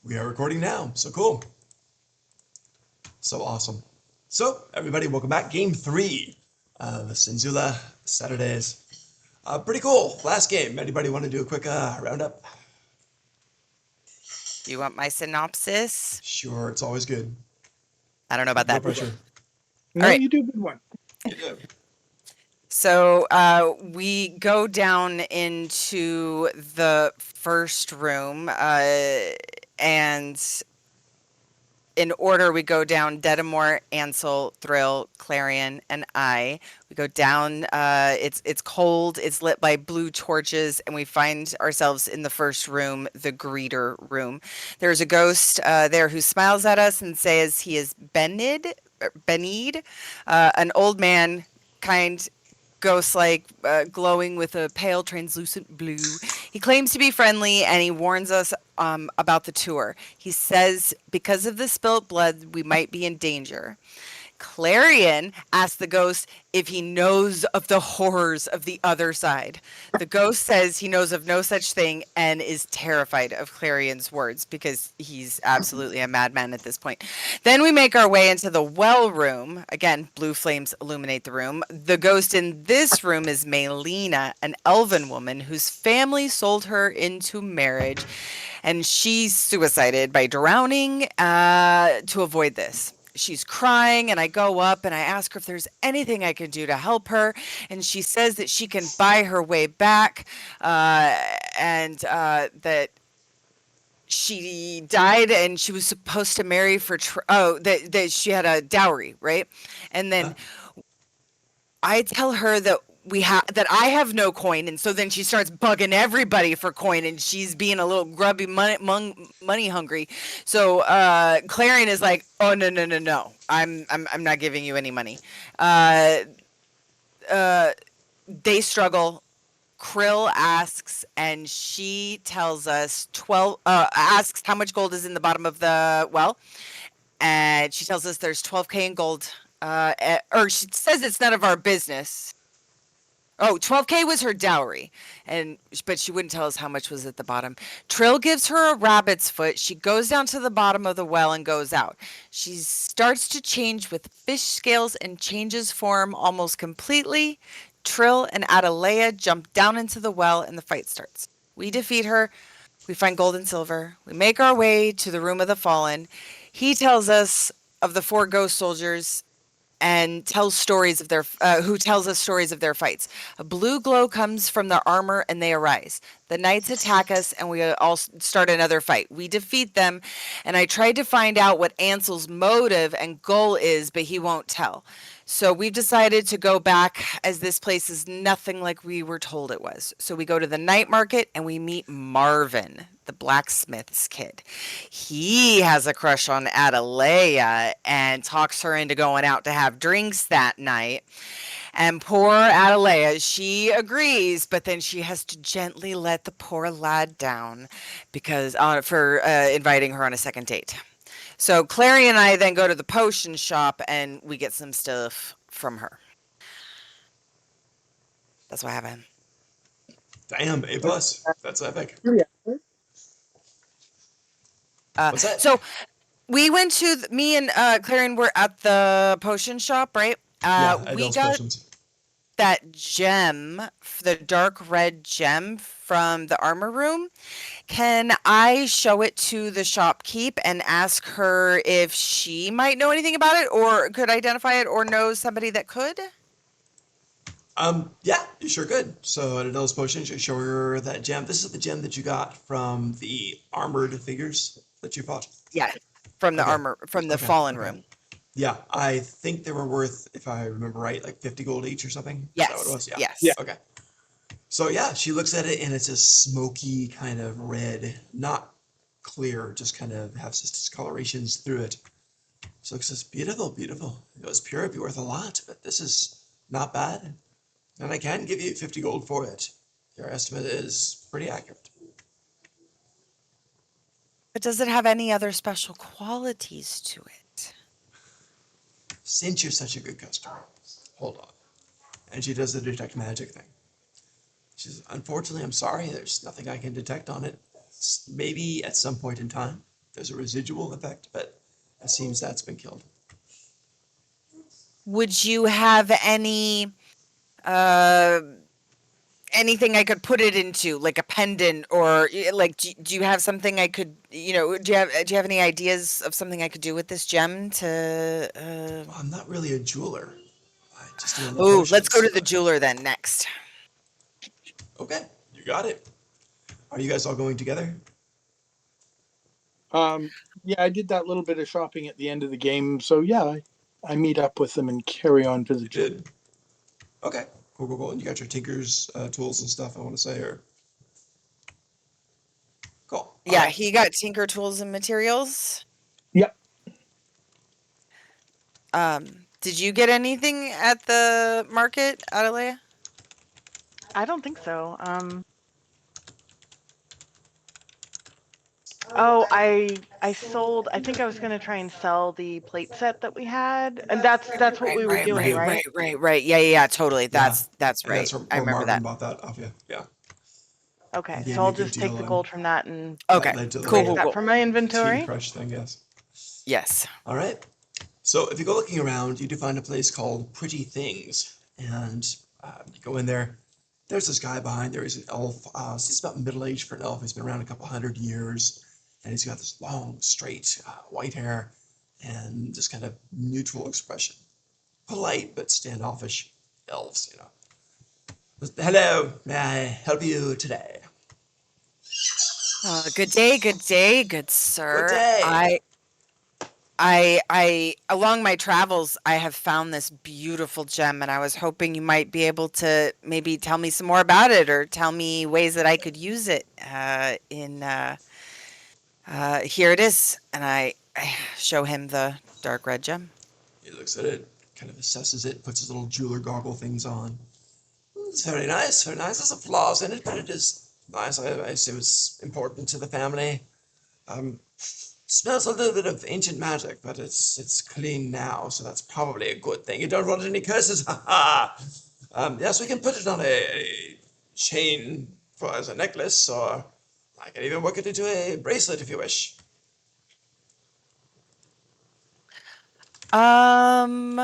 We are recording now, so cool. So awesome. So, everybody, welcome back. Game 3 of Senzula Saturdays. Pretty cool. Last game. Anybody want to do a quick roundup? You want my synopsis? Sure, it's always good. I don't know about No that. pressure. No, All right. you do a good one. You do. So we go down into the first room, and in order, we go down Dedamore, Ansel, Thrill, Clarion, and I. We go down. It's cold. It's lit by blue torches, and we find ourselves in the first room, the greeter room. There's a ghost there who smiles at us and says he is Benid, an old man, kind ghost like, glowing with a pale translucent blue. He claims to be friendly and he warns us about the tour. He says because of the spilt blood, we might be in danger. Clarion asks the ghost if he knows of the horrors of the other side. The ghost says he knows of no such thing and is terrified of Clarion's words because he's absolutely a madman at this point. Then we make our way into the well room. Again, blue flames illuminate the room. The ghost in this room is Melina, an elven woman whose family sold her into marriage, and she suicided by drowning to avoid this. She's crying, and I go up and I ask her if there's anything I can do to help her, and she says that she can buy her way back, and that she died and she was supposed to marry for that she had a dowry, right? And then I tell her that that I have no coin, and so then she starts bugging everybody for coin, and she's being a little grubby, money hungry. So Clarion is like, "Oh no, I'm not giving you any money." Uh, they struggle. Krill asks, and she tells us 12. Asks how much gold is in the bottom of the well, and she tells us there's 12K in gold. Or she says it's none of our business. Oh, 12K was her dowry, but she wouldn't tell us how much was at the bottom. Trill gives her a rabbit's foot. She goes down to the bottom of the well and goes out. She starts to change with fish scales and changes form almost completely. Trill and Adalea jump down into the well and the fight starts. We defeat her. We find gold and silver. We make our way to the room of the fallen. He tells us of the 4 ghost soldiers and tells stories of their who tells us stories of their fights. A blue glow comes from their armor and they arise. The knights attack us and we all start another fight. We defeat them, and I tried to find out what Ansel's motive and goal is, but he won't tell. So we've decided to go back, as this place is nothing like we were told it was. So we go to the night market and we meet Marvin, the blacksmith's kid. He has a crush on Adalea and talks her into going out to have drinks that night. And poor Adalea, she agrees, but then she has to gently let the poor lad down because for inviting her on a second date. So Clary and I then go to the potion shop and we get some stuff from her. That's what happened. Damn, A+. That's epic. Yeah. What's that? So we went to me and Clarion were at the potion shop, right? Yeah, We Adele's got potions. that gem, the dark red gem from the armor room. Can I show it to the shopkeep and ask her if she might know anything about it or could identify it or know somebody that could? Yeah, you sure could. So at Adele's potions, you show her that gem. This is the gem that you got from the armored figures that you fought. Yeah, from the Okay. armor, from the Okay. fallen Okay. room. Yeah, I think they were worth, if I remember right, like 50 gold each or something. Is that what it Yes, was? Yeah. yes. Yeah. Okay. So yeah, she looks at it and it's a smoky kind of red, not clear, just kind of has this discolorations through it. So it says, beautiful, beautiful. If it was pure, it'd be worth a lot, but this is not bad. And I can give you 50 gold for it. Your estimate is pretty accurate. But does it have any other special qualities to it? Since you're such a good customer, hold on. And she does the detect magic thing. She says, unfortunately, I'm sorry, there's nothing I can detect on it. Maybe at some point in time, there's a residual effect, but it seems that's been killed. Would you have uh, anything I could put it into, like a pendant, or like do you have something I could, do you have any ideas of something I could do with this gem to? Well, I'm not really a jeweler. I just deal in the Oh, let's go potions, to the but jeweler then next. okay, you got it. Are you guys all going together? Um, yeah, I did that little bit of shopping at the end of the game, so yeah, I meet up with them and carry on to the You job. did. Okay, cool. And you got your tinker's tools and stuff. I want to say, or cool. All Yeah, right. he got tinker tools and materials. Yep. Did you get anything at the market, Adalea? I don't think so. Oh, I sold. I think I was gonna try and sell the plate set that we had, and that's what we were doing, right? Right. Yeah, totally. Yeah, That's and right. that's I where remember Marvin that. bought that off you. Yeah, he Okay, gave so you a I'll good just take deal the on gold from that and Okay. that led to the Cool, erase whole that from my Team inventory. Crush thing. Yes. Yes. All right. So if you go looking around, you do find a place called Pretty Things, and you go in there. There's this guy behind there. He's an elf. He's about middle aged for an elf. He's been around a couple hundred years, and he's got this long, straight, white hair, and this kind of neutral expression. Polite but standoffish elves, you know. Hello, may I help you today? Good day, good Good sir. day. I along my travels, I have found this beautiful gem, and I was hoping you might be able to maybe tell me some more about it, or tell me ways that I could use it. Here it is, and I show him the dark red gem. He looks at it, kind of assesses it, puts his little jeweler goggle things on. It's very nice, very nice. There's some flaws in it, but it is nice. I assume it's important to the family. Smells a little bit of ancient magic, but it's clean now, so that's probably a good thing. You don't want any curses, ha ha. Yes, we can put it on a chain for as a necklace, or I can even work it into a bracelet if you wish. Um,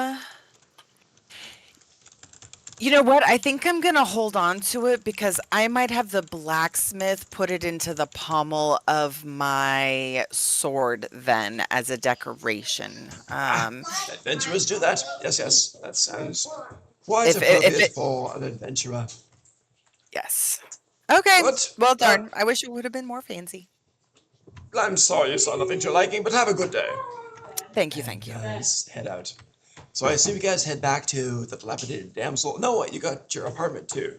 you know what? I think I'm gonna hold on to it because I might have the blacksmith put it into the pommel of my sword then as a decoration. Adventurers do that. Yes. That sounds quite If appropriate it for an adventurer. Yes. Okay. Good. Well, Well, darn. I wish it would have been more fancy. I'm sorry you saw nothing to your liking, but have a good day. Thank you, And thank you. just head out. So I assume you guys head back to the dilapidated damsel. No, wait, you got your apartment too.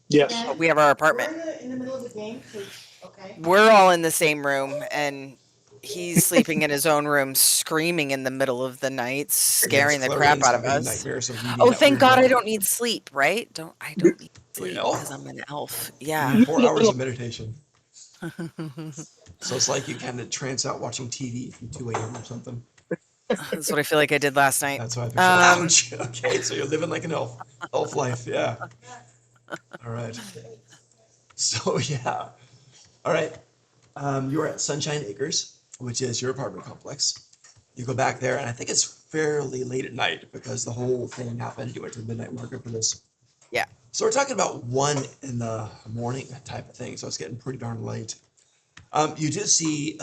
Yes. Oh, we have our apartment. We're in the middle of the game, so okay. We're all in the same room, and he's sleeping in his own room, screaming in the middle of the night, Yes, scaring the crap Clarion's out of having us. nightmares of reading Oh, that thank weird God I book. don't need sleep, right? I don't need You an sleep elf? because I'm an elf. You Yeah. need 4 need a hours little- of meditation. So it's like you kind of trance out watching TV from 2 a.m. or something. That's what I feel like I did last night. That's what I picture. Ouch! Okay, so you're living like an elf. Elf life, yeah. All right. So, yeah. All right. You're at Sunshine Acres, which is your apartment complex. You go back there, and I think it's fairly late at night because the whole thing happened. You went to the midnight market for this. Yeah. So we're talking about 1 in the morning type of thing. So it's getting pretty darn late. You do see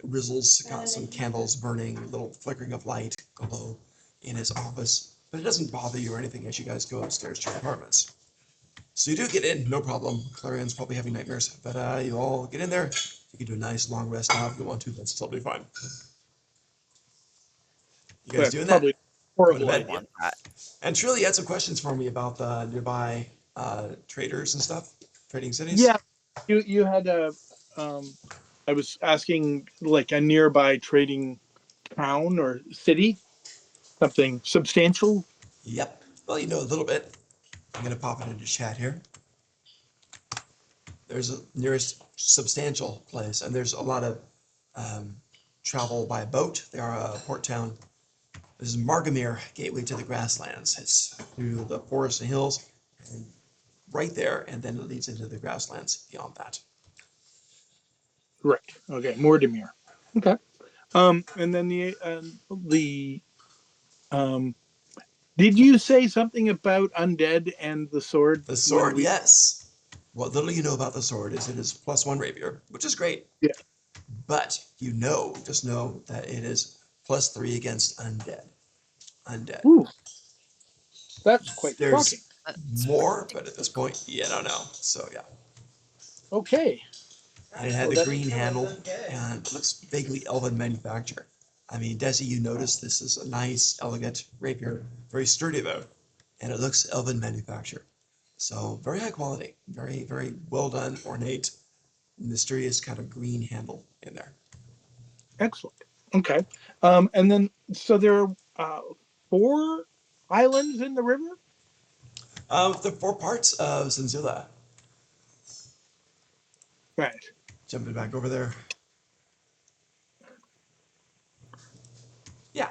Rizzle's got some candles burning, a little flickering of light glow in his office, but it doesn't bother you or anything as you guys go upstairs to your apartments. So you do get in, no problem. Clarion's probably having nightmares, but you all get in there. You can do a nice long rest now if you want to. That's totally fine. You guys Well, doing that? probably Going to horrible bed? idea. Want that. And Truly, you had some questions for me about the nearby traders and stuff, trading cities. Yeah, you had I was asking like a nearby trading town or city, something substantial. Yep. Well, you know a little bit. I'm gonna pop it into chat here. There's a nearest substantial place, and there's a lot of um, travel by boat. They are a port town. This is Margamere, gateway to the grasslands. It's through the forests and hills, and right there, and then it leads into the grasslands beyond that. Right. Okay. Mortimer. Okay. And then the um, did you say something about undead and the sword The when sword, we? yes. What little you know about the sword is it is +1 rapier, which is great. Yeah. But just know that it is +3 against undead. Undead. Ooh, that's quite shocking. There's That's more, pretty but at this point, you don't know. So yeah. Okay. And it had Well, the that green handle and looks vaguely elven manufacture. I mean, Desi, you notice this is a nice, elegant rapier, very sturdy though, and it looks elven manufacture. So very high quality, very, very well done, ornate, mysterious kind of green handle in there. excellent. Okay. And then so there are 4 islands in the river. The 4 parts of Senzula. Right. Jumping back over there. Yeah.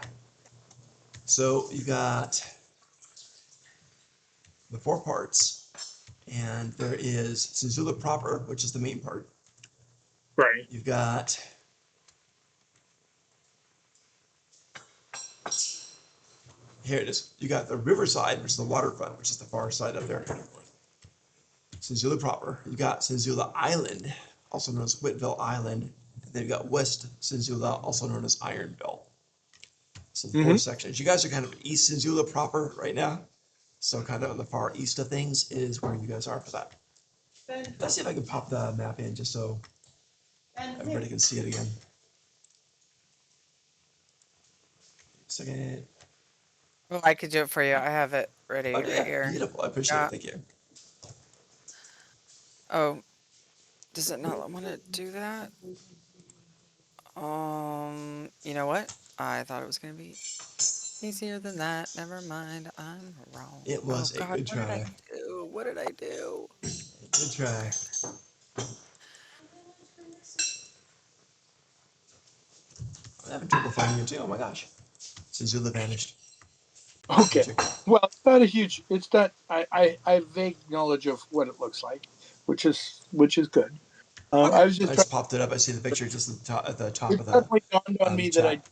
So you got the 4 parts, and there is Senzula proper, which is the main part. Right. You've got here it is. You got the riverside, which is the waterfront, which is the far side up there. Senzula proper. You got Senzula Island, also known as Whitville Island. And then you got West Senzula, also known as Ironville. So the 4 sections. You guys are kind of East Senzula proper right now. So kind of on the far east of things is where you guys are for that. Let's see if I can pop the map in just so everybody can see it again. Second. Oh, I could do it for you. I have it ready Oh right yeah, here. beautiful. I appreciate Yeah. it. Thank you. Oh, does it not want to do that? You know what? I thought it was gonna be easier than that. Never mind. I'm wrong. It Oh was a God, good what did I try. do? What did I do? Good try. I'm having trouble finding it too. Oh my gosh. Senzula vanished. Okay. Magic. Well, it's not a huge. It's not. I have vague knowledge of what it looks like, which is good. I Okay, was I just trying. just popped it up. I see the picture just at the top It of the suddenly dawned on me that I chat.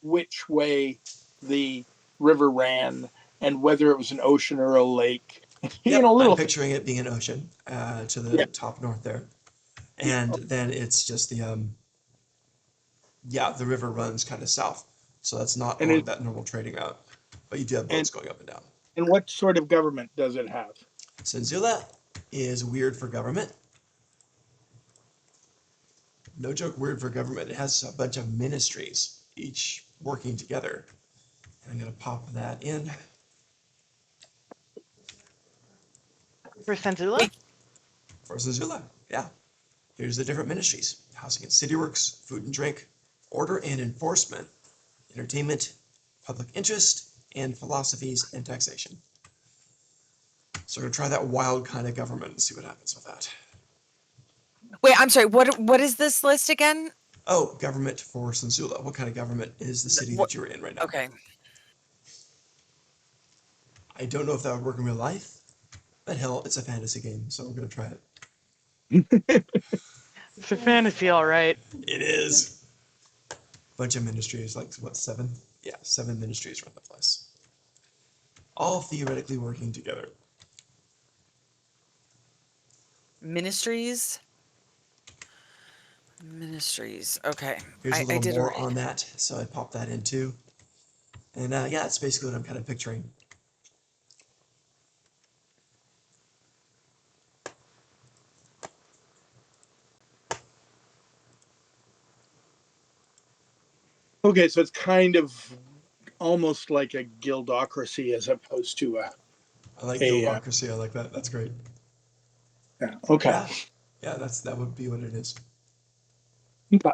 which way the river ran and whether it was an ocean or a lake. Yep, I'm Little things. picturing it being an ocean to Yeah. the top north there, Yeah. and then it's just the yeah, the river runs kind of south, so that's not And on it that normal trading route, but you do have and boats going up and down. and what sort of government does it have? Senzula is weird for government. No joke, weird for government. It has a bunch of ministries, each working together. I'm gonna pop that in. For Senzula? We For Senzula, yeah. Here's the different ministries: housing and city works, food and drink, order and enforcement, entertainment, public interest, and philosophies and taxation. So we're gonna try that wild kind of government and see what happens with that. wait. I'm sorry. What is this list again? Oh, government for Senzula. What kind of government is the city What? that you're in right now? Okay. I don't know if that would work in real life, but hell, it's a fantasy game, so we're gonna try it. It's a fantasy, all right. It is. Bunch of ministries, like what, 7? Yeah, 7 ministries run the place. All theoretically working together. Ministries. Ministries. Okay. Here's a I little did more already. on that, so I popped that in too. And yeah, it's basically what I'm kind of picturing. Okay, so it's kind of almost like a guildocracy as opposed to I like a guildocracy. I like that. That's great. yeah. Okay. Yeah, yeah, that would be what it is. Okay.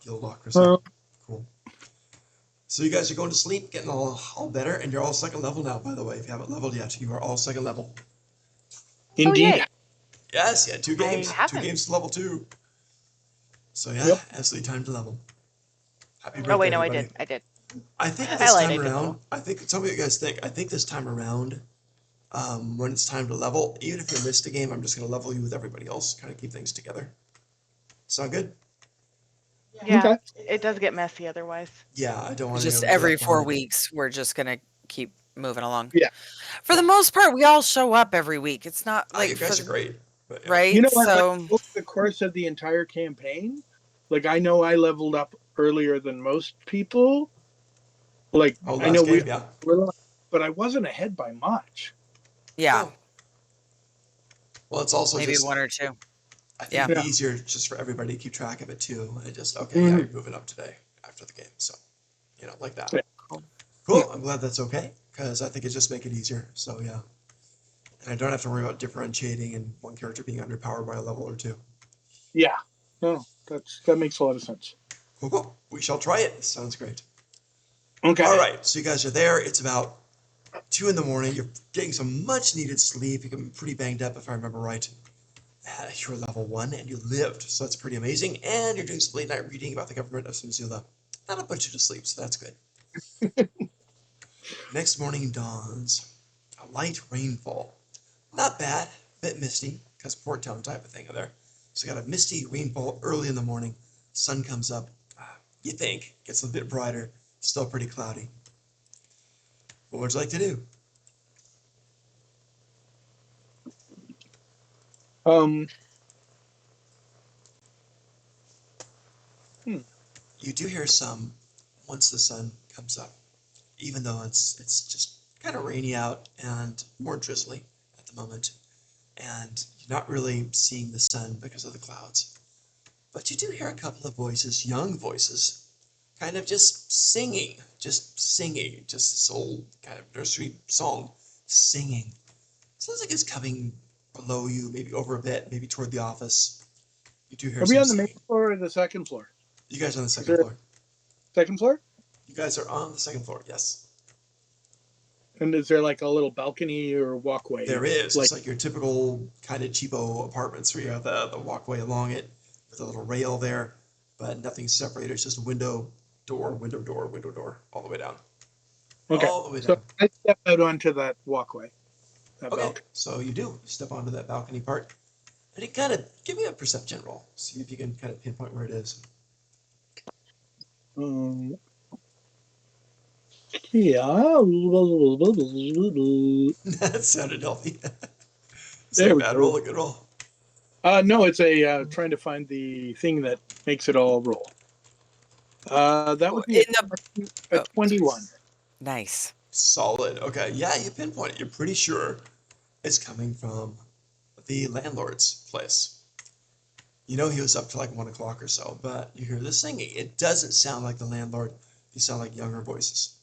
Guildocracy. Uh, Cool. So you guys are going to sleep, getting all better, and you're all second level now. By the way, if you haven't leveled yet, you are all second level. Oh, indeed. yay. Yes, yeah, 2 I games, 2 haven't. games to level 2. So yeah, Yep. absolutely time to level. Happy Oh, birthday, wait, no, I everybody. did. I did. I think I this lied. time I did around, level. I think, tell me what you guys think. I think this time around, when it's time to level, even if you missed a game, I'm just going to level you with everybody else, kind of keep things together. Sound good? Yeah, Okay. it does get messy otherwise. Yeah, I don't want Just anyone to be every left 4 behind. weeks, we're just gonna keep moving along. Yeah. For the most part, we all show up every week. It's not Oh, you like for guys are the great. But yeah. You right? know what? Like So over the course of the entire campaign, like I know I leveled up earlier than most people. Like Oh, I know last game, yeah. but I wasn't ahead by much. yeah, Oh. Well, it's also maybe just 1 or 2. I think Yeah. it'd be Yeah. easier just for everybody to keep track of it too. And just okay, yeah, Hmm. you're moving up today after the game. So, like that. Yeah. Cool. Yeah. Cool. I'm glad that's okay because I think it just make it easier. So yeah, and I don't have to worry about differentiating and one character being underpowered by a level or two. Yeah. No, that makes a lot of sense. Cool, cool. We shall try it. Sounds great. Okay. All right. So you guys are there. It's about 2 in the morning. You're getting some much needed sleep. You're getting pretty banged up if I remember right. You're level 1 and you lived, so that's pretty amazing. And you're doing some late night reading about the government of Senzula. That'll put you to sleep, so that's good. Next morning dawns. A light rainfall. Not bad, a bit misty, because Port Town type of thing in there. So you got a misty rainfall early in the morning. Sun comes up. You think gets a bit brighter. Still pretty cloudy. What would you like to do? Um. Hmm. You do hear some once the sun comes up, even though it's just kind of rainy out and more drizzly at the moment, and you're not really seeing the sun because of the clouds. But you do hear a couple of voices, young voices, kind of just singing, just this old kind of nursery song, singing. Sounds like it's coming below you, maybe over a bit, maybe toward the office. You do hear Are we some on the main singing. floor or the second floor? You guys are on the Is second there a floor. second floor? You guys are on the second floor, yes. And is there like a little balcony or walkway? There is. Like It's like your typical kind of cheapo apartments where you have the walkway along it with a little rail there, but nothing separated. It's just window, door, window, door, window, door, all the way down. okay. All the way So down. I step out onto that walkway, that Okay, balcony. so you do. You step onto that balcony part, and it kind of give me a perception roll. See if you can kind of pinpoint where it is. Um, yeah. That sounded healthy. Is that a There we bad roll? go. A good roll? No, it's a trying to find the thing that makes it all roll. That would be In the a oh, 21. nice. Solid. Okay, yeah, you pinpoint it. You're pretty sure it's coming from the landlord's place. You know he was up till like 1 o'clock or so, but you hear the singing. It doesn't sound like the landlord. You sound like younger voices.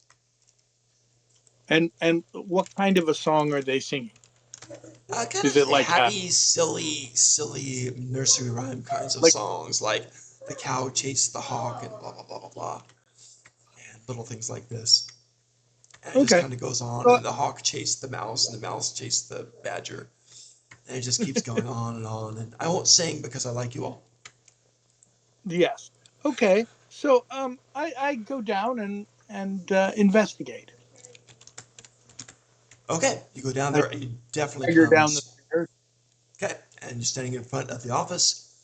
And what kind of a song are they singing? Kind Is of it like happy, silly nursery rhyme kinds of like songs, like the cow chased the hawk and blah blah blah blah blah, and little things like this. And it just okay? kind of goes on, Well, and the hawk chased the mouse, and the mouse chased the badger, and it just keeps going on and on. And I won't sing because I like you all. yes. Okay. So I go down and investigate. Okay, you go down I there, and you definitely figure down the comes. stairs. Okay, and you're standing in front of the office.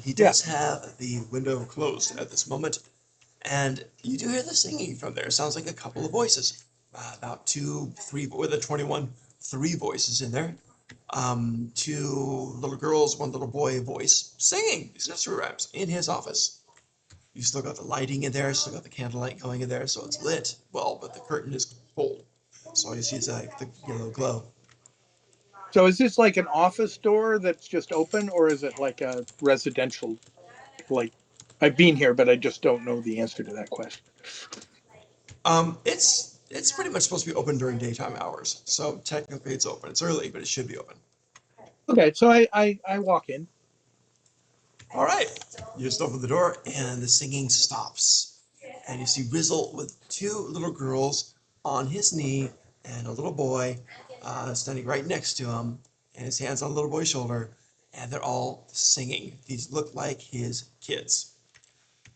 He Yeah. does have the window closed at this moment, and you do hear the singing from there. It sounds like a couple of voices, about two, three, with a 21, three voices in there. Two little girls, one little boy voice singing these nursery rhymes in his office. You still got the lighting in there, still got the candlelight going in there, so it's lit well, but the curtain is pulled, so all you see is like the yellow glow. So is this like an office door that's just open, or is it like a residential? Like I've been here, but I just don't know the answer to that question. It's pretty much supposed to be open during daytime hours, so technically it's open. It's early, but it should be open. Okay, so I walk in. All right, you just open the door, and the singing stops, and you see Rizzle with two little girls on his knee, and a little boy standing right next to him, and his hands on the little boy's shoulder, and they're all singing. These look like his kids,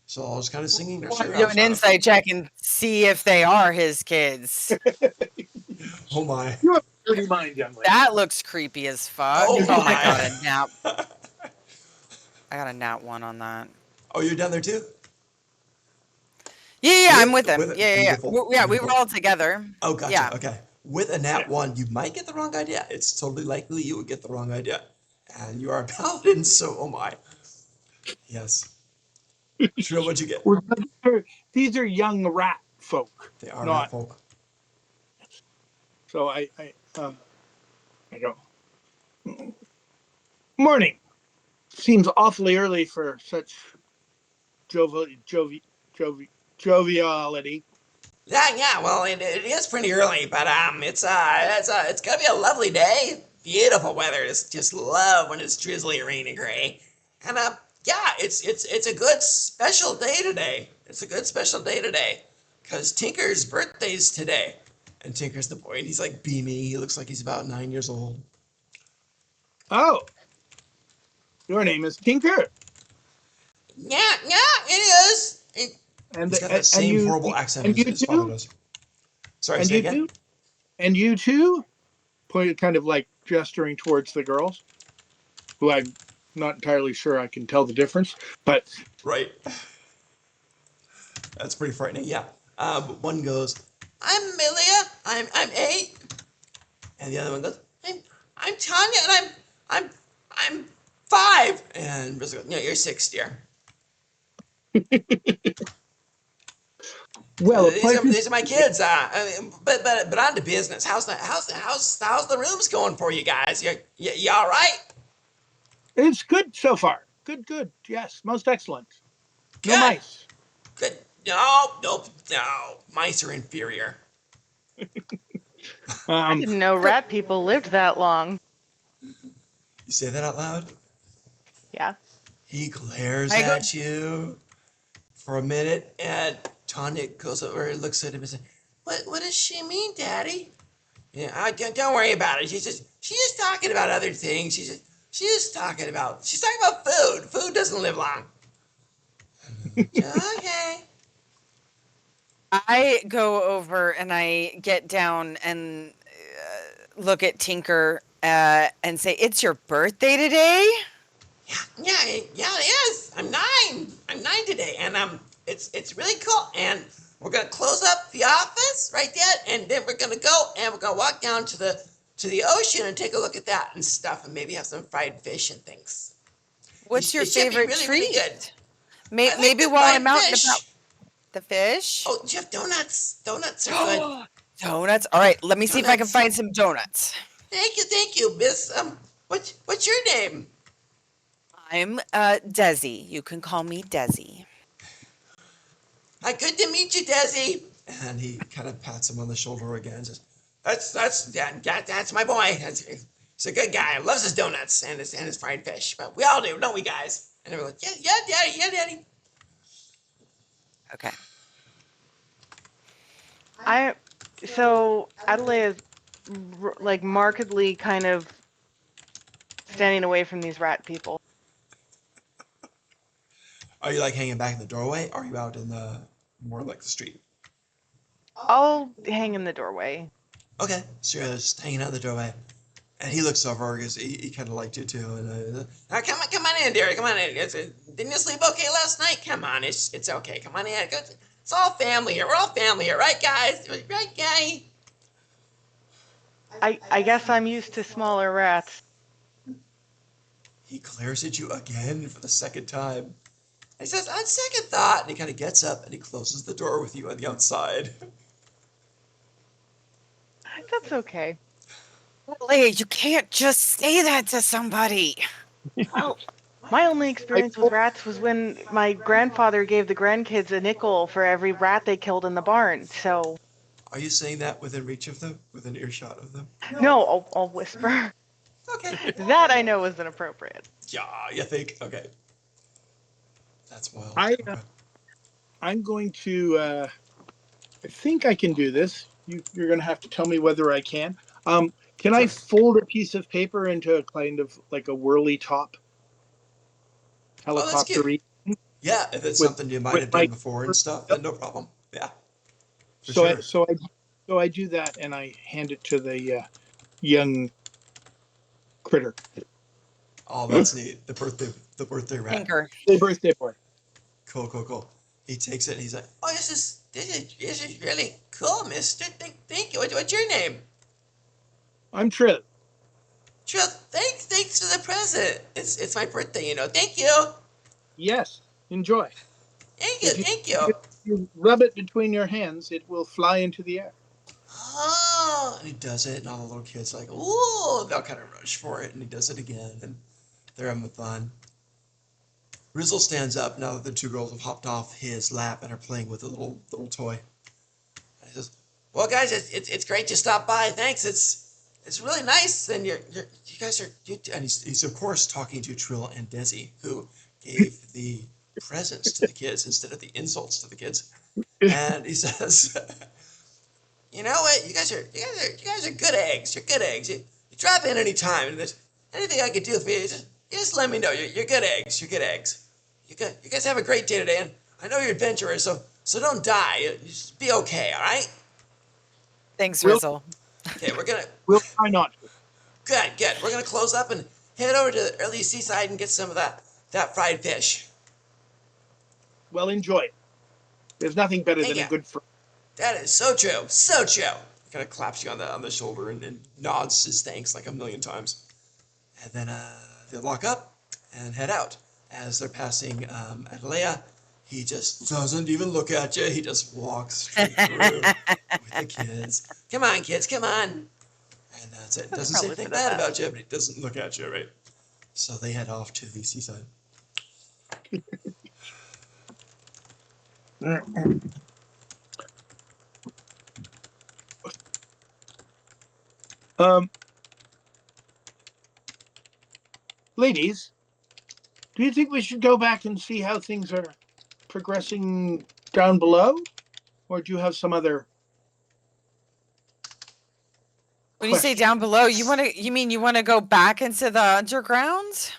so all just kind of singing Want nursery to do rhymes an around him. insight check and see if they are his kids. Oh my! You have a dirty mind, young lady. That looks creepy as fuck. Oh Oh, I my! got a nat. I got a nat 1 on that. Oh, you're down there too? Yeah, I'm with him. with it. Yeah, yeah, yeah. Beautiful, Yeah, we were beautiful. all together. Oh, gotcha. Yeah. Okay. With a Yeah. nat one, you might get the wrong idea. It's totally likely you would get the wrong idea. And you are a paladin, so oh my. Yes. Sure, what'd you get? We're, these are young rat folk, They are rat not folk. so. I go. Morning. Seems awfully early for such joviality. Yeah. Well, it is pretty early, but it's gonna be a lovely day. Beautiful weather. Just love when it's drizzly, rainy, gray. And yeah, it's a good special day today. It's a good special day today, cause Tinker's birthday's today, and Tinker's the boy, and he's like beaming. He looks like he's about 9 years old. Oh, your name is Tinker, Yeah, it is. and He's got that and same horrible accent and you his father too, does. Sorry, and say you again. too, and you too. Pointed, kind of like gesturing towards the girls, who I'm not entirely sure I can tell the difference, but Right. That's pretty frightening. Yeah. But one goes, "I'm Milia. I'm 8," and the other one goes, I'm Tanya, and I'm I'm 5." And Rizzo goes, "No, you're 6, dear." So well, a pleasure. these are my kids. But on to business. How's the rooms going for you guys? You all right? It's good so far. Good. Yes, most excellent. No Good. mice. Good. No. Mice are inferior. I Um, didn't know rat people lived that long. You say that out loud? Yeah. He glares I go, at you for a minute, and Tanya goes over and looks at him and says, "What does she mean, Daddy?" Yeah, don't worry about it. She's just talking about other things. She's talking about food. Food doesn't live long. Okay. I go over and I get down and look at Tinker and say, "It's your birthday today?" Yeah, it is. I'm 9 today, and it's really cool. And we're gonna close up the office right there, and then we're gonna go and we're gonna walk down to the ocean and take a look at that and stuff, and maybe have some fried fish and things. What's your It should be favorite really, really treat? good. I like Maybe the while fried I'm out and about, fish. the fish. Oh, do you have donuts? Donuts are good. Donuts. All right, let me see if I can Donuts. find some donuts. Thank you, Miss. What's your name? I'm Desi. You can call me Desi. Hi, good to meet you, Desi. And he kind of pats him on the shoulder again. And says, that's my boy. He's a good guy. Loves his donuts and his fried fish. But we all do, don't we, guys? And everyone's like, yeah, Daddy. Okay. I so Adelaide is like markedly kind of standing away from these rat people. Are you like hanging back in the doorway? Or are you out in the more like the street? I'll hang in the doorway. Okay, so you're just hanging out in the doorway. And he looks over because he kind of liked you too. And come on in, dearie. Come on in. Didn't you sleep okay last night? Come on, it's okay. Come on in. It's all family here. We're all family here, right, guys? Right, guy? I guess I'm used to smaller rats. He glares at you again for the second time. He says, "On second thought," and he kind of gets up and he closes the door with you on the outside. That's okay. Adelaide, you can't just say that to somebody. Well, my only experience with rats was when my grandfather gave the grandkids a nickel for every rat they killed in the barn. So Are you saying that within reach of them? Within earshot of them? no, I'll whisper. Okay. That I know is inappropriate. Yeah, you think? Okay. That's wild. I Okay. I'm going to. I think I can do this. You're going to have to tell me whether I can. Can I Sure. fold a piece of paper into a kind of like a whirly top Oh, that's cute. helicopter Yeah, if it's with something you might with have my done before and stuff, then no problem. Yeah, for so sure. I do that and I hand it to the young critter, Oh, that's neat. The birthday rat. Tinker. the birthday boy. Cool. He takes it and he's like, "Oh, this is really cool, Mister. Thank you. What's your name?" I'm Trill. Sure. Thanks for the present. It's my birthday, you know. Thank you. Yes, enjoy. Thank you. If you, Thank if you. you rub it between your hands, it will fly into the air. Oh, and he does it, and all the little kids are like, "Ooh!" They'll kind of rush for it, and he does it again, and they're having fun. Rizzle stands up now that the two girls have hopped off his lap and are playing with a little toy. And he says, "Well, guys, it's great you stopped by. Thanks. It's really nice, and you guys are." And he's of course talking to Trill and Desi, who gave the presents to the kids instead of the insults to the kids. And he says, "You know what? You guys are good eggs. You're good eggs. You drop in any time, and there's anything I can do for you, just let me know. You're good eggs. You're good eggs. You guys have a great day today, and I know you're adventurers, so don't die. Just be okay, all right? Thanks, We'll Rizzle. Okay, we're gonna we'll try not to. good. We're gonna close up and head over to the early seaside and get some of that fried fish. Well, enjoy it. There's nothing better Thank than you. a good friend. That is so true. So true." He kind of claps you on the shoulder and nods his thanks like a million times. And then they lock up and head out. As they're passing Atalaya, he just doesn't even look at you. He just walks straight through with the kids. "Come on, kids, come on." And that's it. That's Doesn't say probably anything for the bad best. about you, but he doesn't look at you, right? So they head off to the seaside. Um, ladies, do you think we should go back and see how things are progressing down below, or do you have some other When you say question? down below, you mean you want to go back into the underground?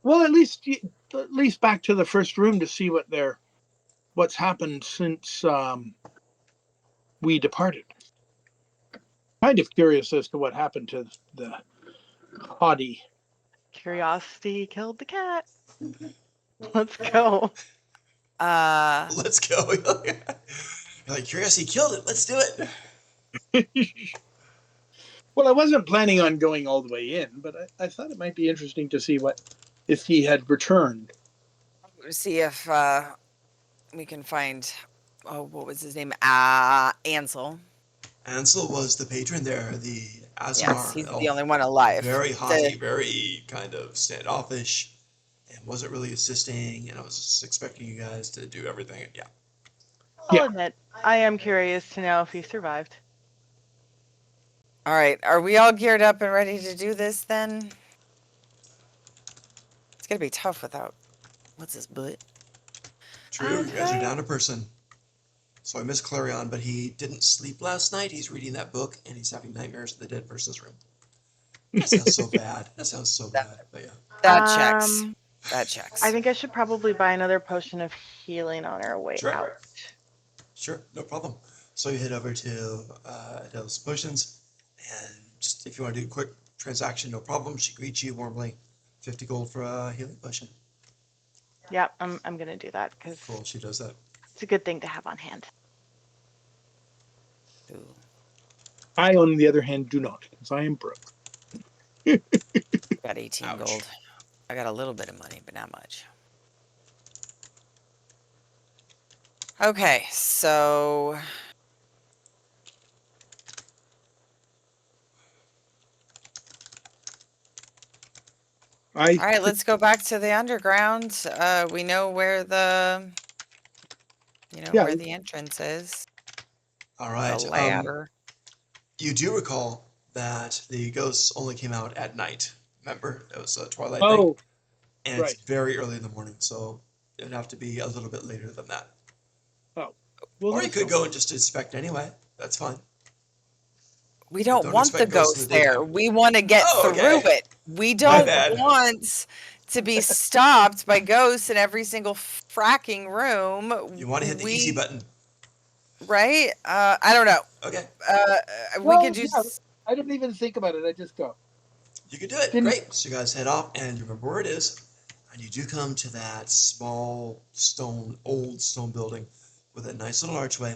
Well, at least back to the first room to see what's happened since we departed. Kind of curious as to what happened to the haughty. Curiosity killed the cat. Let's go. Let's go. You're like, "Curiosity killed it. Let's do it." Well, I wasn't planning on going all the way in, but I thought it might be interesting to see if he had returned. See if we can find. Oh, what was his name? Ansel. Ansel was the patron there, the Yes, Asmar he's the elf. only one alive. Very haughty, very kind of standoffish, and wasn't really assisting. And I was just expecting you guys to do everything. Yeah. I'll Yeah. admit, I am curious to know if he survived. All right, are we all geared up and ready to do this then? It's gonna be tough without what's his butt. True. You guys are Okay. down a person. So I miss Clarion, but he didn't sleep last night. He's reading that book and he's having nightmares in the dead person's room. That sounds so bad. That sounds so bad. But yeah. That checks. Um, That checks. I think I should probably buy another potion of healing on our way Sure. out. Sure, no problem. So you head over to those potions, and just if you want to do a quick transaction, no problem. She greets you warmly. 50 gold for a healing potion. Yep, I'm gonna do that because Cool, she does that. it's a good thing to have on hand. Ooh. I, on the other hand, do not, because I am broke. Got 18 Ouch. gold. I got a little bit of money, but not much. Okay, so all right, let's go back to the underground. We know where the where the entrance is. All right. The ladder. You do recall that the ghosts only came out at night. Remember, it was a twilight thing, Oh, and right. it's very early in the morning, so it'd have to be a little bit later than that. Oh, well, Or you that's could fine. go and just inspect anyway. That's fine. We don't don't want the expect ghosts in ghosts the there. daytime. We want to get Oh, through okay. it. We My don't bad. want to be stopped by ghosts in every single fracking room. You want to hit the easy button. Right? I don't know. Okay, We Well, could do. yeah, I don't even think about it. I just go. you can do it. Didn't- Great. So you guys head off, and you remember where it is. And you do come to that small old stone building with a nice little archway.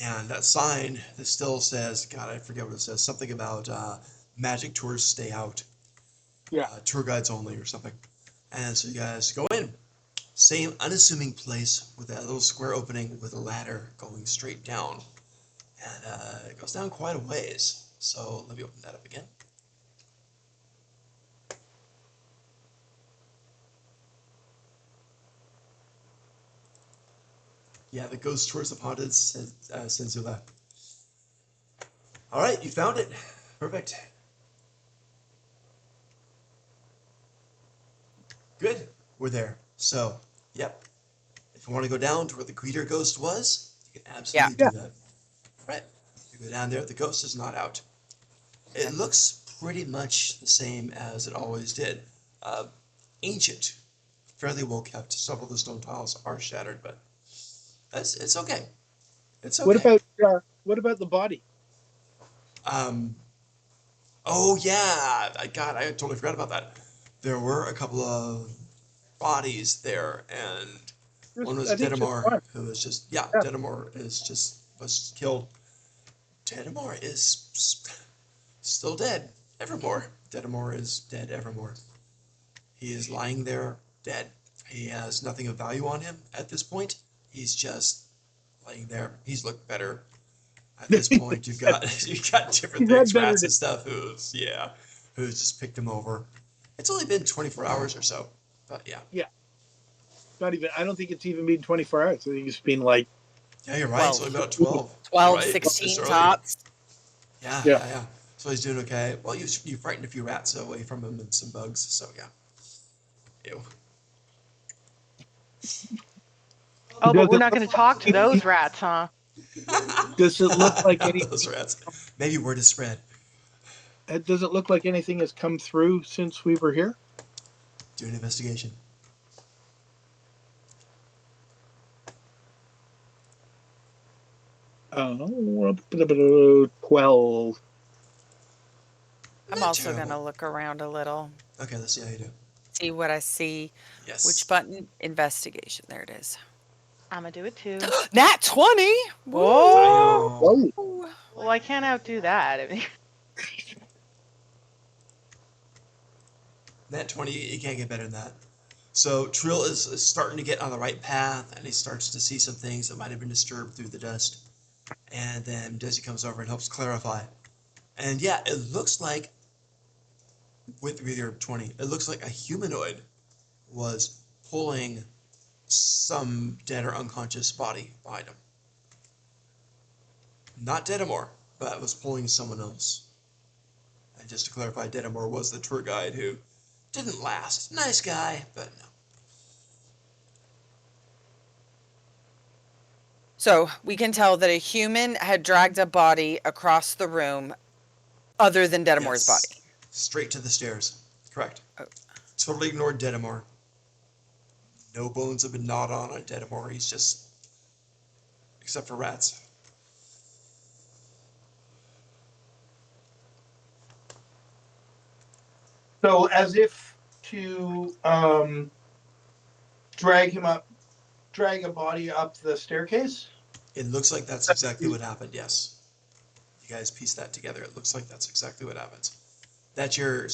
And that sign that still says, God, I forget what it says, something about magic tours stay out, Yeah. tour guides only or something. And so you guys go in. Same unassuming place with that little square opening with a ladder going straight down. And it goes down quite a ways. So let me open that up again. Yeah, that goes towards the haunted Senzula. All right, you found it. Perfect. Good. We're there. So, yep. If you want to go down to where the greeter ghost was, you can absolutely Yeah. do that. Right. You go down there. The ghost is not out. It Okay. looks pretty much the same as it always did. Ancient, fairly well kept. Several of the stone tiles are shattered, but it's okay. It's okay. What about the body? Um, oh yeah, I totally forgot about that. There were a couple of bodies there, and one was I think just Dedamar, one. who was just Yeah. Dedamar was killed. Dedamar is still dead. Evermore. Dedamar is dead evermore. He is lying there dead. He has nothing of value on him at this point. He's just laying there. He's looked better. At this point, you've got different He's had things, better rats and days. stuff who's just picked him over. It's only been 24 hours or so, but yeah. Yeah. Not even. I don't think it's even been 24 hours. I think it's been like. Yeah, you're right. It's 12. only about 12. 12, Right? It's 16 early. tops. Yeah, Yeah. yeah, yeah. So he's doing okay. Well, you frightened a few rats away from him and some bugs, so yeah. Ew. Oh, but Does we're it not look going to talk to like those rats, huh? Does it look like Those anything? rats. Maybe word is spread. Does it look like anything has come through since we were here? Do an investigation. Oh, 12. I'm Not also going to terrible. look around a little, Okay, let's see how you do. see what I see. Yes. Which button? Investigation. There it is. I'm going to do it too. Nat 20! Whoa! Damn. Woo! Well, I can't outdo that. I mean, Nat 20, you can't get better than that. So Trill is starting to get on the right path, and he starts to see some things that might have been disturbed through the dust. And then Desi comes over and helps clarify. And yeah, it looks like, with your 20, it looks like a humanoid was pulling some dead or unconscious body behind him. Not Dedamore, but was pulling someone else. And just to clarify, Dedamore was the tour guide who didn't last. Nice guy, but no. So we can tell that a human had dragged a body across the room other than Dedamore's body. Yes. Straight to the stairs. Correct. Oh. Totally ignored Dedamore. No bones have been gnawed on Dedamore. He's just, except for rats. So, as if to drag a body up the staircase. It looks like that's exactly what happened, yes. You guys piece that together. It looks like that's exactly what happens. That's your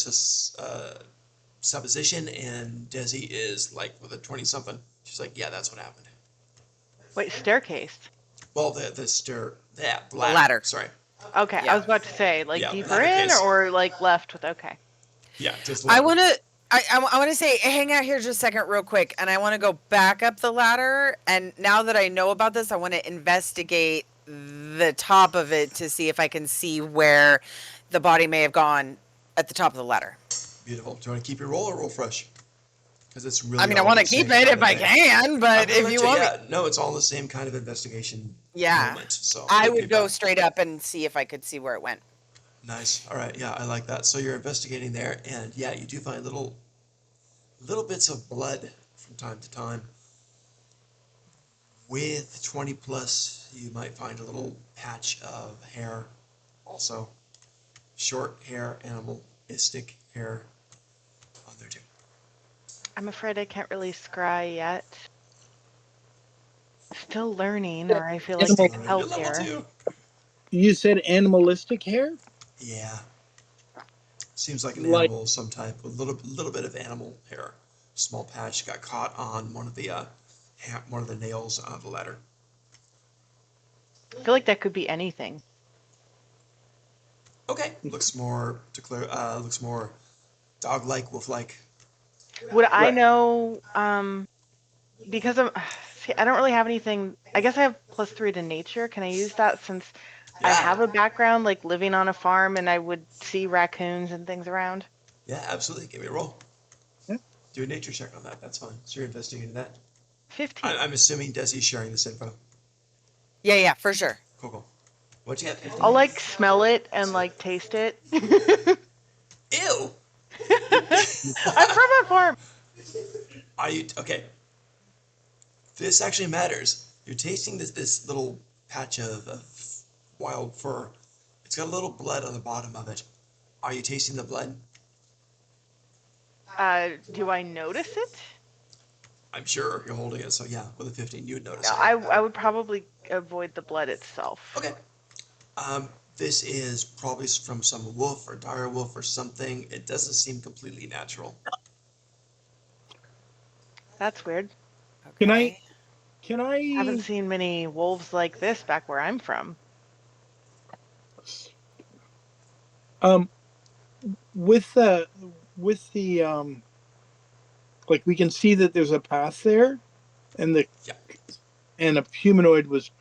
supposition, and Desi is like with a 20-something. She's like, yeah, that's what happened. wait, staircase. Well, the ladder. ladder. Sorry. Okay, Yeah. I was about to say, like Yeah, deeper ladder in case. or like left with, okay. Yeah, just I ladder. want to. I want to say, hang out here just a second, real quick, and I want to go back up the ladder. And now that I know about this, I want to investigate the top of it to see if I can see where the body may have gone at the top of the ladder. Beautiful. Do you want to keep your roll or roll fresh? Because it's really. I mean, I all want to the keep same it kind if of I thing. can, but I'm gonna if let you want me, no, it's all the same kind of investigation Yeah. moment. So I we'll would keep go that. straight up and see if I could see where it went. Nice. All right. Yeah, I like that. So you're investigating there, and yeah, you do find little bits of blood from time to time. With 20 plus, you might find a little patch of hair, also short hair, animalistic hair on there too. I'm afraid I can't really scry yet. Still learning, or I feel like Animal- I Still could learning. You're help level here. 2. You said animalistic hair? Yeah. Seems like an Like, animal of some type with a little bit of animal hair. Small patch got caught on one of the nails of the ladder. I feel like that could be anything. Okay. Looks more dog-like, wolf-like. Would I right. know, because I'm, see, I don't really have anything. I guess I have +3 to nature. Can I use that since I Yeah. have a background like living on a farm and I would see raccoons and things around? Yeah, absolutely. Give me a roll. Yeah. Do a nature check on that. That's fine. So you're investigating that. 15. I'm assuming Desi's sharing this info. Yeah, for sure. Cool, cool. What'd you get? I'll 15? like smell it and like taste it. Ew! I'm from a farm. Are you okay? This actually matters. You're tasting this little patch of wild fur. It's got a little blood on the bottom of it. Are you tasting the blood? Do I notice it? I'm sure you're holding it, so yeah, with a 15, you would notice it. I would probably avoid the blood itself. Okay. This is probably from some wolf or dire wolf or something. It doesn't seem completely natural. That's weird. Can I? Okay. Can Haven't I? seen many wolves like this back where I'm from. Um, with the like we can see that there's a path there, and the Yeah. and a humanoid was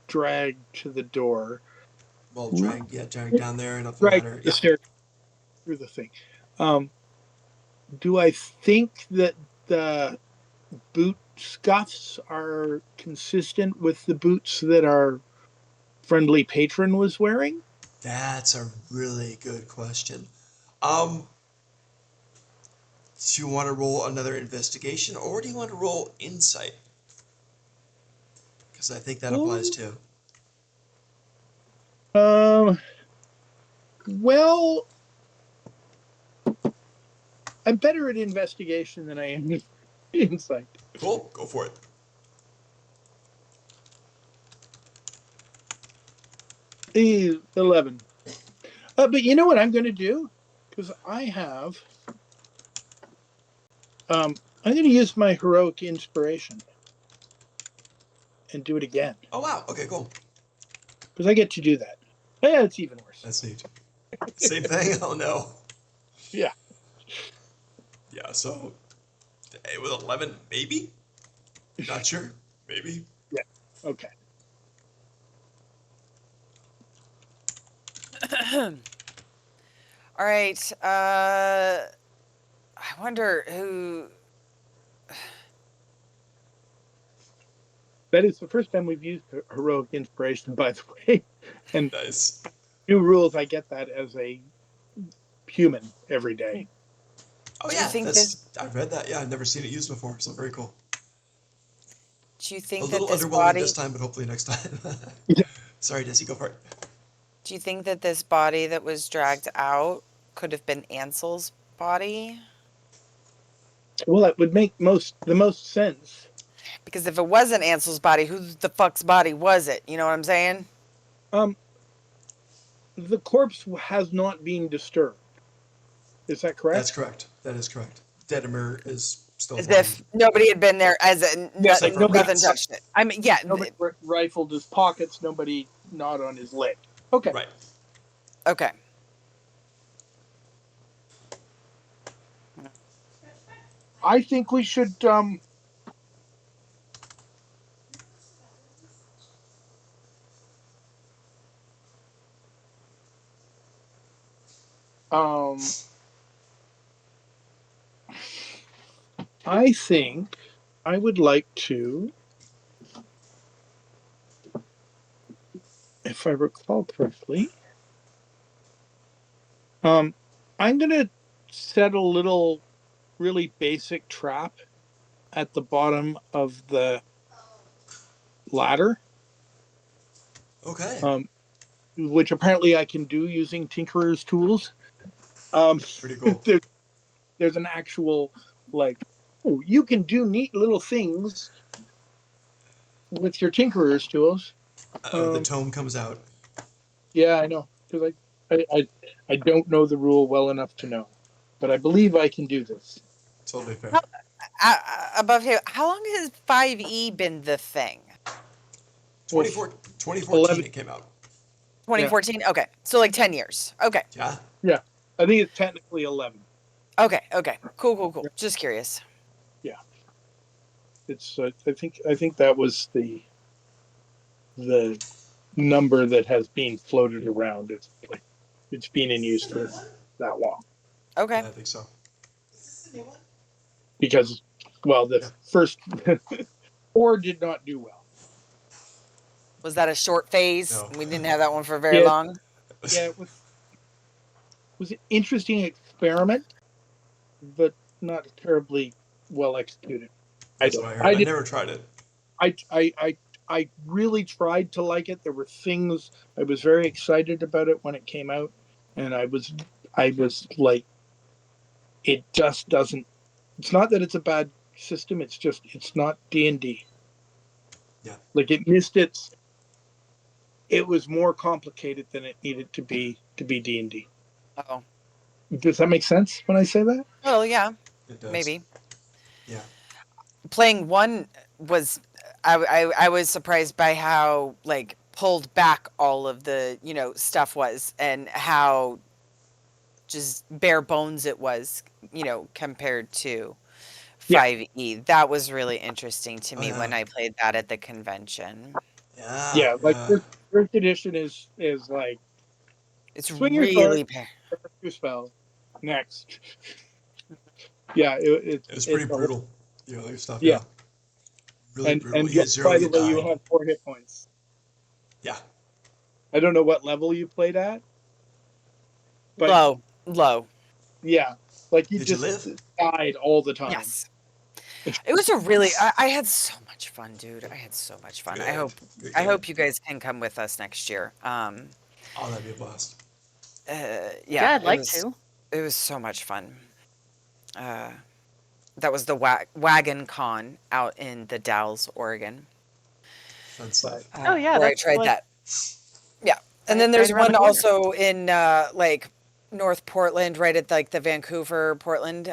dragged to the door, Well, drag down there and up the dragged ladder. the Yeah. stairs through the thing. Um, do I think that the boot scuffs are consistent with the boots that our friendly patron was wearing? That's a really good question. Um, do you want to roll another investigation or do you want to roll insight? Because I think that applies Oh, too. um, well, I'm better at investigation than I am insight. Cool, go for it. 11. But you know what I'm going to do? Because I have, I'm going to use my heroic inspiration and do it again Oh wow, okay, cool. because I get to do that. Yeah, it's even worse. That's neat. Same thing? Oh no. Yeah. Yeah, so with 11, maybe? Not sure. Maybe. Yeah. Okay. All right. I wonder who. That is the first time we've used heroic inspiration, by the way. And Nice. new rules, I get that as a human every day. Oh Do you yeah, think that? I've read that. Yeah, I've never seen it used before, so very cool. Do you A think that little this underwhelming this body? time, but hopefully next time. Sorry, Desi, go for it. Do you think that this body that was dragged out could have been Ansel's body? Well, that would make the most sense. Because if it wasn't Ansel's body, who the fuck's body was it? You know what I'm saying? Um, the corpse has not been disturbed. Is that That's correct? correct. That is correct. Dedimir is still As fine. if nobody had been there, as in Yes, Except like for nobody, nothing rats. touched it. I mean, yeah. nobody rifled his pockets. Nobody gnawed on his leg. Okay. Right. Okay. I think we should um I think I would like to, if I recall correctly, um I'm gonna set a little really basic trap at the bottom of the ladder, Okay. um, which apparently I can do using Tinkerer's tools. Um, Pretty cool. there, there's an actual like Oh, you can do neat little things with your tinkerer's tools. Oh, the tome comes out. Yeah, I know. Because I don't know the rule well enough to know. But I believe I can do this. Totally fair. How, above here, how long has 5e been the thing? 24, 2014 11. it came out. 2014. Okay, so like 10 years. Okay, Yeah. Yeah. I think it's technically 11. okay. Cool. Just curious. Yeah. It's I think that was the number that has been floated around. It's been in use for that long. Okay. I think so. Is this a new one? Because well, the Yeah. first 4 did not do well. Was that a short phase? No. We didn't have that one for very Yeah. long. Yeah, it was an interesting experiment, but not terribly well executed. That's what I heard. I did never tried it. I really tried to like it. There were things I was very excited about it when it came out, and I was like, it just doesn't. It's not that it's a bad system. It's just it's not D&D. Yeah. Like it missed its. It was more complicated than it needed to be D&D. Oh, Does that make sense when I say that? well, yeah, It does. maybe. Yeah. Playing one was, I was surprised by how like pulled back all of the stuff was, and how just bare bones it was, compared to Yeah. 5e. That was really interesting to Oh, me yeah. when I played that at the convention. Yeah. Yeah, like first edition is like It's swing your sword, really cast your spell, next. Yeah, It was it's pretty a whole, brutal. The other stuff, yeah, yeah. Really brutal. and You had zero, by the you way, you died. have 4 hit points. Yeah. I don't know what level you played at, but low. yeah, like you Did you just live? died all the time. Yes. It was a really I had so much fun, dude. I had so much fun. I Good. hope Good, I good. hope you guys can come with us next year. Oh, that'd be a blast. Yeah, I'd like to. it was so much fun. Uh, that was the Wagon Con out in the Dalles, Oregon, Fun stuff. Oh, yeah, where I that's tried like that. Yeah, and right, then right there's around the one corner. also in like North Portland, right at like the Vancouver Portland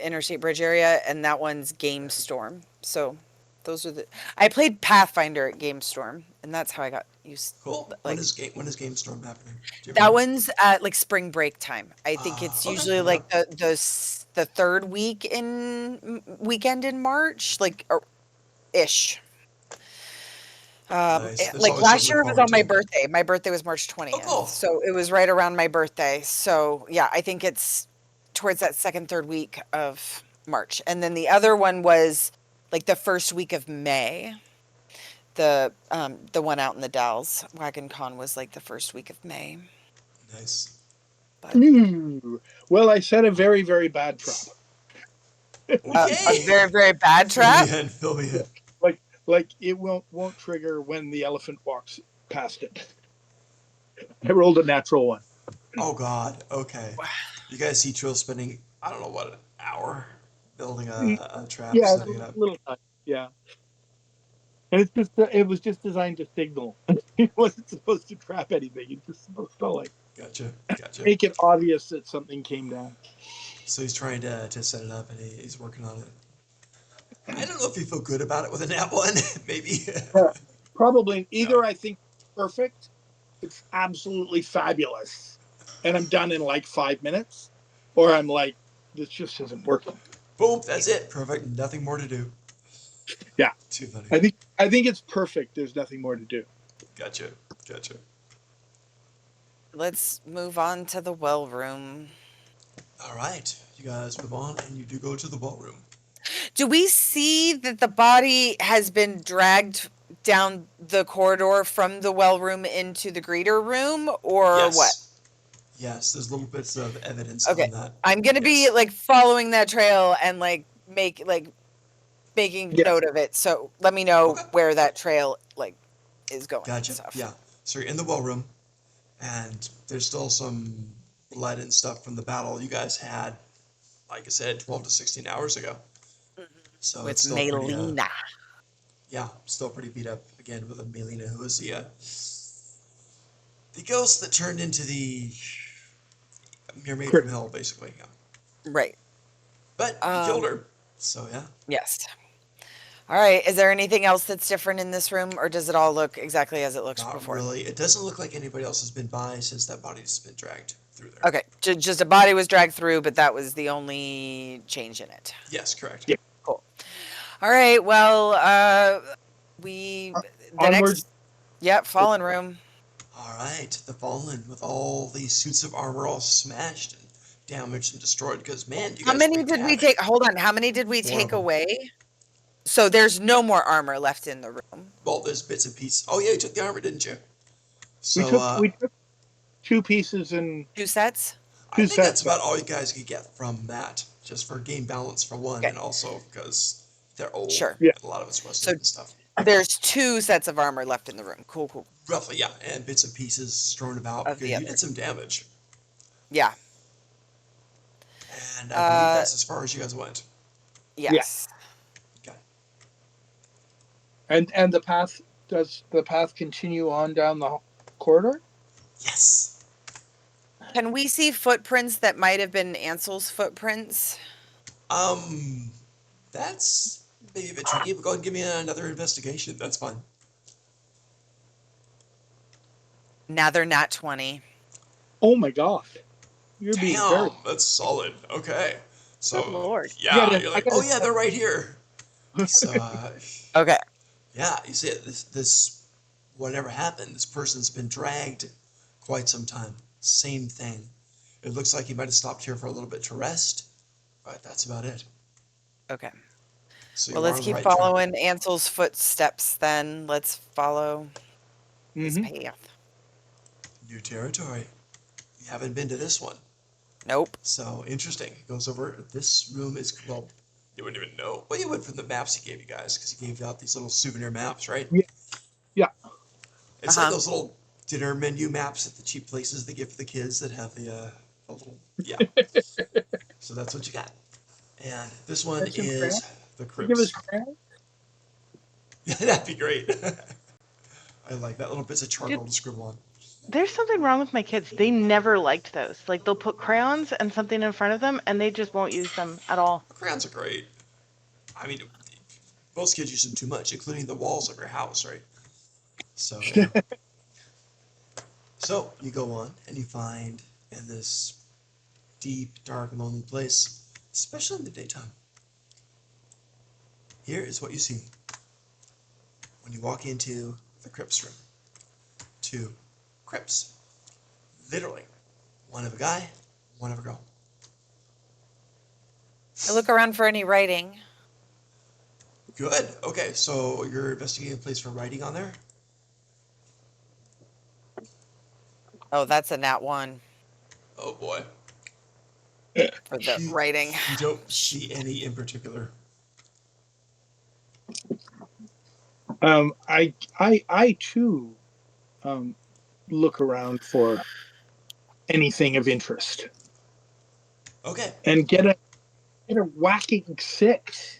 interstate bridge area, and that one's Game Storm. So those are the I played Pathfinder at Game Storm, and that's how I got used. Cool. Like When is Game Storm happening? Do you that ever know? one's at like spring break time. I think it's Okay, usually coming like up. the third weekend in March, like or ish. Nice. There's Like always something last to look year it was forward on my to. birthday. My birthday was March Oh, 20th. cool. So it was right around my birthday. So yeah, I think it's towards that second, third week of March. And then the other one was like the first week of May. The one out in the Dalles, Wagon Con, was like the first week of May. Nice. But Ooh. Well, I set a very very bad trap. a Okay. very, very bad Fill me trap. in. Fill me in. Like it won't trigger when the elephant walks past it. I rolled a natural one. Oh God. Okay. You guys see Trill spending, I don't know what, an hour building a trap, Yeah, it's setting it up. a little time. Yeah, and it was just designed to signal. It wasn't supposed to trap anything. It just supposed to like Gotcha. Gotcha. make it obvious that something came down. So he's trying to set it up and he's working on it. I don't know if you feel good about it with a nat one. Maybe. Probably either No. I think perfect, it's absolutely fabulous, and I'm done in like 5 minutes, or I'm like, this just isn't working. Boom. That's it. Perfect. Nothing more to do. Yeah, Too funny. I think it's perfect. There's nothing more to do. Gotcha. Gotcha. Let's move on to the well room. All right. You guys move on and you do go to the ballroom. Do we see that the body has been dragged down the corridor from the well room into the greeter room, or Yes. what? Yes. There's little bits of evidence Okay, on that. I'm gonna be Yes. like following that trail and like making Yeah, note of it. So let me know Okay. where that trail like is going and Gotcha. stuff. Yeah. So you're in the ballroom, and there's still some blood and stuff from the battle you guys had, like I said, 12 to 16 hours ago. So with it's still pretty, Melina. yeah, still pretty beat up again with a Melina, who was the ghost that turned into the mermaid from Crit- hell, basically. Yeah. Right. But you killed Um, her, so yeah. yes. All right. Is there anything else that's different in this room, or does it all look exactly as it looks Not before? really. It doesn't look like anybody else has been by since that body's been dragged through there. Okay. Just a body was dragged through, but that was the only change in it. Yes, correct. Yeah. Cool. All right. Well, the Onward. next, yep, fallen room. All right, the Fallen with all these suits of armor all smashed and damaged and destroyed. Because man, you How guys many wreaked did we havoc. take? Hold on. How many did we Four take of 'em. away? So there's no more armor left in the room. Well, there's bits and pieces. Oh yeah, you took the armor, didn't you? We So took 2 pieces and 2 sets? I 2 think that's sets. about all you guys could get from that, just for game balance for one, Okay. and also because they're old. Sure. Yeah. And a lot of it's rusted So and stuff. there's 2 sets of armor left in the room. Cool, cool. Roughly, yeah, and bits and pieces strewn about Of because the you other. did some damage, Yeah. and I believe Uh, that's as far as you guys went. Yes. Okay. And does the path continue on down the corridor? Yes. Can we see footprints that might have been Ansel's footprints? That's maybe a bit tricky, but go ahead and give me another investigation. That's fine. Now they're not 20. Oh my gosh. You're being very Damn, that's solid. Okay. So, Good lord. yeah, Yeah, you're I like, gotta- oh yeah, they're right here. So, Okay. yeah, you see it. This, whatever happened, this person's been dragged quite some time. Same thing. It looks like he might have stopped here for a little bit to rest, but that's about it. Okay. So Well, you are let's on the keep right track. following Ansel's footsteps then. Let's follow his Mhm. path. New territory. You haven't been to this one. Nope. So interesting. It goes over. This room is, well, you wouldn't even know. Well, you would from the maps he gave you guys, because he gave out these little souvenir maps, right? Yeah. Yeah. It's like Uh-huh. those little dinner menu maps at the cheap places they give for the kids that have the little, yeah. So that's what you got. And this one And some is crayons? the Give us crypts. crayons? Yeah, that'd be great. I like that little bits of charcoal Dude. to scribble on. There's something wrong with my kids. They never liked those. Like they'll put crayons and something in front of them and they just won't use them at all. Crayons are great. I mean, most kids use them too much, including the walls of your house, right? So, yeah. So you go on and you find in this deep, dark, lonely place, especially in the daytime. Here is what you see when you walk into the crypts room. 2 crypts. Literally. One of a guy, one of a girl. I look around for any writing. Good. Okay, so you're investigating a place for writing on there? Oh, that's a nat 1 Oh boy. for the You- writing. You don't see any in particular. I too look around for anything of interest Okay. and get a whacking 6.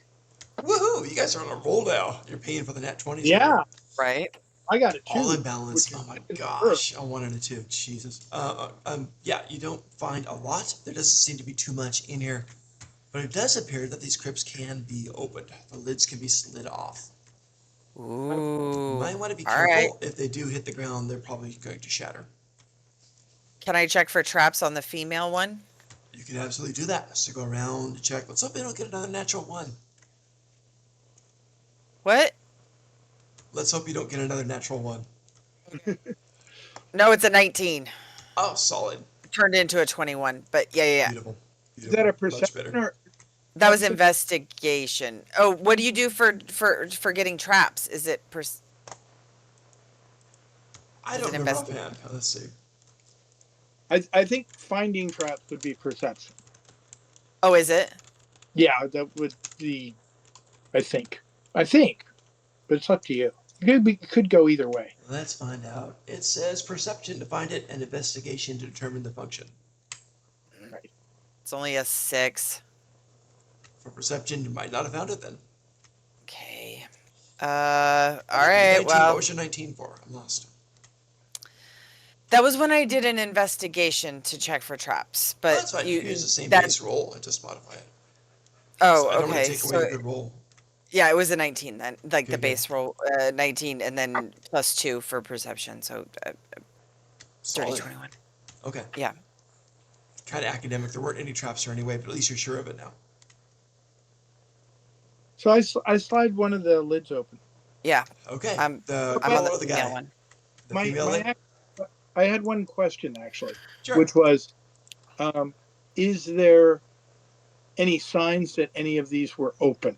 Woohoo! You guys are on a roll now. You're paying for the nat 20s. Yeah, Right? Right? I got a 2. All in balance. which is Oh my in gosh. A 1 and a 2. Jesus. Yeah, you don't find a lot. There doesn't seem to be too much in here. But it does appear that these crypts can be opened. The lids can be slid off. You Ooh. might want to be All careful. right. If they do hit the ground, they're probably going to shatter. Can I check for traps on the female one? You can absolutely do that. So go around to check. Let's hope they don't get another natural 1. What? Let's hope you don't get another natural 1. No, it's a 19. Oh, solid. Turned into a 21. But yeah. Beautiful. Is that a Much perception better. or That was That's a- investigation. Oh, what do you do for getting traps? Is it I Is don't it remember investi- offhand. Let's see. I think finding traps would be perception. Oh, is it? Yeah, that would be. I think, but it's up to you. It could go either way. Let's find out. It says perception to find it and investigation to determine the function. It's only a 6. For perception, you might not have found it then. All Okay, right. 19. What Well, was your 19 for? I'm lost. that was when I did an investigation to check for traps. Oh, But that's fine. You can use the same that. base roll and just modify it. Oh, I don't want to okay. take away So your good roll. yeah, it was a 19 then, like the Good, good. base roll, 19, and then +2 for perception. So dirty Solid. 21. Okay. Yeah. Kind of academic. There weren't any traps here anyway, but at least you're sure of it now. So I slide one of the lids open. Yeah. Okay. I'm The I'm on girl the or the female guy? one. The My female lid? I had one question actually, Sure. which was, is there any signs that any of these were opened?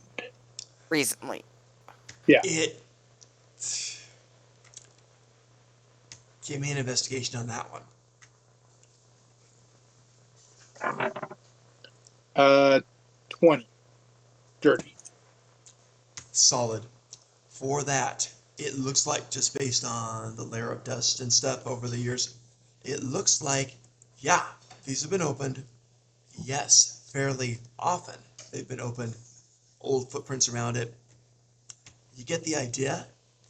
Recently. Yeah. It. Give me an investigation on that one. 20. Dirty. Solid. For that, it looks like, just based on the layer of dust and stuff over the years, it looks like, yeah, these have been opened. Yes, fairly often they've been opened. Old footprints around it. You get the idea.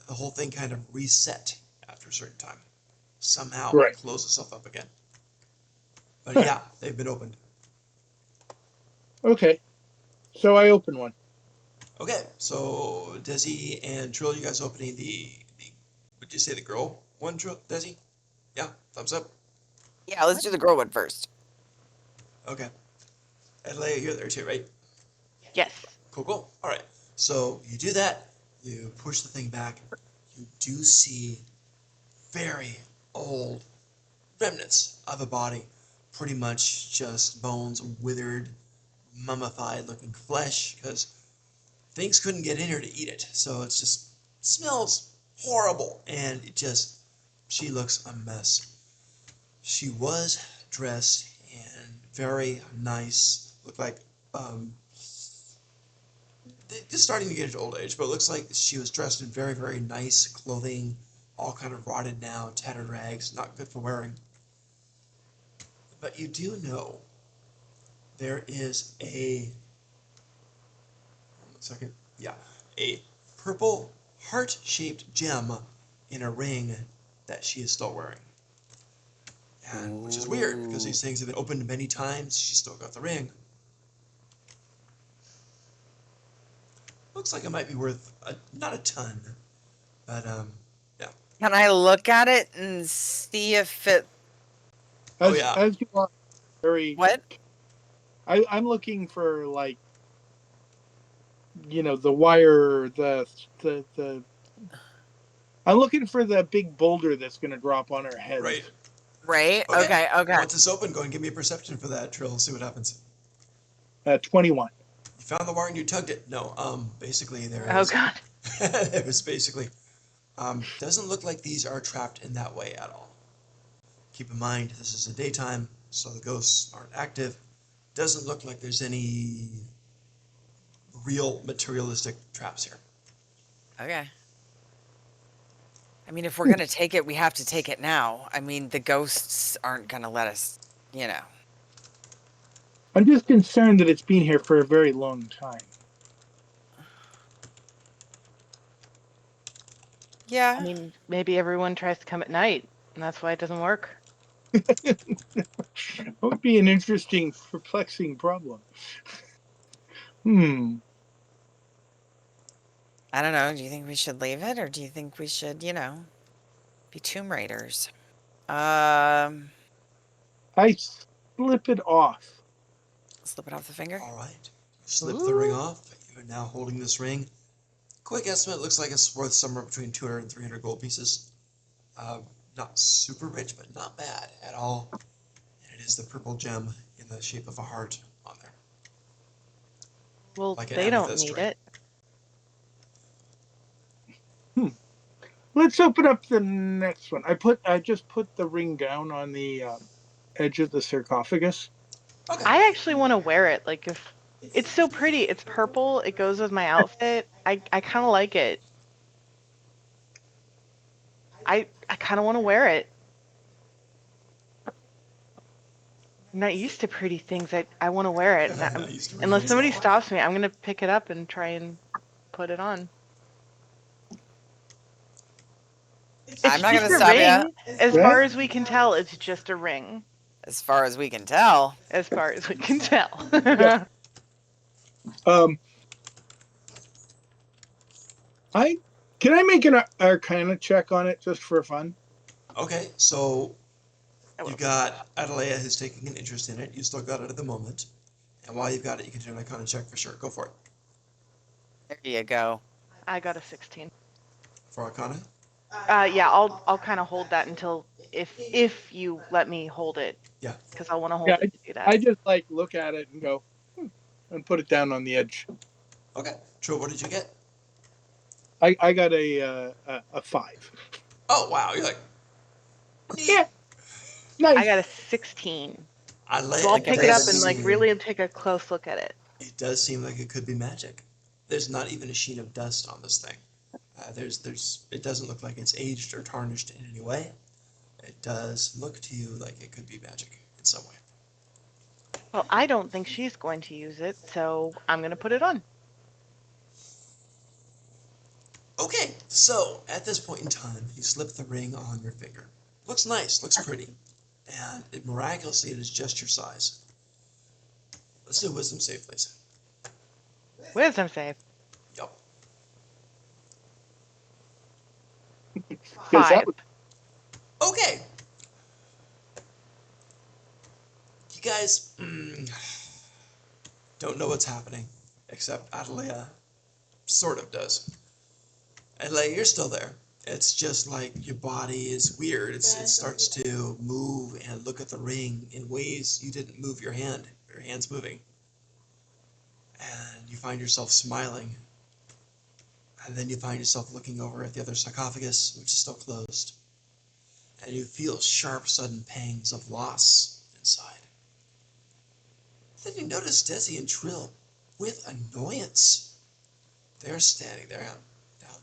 The whole thing kind of reset after a certain time. Somehow Right. close itself up again. But yeah, they've been opened. Okay. So I open one. Okay, so Desi and Trill, you guys opening the would you say the girl one, Trill, Desi? Yeah, thumbs up. Yeah, let's do the girl one first. Okay. Adelaide, you're there too, right? Yes. Cool, cool. All right. So you do that. You push the thing back. You do see very old remnants of a body. Pretty much just bones, withered, mummified looking flesh, because things couldn't get in here to eat it. So it's just smells horrible. And it just, she looks a mess. She was dressed in very nice, looked like, just starting to get into old age, but it looks like she was dressed in very, very nice clothing, all kind of rotted now, tattered rags, not good for wearing. But you do know there is one second, yeah, a purple heart-shaped gem in a ring that she is still wearing. And which is weird because these things have been opened many times. She's still got the ring. Looks like it might be worth not a ton, but yeah. Can I look at it and see if it? Oh yeah. As you are very, What? I'm looking for like, the wire, the. I'm looking for the big boulder that's going to drop on our heads. Right. Right. Okay. Okay. Okay. Once it's open, go and give me a perception for that, Trill. See what happens. 21. You found the wire and you tugged it. No. Basically there Oh is. God. It was basically. Doesn't look like these are trapped in that way at all. Keep in mind this is a daytime, so the ghosts aren't active. Doesn't look like there's any real materialistic traps here. Okay. I mean, if we're gonna take it, we have to take it now. I mean, the ghosts aren't gonna let us, you know. I'm just concerned that it's been here for a very long time. Yeah. I mean, maybe everyone tries to come at night, and that's why it doesn't work. That would be an interesting, perplexing problem. I don't know. Do you think we should leave it, or do you think we should, be Tomb Raiders? I slip it off. Slip it off the finger. All right. You slip the ring Ooh. off. You're now holding this ring. Quick estimate looks like it's worth somewhere between 200 and 300 gold pieces. Not super rich, but not bad at all. And it is the purple gem in the shape of a heart on there, Well, like an they don't amethyst need ring. it. Let's open up the next one. I just put the ring down on the edge of the sarcophagus. Okay. I actually want to wear it. Like, if it's so pretty, it's purple. It goes with my outfit. I kind of like it. I kind of want to wear it. I'm not used to pretty things. I want to wear it. I used to read Unless things somebody like that. stops me, I'm gonna pick it up and try and put it on. It's I'm not just gonna a stop ya. ring. As Right? far as we can tell, it's just a ring. As far as we can tell. As far as we can tell. Yeah. Um, can I make an Arcana check on it just for fun? Okay, so I you will. got Adelea who's taking an interest in it. You still got it at the moment. And while you've got it, you can do an Arcana check for sure. Go for it. There you go. I got a 16. For Arcana? Yeah, I'll kind of hold that until if you let me hold it, Yeah. because I want to Yeah, hold it to do I that. just like look at it and go, and put it down on the edge. Okay. Trill, what did you get? I got a 5. Oh, wow. You're like, Yeah, neat. I nice. got a 16. So Adelea, I'll I got pick a it up does and like seem, really take a close look at it. it does seem like it could be magic. There's not even a sheen of dust on this thing. It doesn't look like it's aged or tarnished in any way. It does look to you like it could be magic in some way. Well, I don't think she's going to use it, so I'm going to put it on. Okay, so at this point in time, you slip the ring on your finger. Looks nice, looks pretty, and miraculously it is just your size. Let's do a wisdom save, please. Wisdom save. Yup. Because that 5. was Okay. You guys don't know what's happening, except Adelea sort of does. Adelea, you're still there. It's just like your body is weird. It starts to move and look at the ring in ways you didn't move your hand. Your hand's moving. And you find yourself smiling. And then you find yourself looking over at the other sarcophagus, which is still closed. And you feel sharp, sudden pangs of loss inside. Then you notice Desi and Trill with annoyance. They're standing there. How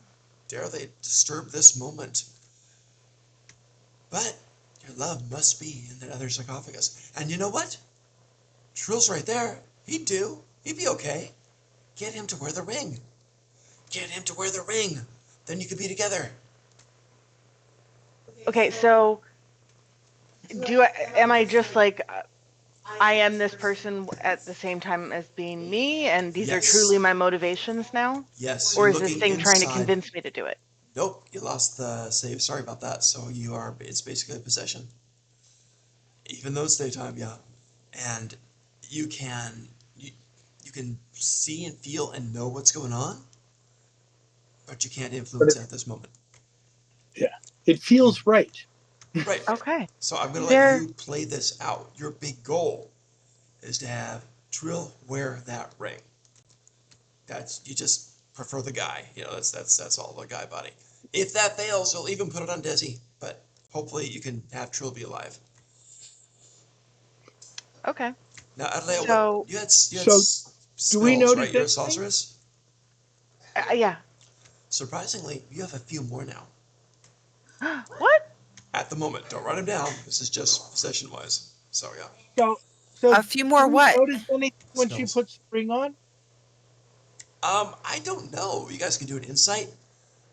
dare they disturb this moment? But your love must be in that other sarcophagus. And you know what? Trill's right there. He'd do. He'd be okay. Get him to wear the ring. Get him to wear the ring. Then you could be together. Okay, so am I just like I am this person at the same time as being me, and these are truly Yes. my motivations now? Yes, Or you're is this looking thing trying to inside. convince me to do it? Nope, you lost the save. Sorry about that. So it's basically a possession. Even though it's daytime, yeah. And you can, you, you can see and feel and know what's going on, but you can't but influence it at this moment. yeah, it feels right. Right. Okay. So I'm going to let There. you play this out. Your big goal is to have Trill wear that ring. You just prefer the guy. That's all, the guy body. If that fails, you'll even put it on Desi, but hopefully you can have Trill be alive. Okay. Now, Adelaide, what So, you had So do we spells, right? notice You're a anything? sorceress. yeah. Surprisingly, you have a few more now. What? At the moment, don't write them down. This is just possession-wise. So yeah, So so A few do more we what? notice anything when she spells. puts the ring on? I don't know. You guys can do an insight.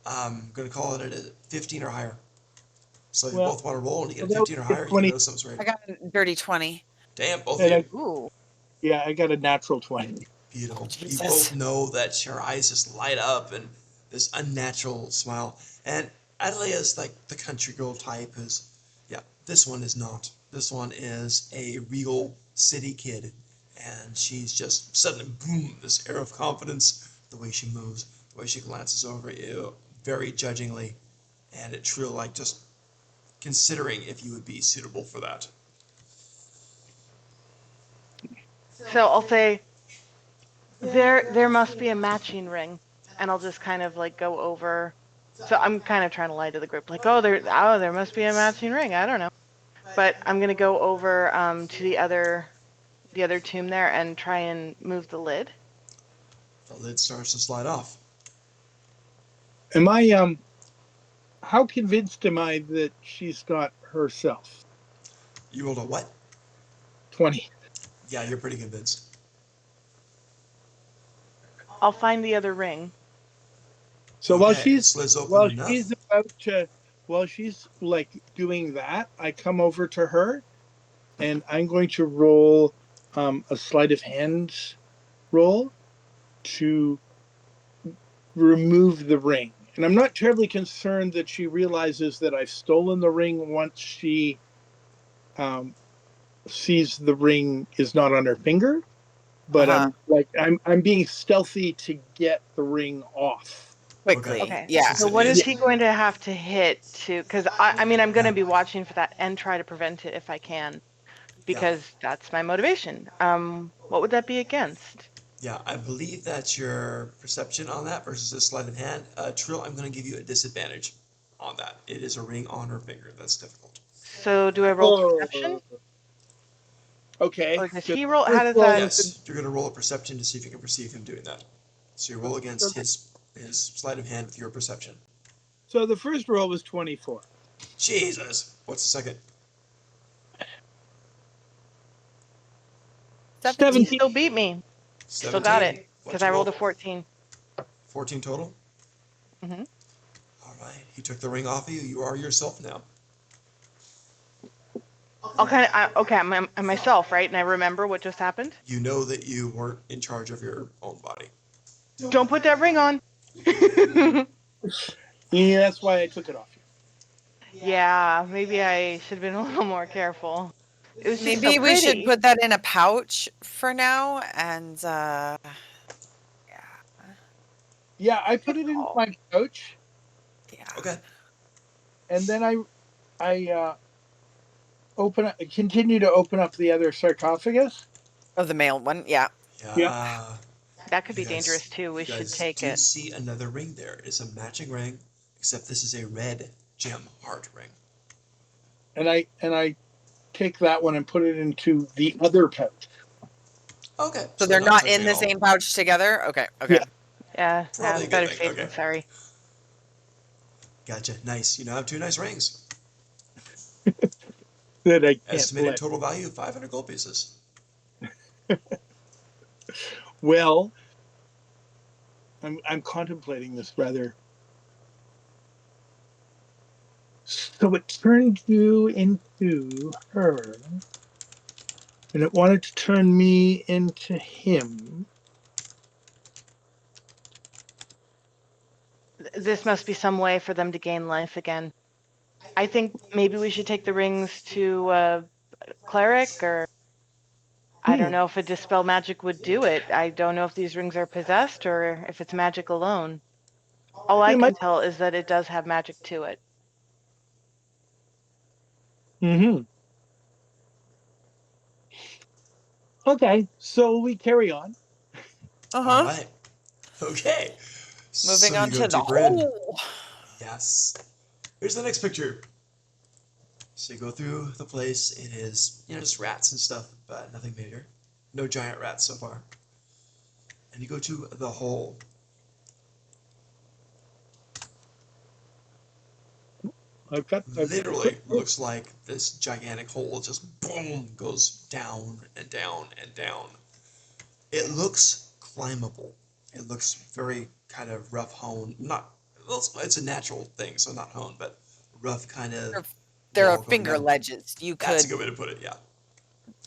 I'm gonna call it a 15 or higher. So if you Well, both want to roll and you get a that would 15 or be a higher, you can 20. know something's right. I got a dirty 20. Damn, both of And you. Ooh. yeah, I got a natural 20. Beautiful. Oh, You Jesus. both know that your eyes just light up and this unnatural smile. And Adelia's like the country girl type who's, yeah, this one is not. This one is a regal city kid. And she's just suddenly, boom, this air of confidence, the way she moves, the way she glances over at you, very judgingly, and it Trill like just considering if you would be suitable for that. So I'll say there must be a matching ring, and I'll just kind of like go over. So I'm kind of trying to lie to the group, like, there must be a matching ring. I don't know, but I'm gonna go over to the other tomb there and try and move the lid. The lid starts to slide off. Am I how convinced am I that she's got herself? You rolled a what? 20. Yeah, you're pretty convinced. I'll find the other ring. So Okay, it slides open while enough. she's about to while she's like doing that, I come over to her and I'm going to roll a sleight of hand roll to remove the ring. And I'm not terribly concerned that she realizes that I've stolen the ring once she um, sees the ring is not on her finger. But Uh-huh. I'm being stealthy to get the ring off. Okay. Quickly. Okay. Yeah. Since So it what is Yeah. is, he going to have to hit to? Because I mean, I'm going yeah, to be watching for that and try to prevent it if I can, yeah, because that's my motivation. What would that be against? yeah. I believe that's your perception on that versus a sleight of hand. Trill, I'm going to give you a disadvantage on that. It is a ring on her finger. That's difficult. So do I roll perception, Oh, okay. or does The he roll? How first does roll that? was Yes, you're going to roll a perception to see if you can perceive him doing that. So you roll against his sleight of hand with your perception. so the first roll was 24. Jesus. What's the second? He 17. 17. still beat me. Still got it 17. because What'd I you rolled a roll? 14. 14 total? Hmm. All right. He took the ring off of you. You are yourself now. I'll kind of okay. I'm myself, right? And I remember what just happened. You know that you weren't in charge of your own body. Don't put that ring on. Yeah, that's why I took it off you. Yeah, maybe I should have been a little more careful. It was just so Maybe we should pretty. put that in a pouch for now and yeah. Yeah, I put Good it in call. my pouch, Yeah. Okay. and then I continue to open up the other sarcophagus. Oh, the male one. Yeah. Yeah. Yeah. That could You be dangerous guys, too. We you should guys take do it. see another ring there. It's a matching ring, except this is a red gem heart ring. And I take that one and put it into the other pouch. Okay, So so they're they're not not touching in at the all. same pouch together? Okay. Okay. Yeah. Yeah, Probably a good better thing. safe Okay. than sorry. Gotcha. Nice. You now have two nice rings. That I can't Estimated let. total value of 500 gold pieces. Well, I'm contemplating this rather. So it turned you into her, and it wanted to turn me into him. This must be some way for them to gain life again. I think maybe we should take the rings to cleric, or I don't Hmm. know if a dispel magic would do it. I don't know if these rings are possessed or if it's magic alone. All I It can might. tell is that it does have magic to it. Mm-hmm. Okay, so we carry on. All Uh-huh. right. Okay. So Moving you on go to the deeper in. hole. Yes. Here's the next picture. So you go through the place. It is, just rats and stuff, but nothing major. No giant rats so far. And you go to the hole. I've got a quick. Literally looks like this gigantic hole just boom goes down and down and down. It looks climbable. It looks very kind of rough hewn. Not, well, it's a natural thing, so not honed, but rough kind of There there are wall going finger down. ledges. You That's a could good way to put it. Yeah.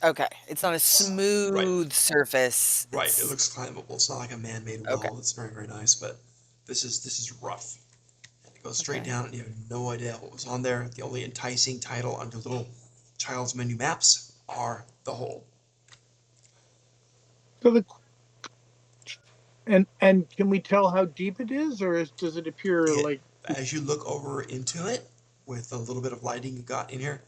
okay. It's not a Right. smooth surface. Right. It It's looks climbable. It's not like a man-made okay. wall. It's very, very nice, but this is rough. And it goes straight Okay. down, and you have no idea what was on there. The only enticing title under little child's menu maps are the hole. So the and can we tell how deep it is, or does it appear It like? As you look over into it with a little bit of lighting you got in here,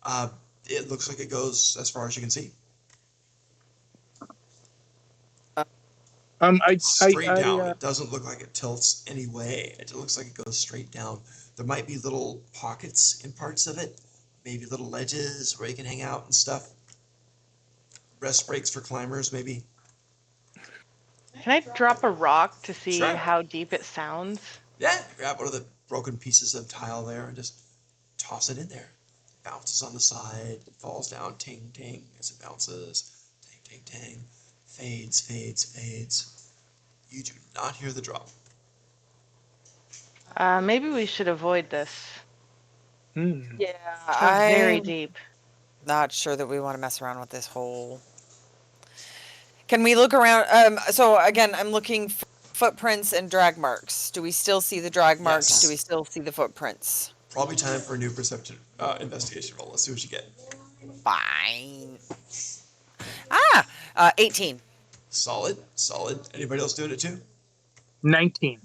uh, it looks like it goes as far as you can see. Uh, Straight down. It doesn't look like it tilts any way. It looks like it goes straight down. There might be little pockets in parts of it, maybe little ledges where you can hang out and stuff. Rest breaks for climbers, maybe. Can I drop a rock to see Sure. how deep it sounds? Yeah, grab one of the broken pieces of tile there and just toss it in there. It bounces on the side, it falls down, ting, ting, as it bounces, ting, ting, ting, fades, fades, fades. You do not hear the drop. Maybe we should avoid this. Hmm. Yeah, So very I'm deep. not sure that we want to mess around with this hole. Can we look around? So again, I'm looking for footprints and drag marks. Do we still see the drag marks? Do we Yes. still see the footprints? Probably time for a new perception investigation roll. Let's see what you get. Fine. 18. Solid, solid. Anybody else doing it too? 19.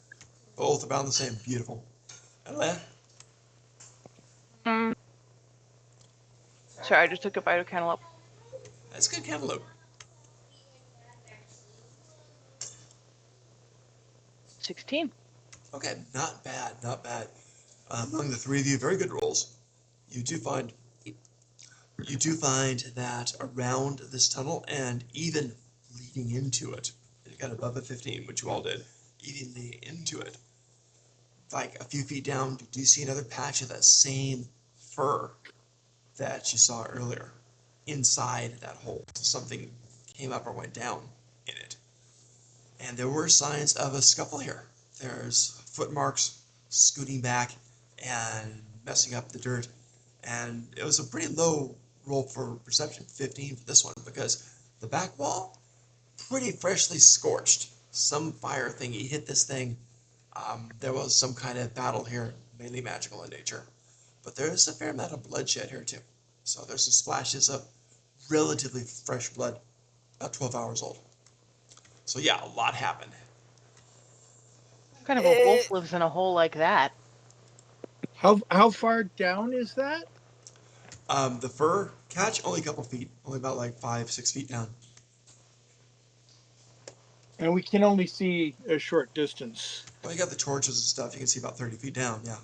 Both about the same. Beautiful. Adelia? Mm. Sorry, I just took a bite of cantaloupe. That's good cantaloupe. 16. Okay, not bad, not bad. Among the three of you, very good rolls. You do find that around this tunnel and even leading into it, it got above a 15, which you all did, even leading into it, like a few feet down, you do see another patch of that same fur that you saw earlier inside that hole. Something came up or went down in it. And there were signs of a scuffle here. There's footmarks scooting back and messing up the dirt. And it was a pretty low roll for perception, 15 for this one, because the back wall, pretty freshly scorched. Some fire thingy hit this thing. There was some kind of battle here, mainly magical in nature. But there's a fair amount of bloodshed here too. So there's some splashes of relatively fresh blood, about 12 hours old. So yeah, a lot happened. What kind of a Eh, wolf lives in a hole like that? How far down is that? The fur catch, only a couple feet, only about like 5, 6 feet down. And we can only see a short distance. Well, you got the torches and stuff. You can see about 30 feet down. Yeah.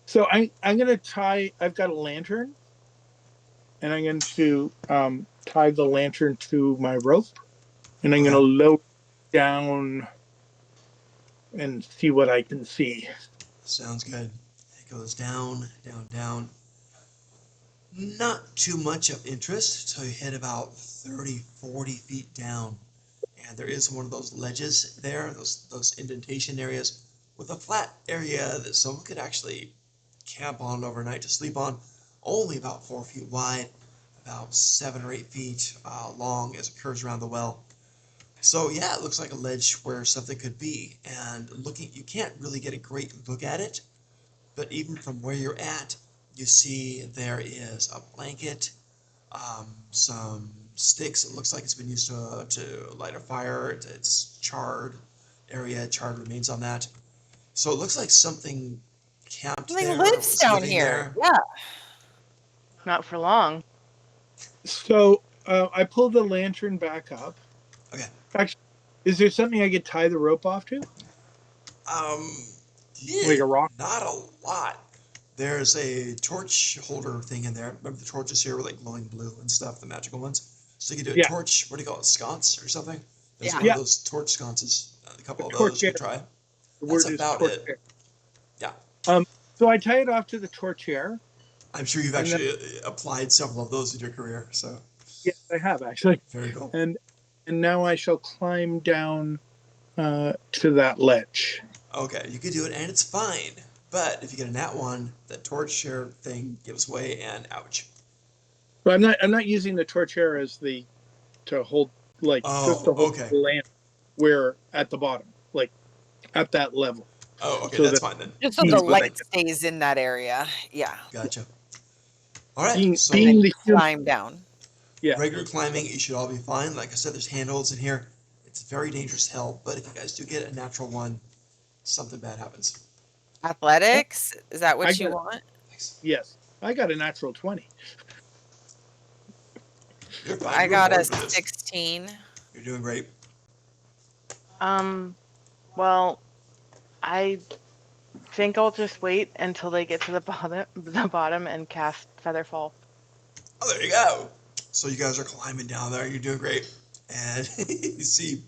So I'm gonna tie. I've got a lantern, and I'm going to tie the lantern to my rope, and I'm going to Okay. lower down and see what I can see. Sounds good. It goes down, down, down. Not too much of interest until you hit about 30, 40 feet down. And there is one of those ledges there, those indentation areas, with a flat area that someone could actually camp on overnight to sleep on. Only about 4 feet wide, about 7 or 8 feet long as it curves around the well. So yeah, it looks like a ledge where something could be. And looking, you can't really get a great look at it, but even from where you're at, you see there is a blanket, some sticks. It looks like it's been used to light a fire. It's charred area, charred remains on that. So it looks like something camped something there or lives was down living here. there. Yeah. Not for long. So I pull the lantern back up. Okay. Actually, is there something I could tie the rope off to, Um, like yeah, a rock? not a lot. There's a torch holder thing in there. Remember the torches here were like glowing blue and stuff, the magical ones. So you could do a Yeah, torch. What do you call it? Sconce or something? There's Yeah. one of yeah. those torch sconces. A A couple of torch those you air. could try. The That's word is about torch it. air. Yeah. Um, so I tie it off to the torch air, I'm sure you've and then actually applied several of those in your career. So yes, I have actually, very cool. and now I shall climb down to that ledge. Okay, you could do it and it's fine. But if you get a nat one, that torch share thing gives way and ouch. But I'm not using the torch air as the to hold like just Oh, to hold okay. the lamp where at the bottom, like at that level, Oh, okay, so that's that fine then. Just so see the That's fine. what I light can. stays in that area. Yeah. Gotcha. All right, And so then Being the human, climb down. yeah. regular climbing, you should all be fine. Like I said, there's handholds in here. It's very dangerous hell, but if you guys do get a natural one, something bad happens. Athletics? Is that I what you got want? Thanks. yes, I got a natural 20. You're fine. I You were got a born for this. 16. You're doing great. Um, well, I think I'll just wait until they get to the bottom and cast Featherfall. Oh, there you go. So you guys are climbing down there. You're doing great. And you see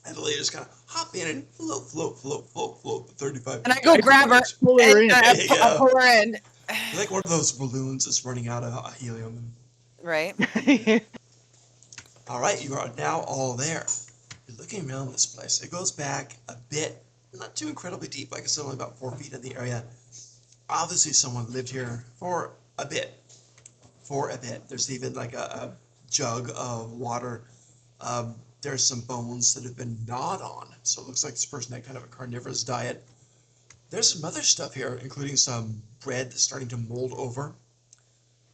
Adelaide just kind of hop in and float, float, float, float, float for 35 And I feet go down I to the grab her ledge. pull and her in. There you I'll go. pull her in. You're like one of those balloons that's running out of helium. Right. All right, you are now all there. You're looking around this place. It goes back a bit not too incredibly deep. Like I said, only about 4 feet in the area. Obviously, someone lived here for a bit. For a bit. There's even like a jug of water. There's some bones that have been gnawed on, so it looks like this person had kind of a carnivorous diet. There's some other stuff here, including some bread that's starting to mold over,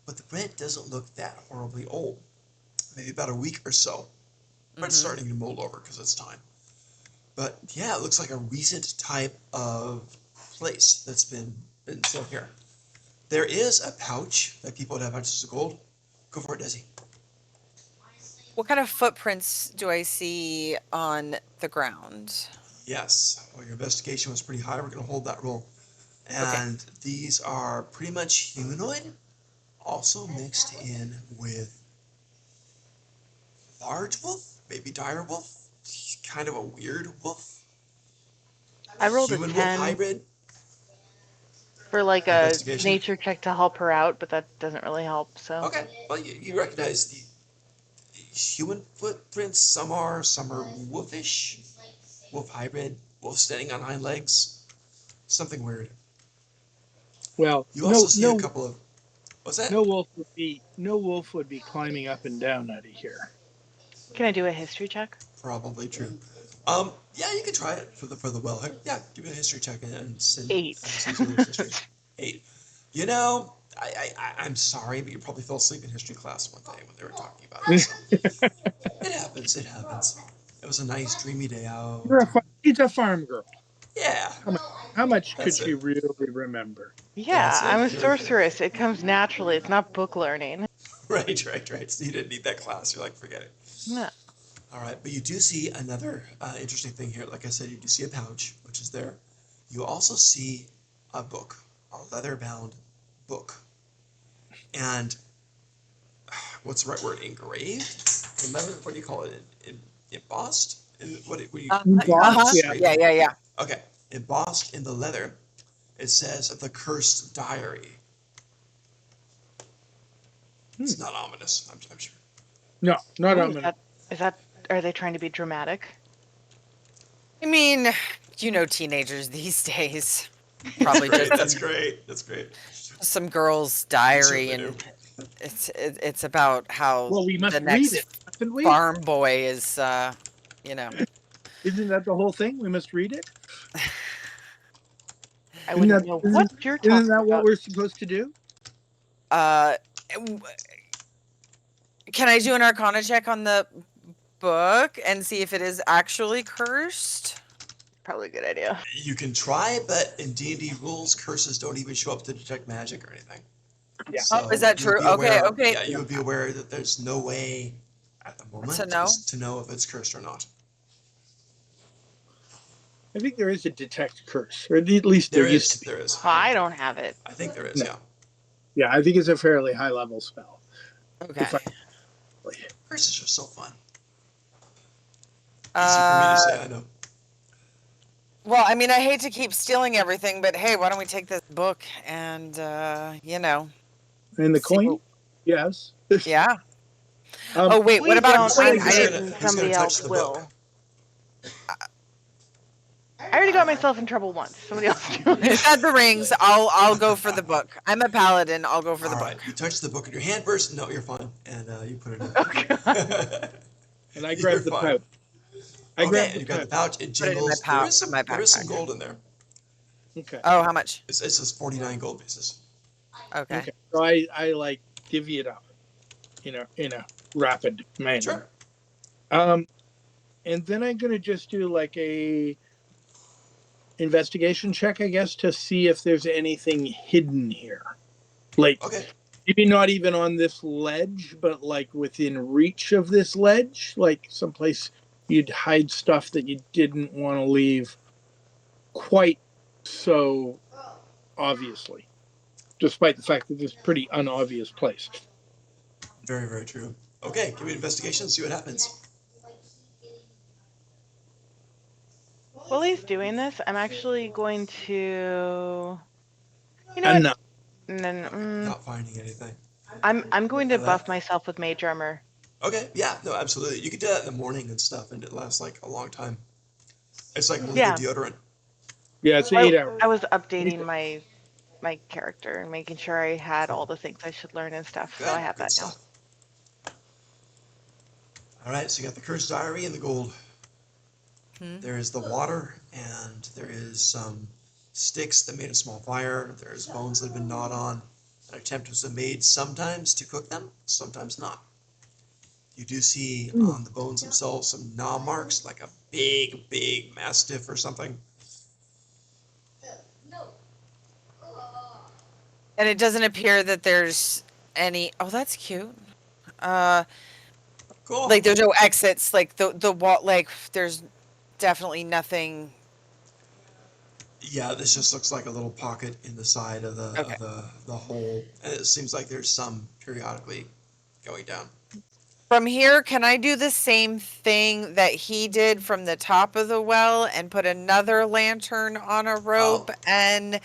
but the bread doesn't look that horribly old. Maybe about a week or so, but it's Mm-hmm. starting to mold over because it's time. But yeah, it looks like a recent type of place that's been still here. There is a pouch that people would have pouches of gold. Go for it, Desi. What kind of footprints do I see on the ground? Yes. Well, your investigation was pretty high. We're going to hold that roll. Okay. And these are pretty much humanoid, also mixed in with large wolf, maybe dire wolf, kind of a weird wolf, I rolled a human wolf 10 hybrid. for like a Investigation. nature check to help her out, but that doesn't really help. So Okay. Well, you recognize the human footprints. Some are wolfish, wolf hybrid, wolf standing on hind legs, something weird. Well, You also see a couple of what's that? no wolf would be climbing up and down out of here. can I do a history check? Probably true. Yeah, you can try it for the well. Yeah, give me a history check and send 8. Senzula's history. 8. You know, I'm sorry, but you probably fell asleep in history class one day when they were talking about it. So. It happens. It happens. It was a nice, dreamy day out. She's a farm girl. Yeah, How much could that's she it. really remember? Yeah, That's I'm it. a Very good. sorceress. It comes naturally. It's not book learning. Right. So you didn't need that class. You're like, forget it. No. All right, but you do see another interesting thing here. Like I said, you do see a pouch, which is there. You also see a book, a leather-bound book. And what's the right word? Engraved? What do you call it? Embossed? What do you Embossed? Yeah. straight? Yeah. Okay, embossed in the leather. It says the cursed diary. It's not ominous, I'm sure. No, not Ooh, ominous. is that are they trying to be dramatic? I mean, teenagers these days. Probably Great, just that's great. That's great. some girl's They diary, certainly and do. it's about how Well, we must the read next it, mustn't we? farm boy is, you know. Isn't that the whole thing? We must read it. I Isn't wouldn't that know isn't, what you're isn't talking that what about. we're supposed to do? Uh, w- can I do an Arcana check on the book and see if it is actually cursed? Probably a good idea. You can try, but in D&D rules, curses don't even show up to detect magic or anything. Yeah. So Oh, is that you would true? be Okay, aware, okay. Yeah, you would be aware that there's no way at the moment To know? to know if it's cursed or not. I think there is a detect curse, or at least there used to be. There is. I don't have it. I think there is, No. yeah. Yeah, I think it's a fairly high level spell. Okay. If I, Curses are so fun. Easy for me to say, I know. Well, I mean, I hate to keep stealing everything, but hey, why don't we take this book and, and the see coin, what- yes. yeah. Um, Oh, wait, what Please about a don't. coin? I Who's did, gonna- and who's gonna somebody touch else the will. book? I already got myself in trouble once. Somebody else do it. Is that the rings? I'll go for the book. I'm a paladin. I'll go for the All book. right, you touch the book in your hand first. No, you're fine. And you put it in. Oh, God. and I You're grabbed the fine. pouch. I Okay, grabbed and the you got the pouch. pouch. It Put it in my jingles. my There is some backpack. gold in there. Okay. Oh, how much? It says 49 gold pieces. Okay. Okay. So I like divvy it up, in a rapid manner. Sure. And then I'm gonna just do like a investigation check, I guess, to see if there's anything hidden here. Like Okay. maybe not even on this ledge, but like within reach of this ledge, like someplace you'd hide stuff that you didn't want to leave quite so obviously, despite the fact that this is a pretty unobvious place. Very, very true. Okay, give me an investigation, see what happens. While he's doing this, I'm actually going to. You know And what? no, And then Not finding anything. I'm going to Now buff that- myself with mage armor. Okay, yeah, no, absolutely. You could do that in the morning and stuff, and it lasts like a long time. It's like really Yeah. good deodorant. Yeah, it's 8 hours. I was updating my character and making sure I had all the things I should learn and stuff. So I Good, have good that now. stuff. All right, so you got the cursed diary and the gold. Hmm. There is the water, and there is some sticks that made a small fire. There's bones that have been gnawed on. An attempt was made sometimes to cook them, sometimes not. You do see on the bones themselves some gnaw marks, like a big mastiff or something. And it doesn't appear that there's any. Oh, that's cute. Uh, Cool. like there's no exits. Like the wall. Like there's definitely nothing. Yeah, this just looks like a little pocket in the side of the Okay. the hole, and it seems like there's some periodically going down. From here, can I do the same thing that he did from the top of the well and put another lantern on a rope Oh, and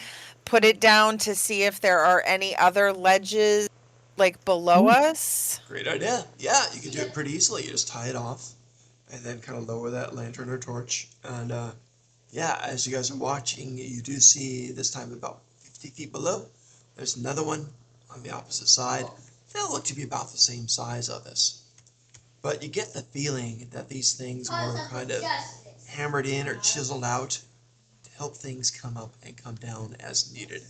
put it down to see if there are any other ledges like below us? great idea. Yeah, you can do it pretty easily. You just tie it off, and then kind of lower that lantern or torch, and yeah, as you guys are watching, you do see this time about 50 feet below. There's another one on the opposite side. They'll look to be about the same size of this. But you get the feeling that these things were kind of hammered in or chiseled out to help things come up and come down as needed.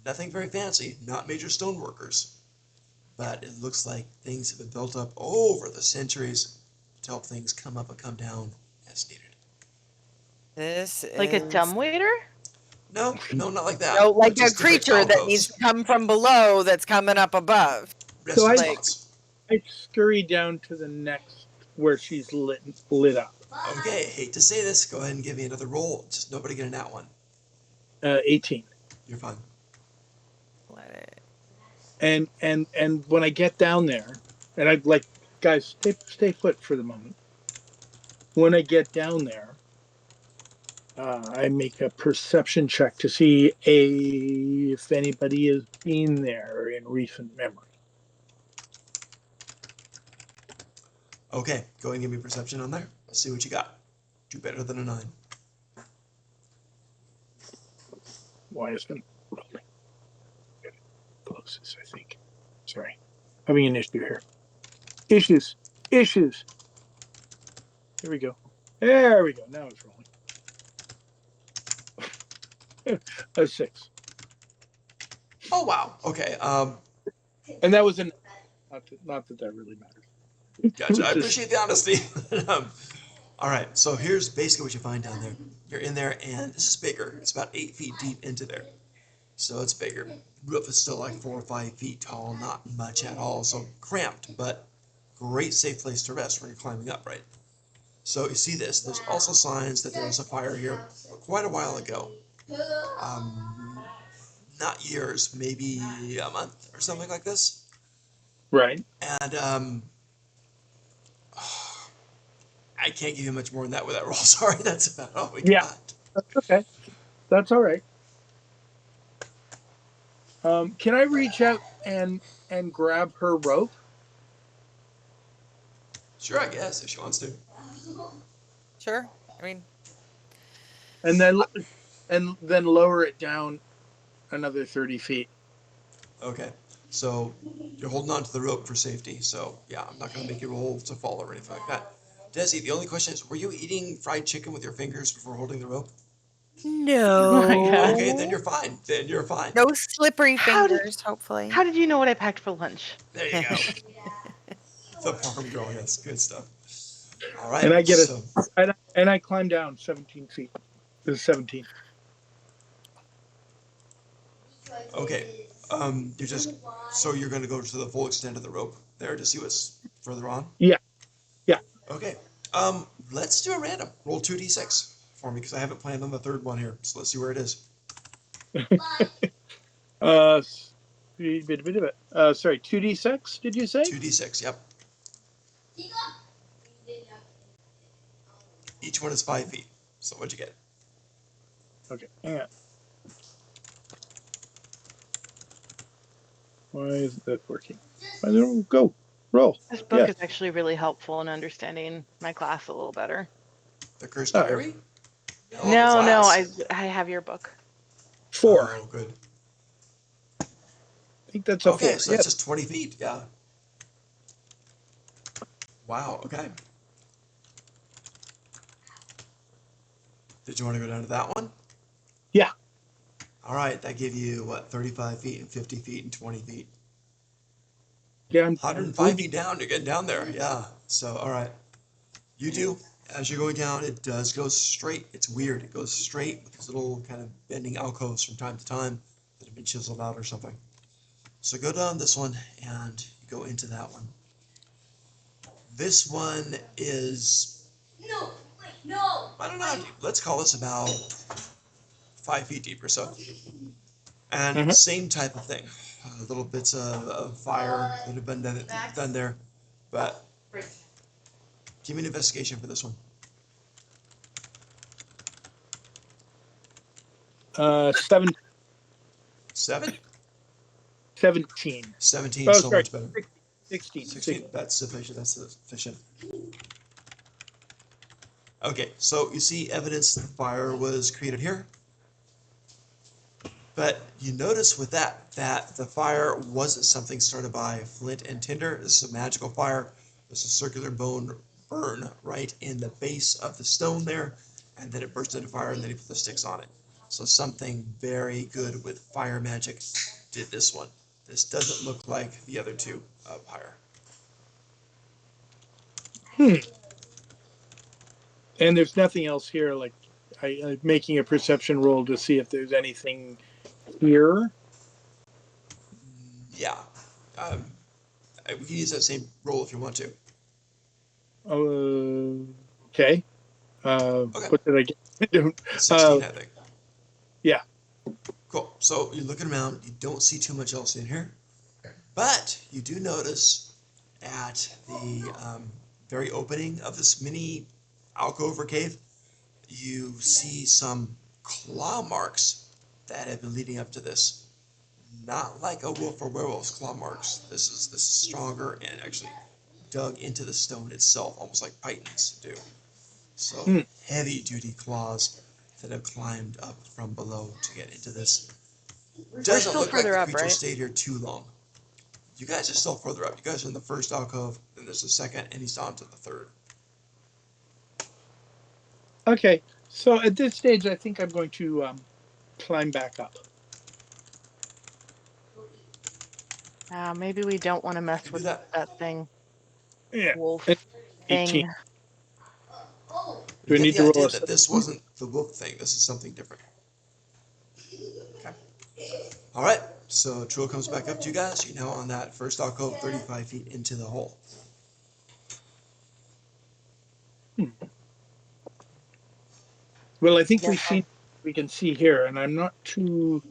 Nothing very fancy, not major stoneworkers, but it looks like things have been built up over the centuries to help things come up and come down as needed. This Like a is dumbwaiter? No, no, not like no, that, like but a just different creature that needs to alcoves, come from below that's coming up above. So resting I, Like, spots. I scurry down to the next where she's lit up. Okay, hate to say this, go ahead and give me another roll. Just nobody get an that one. 18. You're fine. let it. And when I get down there, and I'd like guys stay put for the moment. When I get down there, I make a perception check to see if anybody has been there in recent memory. Okay, go ahead and give me perception on there. Let's see what you got. Do better than a 9. Why has been rolling closest, I think. Sorry. Having an issue here. Issues. Issues. Here we go. There we go. Now it's rolling. A 6. Oh wow. Okay. And that was an not that really matters. Gotcha. I Just appreciate the honesty. um, all right. So here's basically what you find down there. You're in there, and this is bigger. It's about 8 feet deep into there, so it's bigger. Roof is still like 4 or 5 feet tall. Not much at all. So cramped, but great safe place to rest when you're climbing up, right? So you see this. There's also signs that there was a fire here quite a while ago. Um, Not years, maybe a month or something like this. right. And I can't give you much more than that with that roll. Sorry, that's about all we Yeah, got. that's okay. That's all right. Can I reach out and grab her rope Sure, I guess if she wants to. Sure. I mean, and then lower it down another 30 feet? Okay, so you're holding on to the rope for safety. So yeah, I'm not gonna make you roll to fall or anything like that. Desi, the only question is, were you eating fried chicken with your fingers before holding the rope? Oh my god. Okay, then no. you're fine. Then you're fine. No slippery How did fingers, hopefully. how did you know what I packed for lunch? There you go. The farm girl, yes, good stuff. All right, And I get so and I climb down 17 feet. This is 17. okay, you're just so you're gonna go to the full extent of the rope there to see what's further on. Yeah, yeah. Okay, let's do a random roll 2d6 for me because I haven't planned on the third one here. So let's see where it is. Uh, sorry, 2d6. Did you say? 2d6. Yep. Each one is 5 feet. So what'd you get? Okay, hang on. Why isn't that working? I don't go roll. This book Yeah. is actually really helpful in understanding my class a little better. The cursed Oh, diary. Oh, No, no, class. I have your book. 4. Oh, good. I think that's a Okay, 4. so Yeah. that's just 20 feet. Yeah. Wow. Okay. Did you want to go down to that one? Yeah. All right. That gave you what, 35 feet and 50 feet and 20 feet. Yeah. I 105 believe you. feet down. You're getting down there. Yeah. So, all right. You do. As you're going down, it does go straight. It's weird. It goes straight with these little kind of bending alcoves from time to time that have been chiseled out or something. So go down this one and you go into that one. This one is, No, wait, no. I don't know, let's call this about 5 feet deep or so. And Uh-huh. same type of thing. Little bits of fire that have been done there. But give me an investigation for this one. 7, 7? 17. 17, Oh, so sorry. much better. 16. 16, that's sufficient. That's sufficient. Okay, so you see evidence that the fire was created here. But you notice with that the fire wasn't something started by flint and tinder. This is a magical fire. There's a circular bone burn right in the base of the stone there, and then it burst into fire, and then he put the sticks on it. So something very good with fire magic did this one. This doesn't look like the other two up higher. Hmm. And there's nothing else here. Like I'm making a perception roll to see if there's anything here. Yeah. Um, we can use that same roll if you want to. Okay. Okay. What did I get? It's uh, 16, I think. yeah. Cool. So you're looking around. You don't see too much else in here. But you do notice at the very opening of this mini alcove or cave, you see some claw marks that have been leading up to this. Not like a wolf or werewolf's claw marks. This is stronger and actually dug into the stone itself, almost like pythons do. So Hmm. heavy duty claws that have climbed up from below to get into this. We're Doesn't still look like further the up, creature right? stayed here too long. You guys are still further up. You guys are in the first alcove, then there's the second, and he's on to the third. Okay. So at this stage, I think I'm going to climb back up. Maybe we don't want to You mess can do with that. that thing, Yeah. wolf 18. thing. Oh, Do You I get need the to roll idea a that this 17? wasn't the wolf thing. This is something different. Okay. All right. So Truel comes back up to you guys. You're now on that first alcove, 35 feet into the hole. Well, I think Yes. we can see here, and I'm not too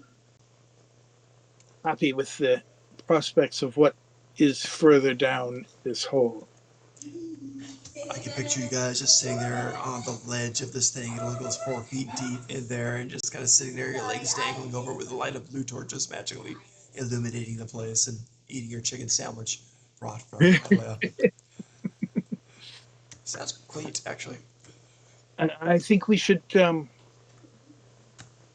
happy with the prospects of what is further down this hole. I can picture you guys just sitting there on the ledge of this thing. It only goes 4 feet deep in there, and just kind of sitting there, your legs dangling over with the light of blue torches magically illuminating the place, and eating your chicken sandwich brought from Leia. Sounds quaint, actually. And I think we should Do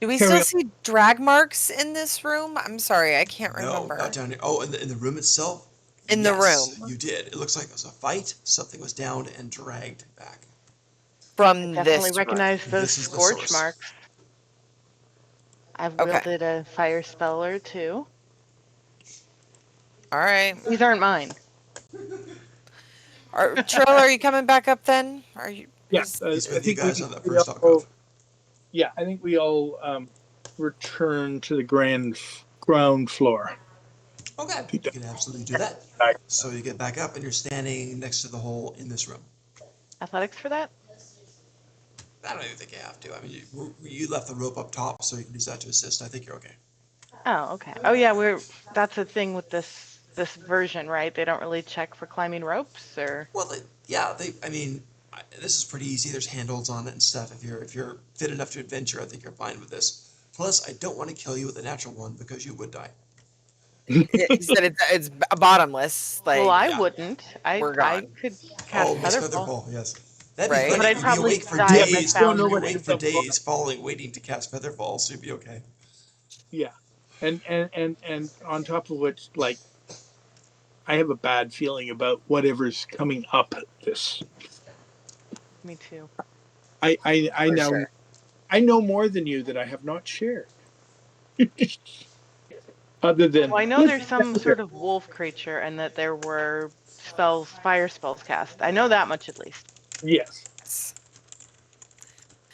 we carry still on. see drag marks in this room? I'm sorry, I can't No, not remember. down here. Oh, in the room itself? In the Yes, room you did. It looks like it was a fight. Something was downed and dragged back. I from definitely this room. recognize those This is the scorch source. marks. I've Okay. wielded a fire spell or two. All right. These aren't mine. Trill, are you coming back up then? Are you? Yeah, He's I with you think guys on that we first alcove. all yeah, I think we all return to the ground floor. Okay, I think you can absolutely do that. that, So you get back up and you're standing next to the hole in this room. Athletics for that? I don't even think you have to. I mean, you left the rope up top, so you can use that to assist. I think you're okay. Oh, okay. Oh yeah, that's the thing with this version, right? They don't really check for climbing ropes or Well, I mean, this is pretty easy. There's handholds on it and stuff. If you're fit enough to adventure, I think you're fine with this. Plus, I don't want to kill you with a natural one because you would die. You said it's bottomless. well, Like I Yeah. wouldn't. I we're I gone. could Oh, cast Miss Featherfall. Featherball, yes. That'd be Right. funny. But I'd You'd be probably awake for die Yeah, if I but you days. don't found know You'd be what awake ends for up. days, falling, waiting to cast Featherfall, so you'd be okay. Yeah, and on top of which, like, I have a bad feeling about whatever's coming up this. Me too. I For now sure. I know more than you that I have not shared. Other than Well, I know let's there's some sort of wolf creature and that there were spells, fire spells cast. I know that much at least. yes.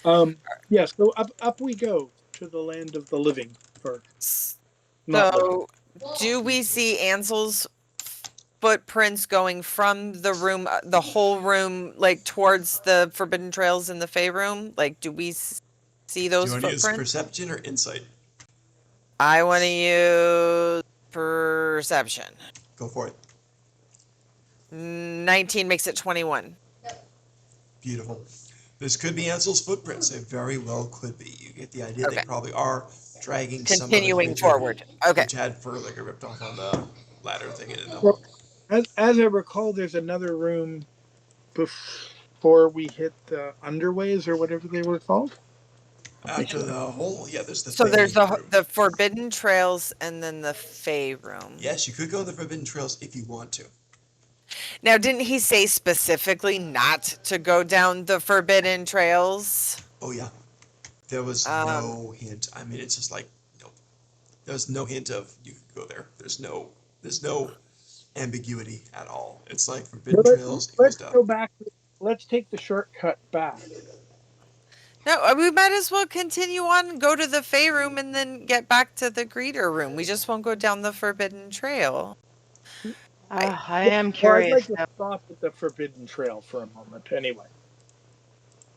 Yes. Yes, so up we go to the land of the living, or not living. So, do we see Ansel's footprints going from the room, the whole room, like towards the Forbidden Trails in the Fey room? Like, do we see Do you those want to use footprints? perception or insight? I want to use perception. Go for it. 19 makes it 21. Beautiful. This could be Ansel's footprints. They very well could be. You get the idea they Okay. probably are dragging some other Continuing creature forward. Okay. which had fur like a ripped off on the ladder thing. You know. So, as I recall, there's another room before we hit the underways or whatever they were called. After the whole, yeah, there's the So there's Fey the room. the Forbidden Trails and then the Fey room. Yes, you could go in the Forbidden Trails if you want to. Now, didn't he say specifically not to go down the Forbidden Trails? Oh yeah, there was Um, no hint. I mean, it's just like nope. There was no hint of you could go there. There's no ambiguity at all. It's like Forbidden Trails equals Let's death. go back. Let's take the shortcut back. no, we might as well continue on, go to the Fey room, and then get back to the greeter room. We just won't go down the Forbidden Trail. I am Well, I'd like curious to now. stop at the Forbidden Trail for a moment. Anyway,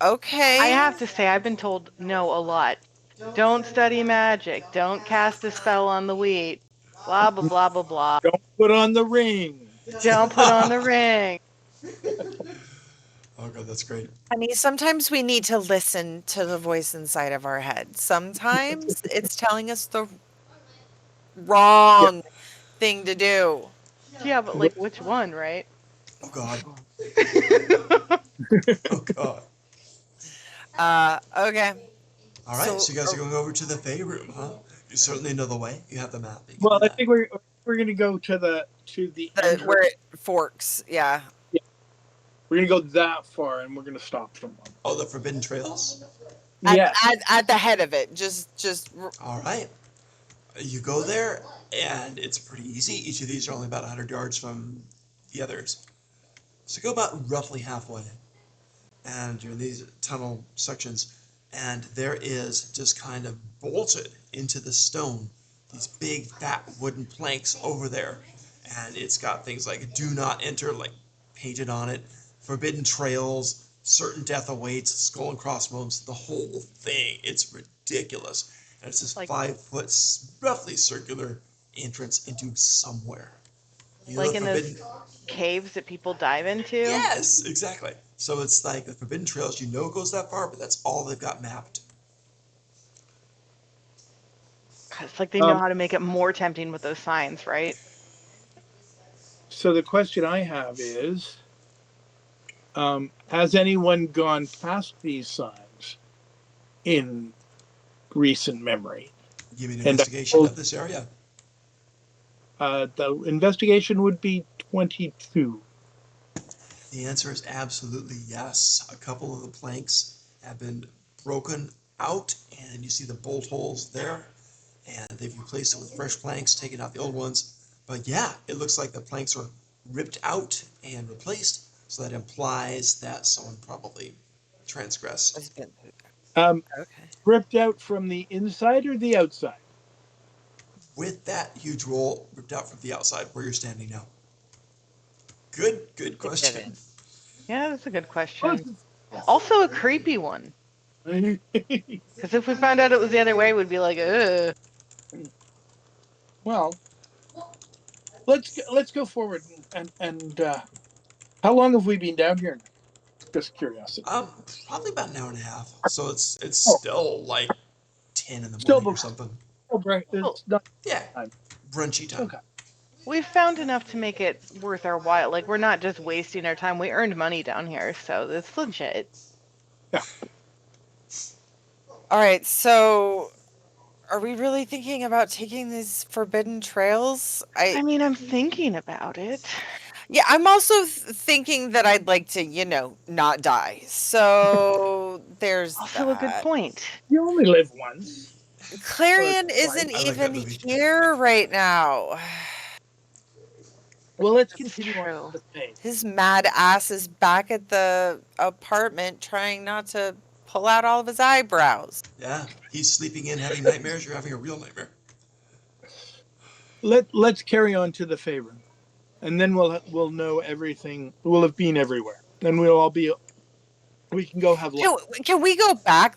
I Okay. have to say, I've been told no a lot. Don't study magic. Don't cast a spell on the wheat. Blah, blah, blah, blah, blah. don't put on the ring. Don't put on the ring. Oh god, that's great. I mean, sometimes we need to listen to the voice inside of our head. Sometimes it's telling us the Yeah. wrong thing to do. Yeah, but like which one, right? Oh god. Oh god. Okay. All right, So, so you guys are going over to the Fey room, huh? You certainly know the way. You have the map. You can Well, do I that. think we're going to go to the entrance. where it forks, yeah. We're going to go that far, and we're going to stop for a moment. Oh, the Forbidden Trails. Yeah. At the head of it, just All right. You go there, and it's pretty easy. Each of these are only about 100 yards from the others. So go about roughly halfway, and you're in these tunnel sections, and there is just kind of bolted into the stone these big fat wooden planks over there, and it's got things like "Do not enter" like painted on it, forbidden trails, certain death awaits, skull and crossbones, the whole thing. It's ridiculous, and it's this Like 5 foot, roughly circular entrance into somewhere. You know like the in those forbidden. caves that people dive into. Yes, exactly. So it's like the Forbidden Trails, you know it goes that far, but that's all they've got mapped. It's like they know Um, how to make it more tempting with those signs, right? so the question I have is, has anyone gone past these signs in recent memory? Give me an And investigation of this area. the investigation would be 22. The answer is absolutely yes. A couple of the planks have been broken out, and you see the bolt holes there, and they've replaced it with fresh planks, taking out the old ones. But yeah, it looks like the planks were ripped out and replaced, so that implies that someone probably transgressed. has been Um, okay. ripped out from the inside or the outside? With that huge roll ripped out from the outside where you're standing now. Good They did question. it. Yeah, that's a good Well, question. Also a creepy one. Because if we found out it was the other way, we'd be like, ugh. well, let's go forward and how long have we been down here? Just curiosity. Probably about an hour and a half. So it's Oh, still like 10 in the still morning or before something. breakfast. Cool. It's not Yeah, time. brunchy time. Okay. We've found enough to make it worth our while. Like, we're not just wasting our time. We earned money down here, so it's legit. All right, so are we really thinking about taking these forbidden trails? I mean, I'm thinking about it. Yeah, I'm also thinking that I'd like to, not die. So there's Also, a good that. point. You only live once. Clarion twice. isn't I like that even movie. here right now. Well, let's That's continue on true. with the day. His mad ass is back at the apartment trying not to pull out all of his eyebrows. Yeah, he's sleeping in, having nightmares. You're having a real nightmare. Let's carry on to the Fey room, and then we'll know everything. We'll have been everywhere. Then we'll all be. We can go have lunch. Can we go back?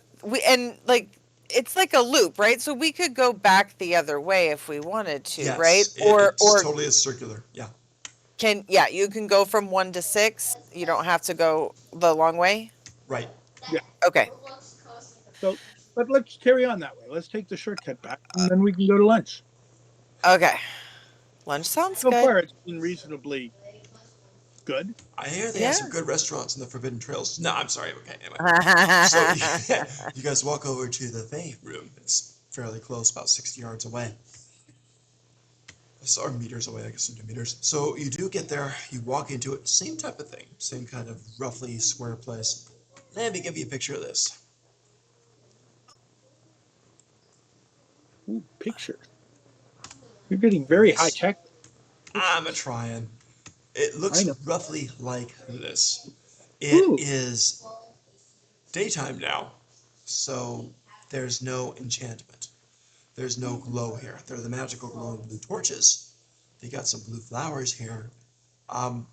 It's like a loop, right? So we could go back the other way if we wanted to, right? Yes, Or it's totally a circular. Yeah. you can go from 1 to 6. You don't have to go the long way. Right. Yeah. Okay. So, but let's carry on that way. Let's take the shortcut back, and then we can go to lunch. Okay. Lunch sounds So good. far, it's been reasonably good. I hear they Yeah. have some good restaurants in the Forbidden Trails. No, I'm sorry. Okay, anyway. So you guys walk over to the Fae room. It's fairly close, about 60 yards away. Or meters away, I guess, into meters. So you do get there. You walk into it. Same type of thing. Same kind of roughly square place. Let me give you a picture of this. Ooh, pictures. You're getting very high tech. I'm a trying. It I looks know. roughly like this. It Ooh. is daytime now, so there's no enchantment. There's no glow here. They're the magical glowing blue torches. They got some blue flowers here. Um,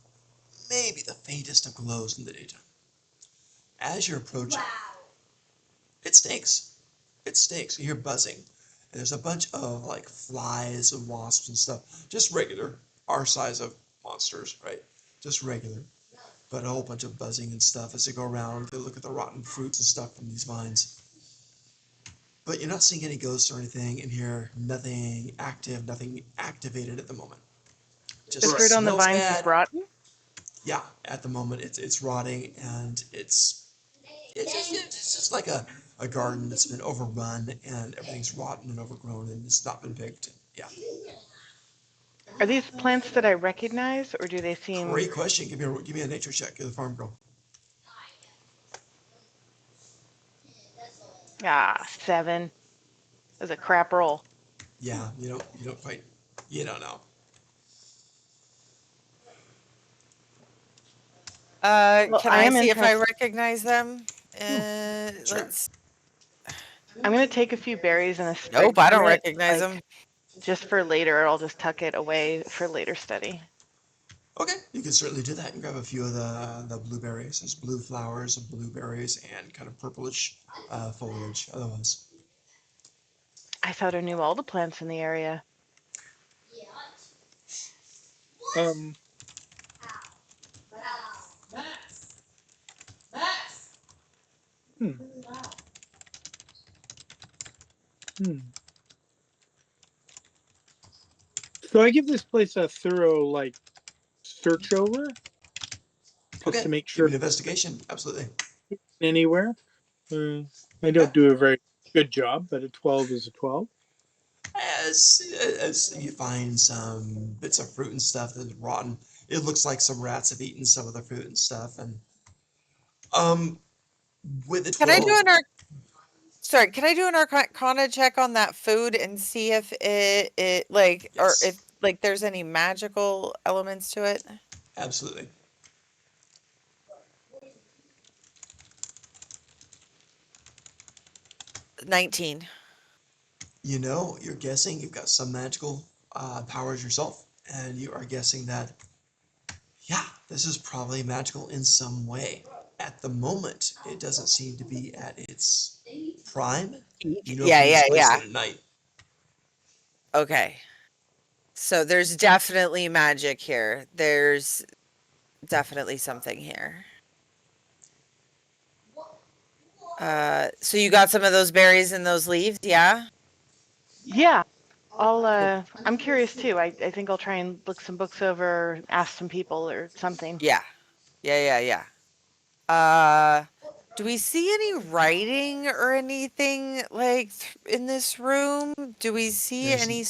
Maybe the faintest of glows in the daytime. As you're approaching, it stinks. It stinks. You hear buzzing. And there's a bunch of like flies and wasps and stuff. Just regular, our size of monsters, right? Just regular. But a whole bunch of buzzing and stuff as they go around. They look at the rotten fruits and stuff from these vines. But you're not seeing any ghosts or anything in here. Nothing active, nothing activated at the moment. The Just Right. fruit on the smells vines is bad. rotten. Yeah, at the moment it's rotting and it's just like a garden that's been overrun and everything's rotten and overgrown and it's not been picked. Yeah. Are these plants that I recognize, or do they seem? Great question. Give me a nature check. You're the farm girl. 7. That's a crap roll. Yeah, you don't quite you don't know. Well, Can I I am see if I interested. recognize them? Sure. Let's. I'm gonna take a few berries and a sprig Nope, I from don't it, recognize like them. just for later. I'll just tuck it away for later study. Okay, you can certainly do that and grab a few of the blueberries. There's blue flowers of blueberries and kind of purplish foliage otherwise. I thought I knew all the plants in the area. Um. Hmm. Hmm. So I give this place a thorough search over just Okay, to make give sure me an investigation. Absolutely. anywhere. I Yeah. don't do a very good job, but a 12 is a 12. As you find some bits of fruit and stuff that's rotten, it looks like some rats have eaten some of the fruit and stuff. And um, with the Can I do 12, an Sorry, can I do an Arcana check on that food and see if it or if yes, there's any magical elements to it? absolutely. 19. You're guessing you've got some magical powers yourself, and you are guessing that, yeah, this is probably magical in some way. At the moment, it doesn't seem to be at its prime. Yeah, From yeah, this place yeah. at night. Okay. So there's definitely magic here. There's definitely something here. So you got some of those berries and those leaves, yeah? Yeah, I'm curious too. I think I'll try and look some books over, ask some people or something. Yeah. Yeah. Do we see any writing or anything like in this room? Do we see There's any?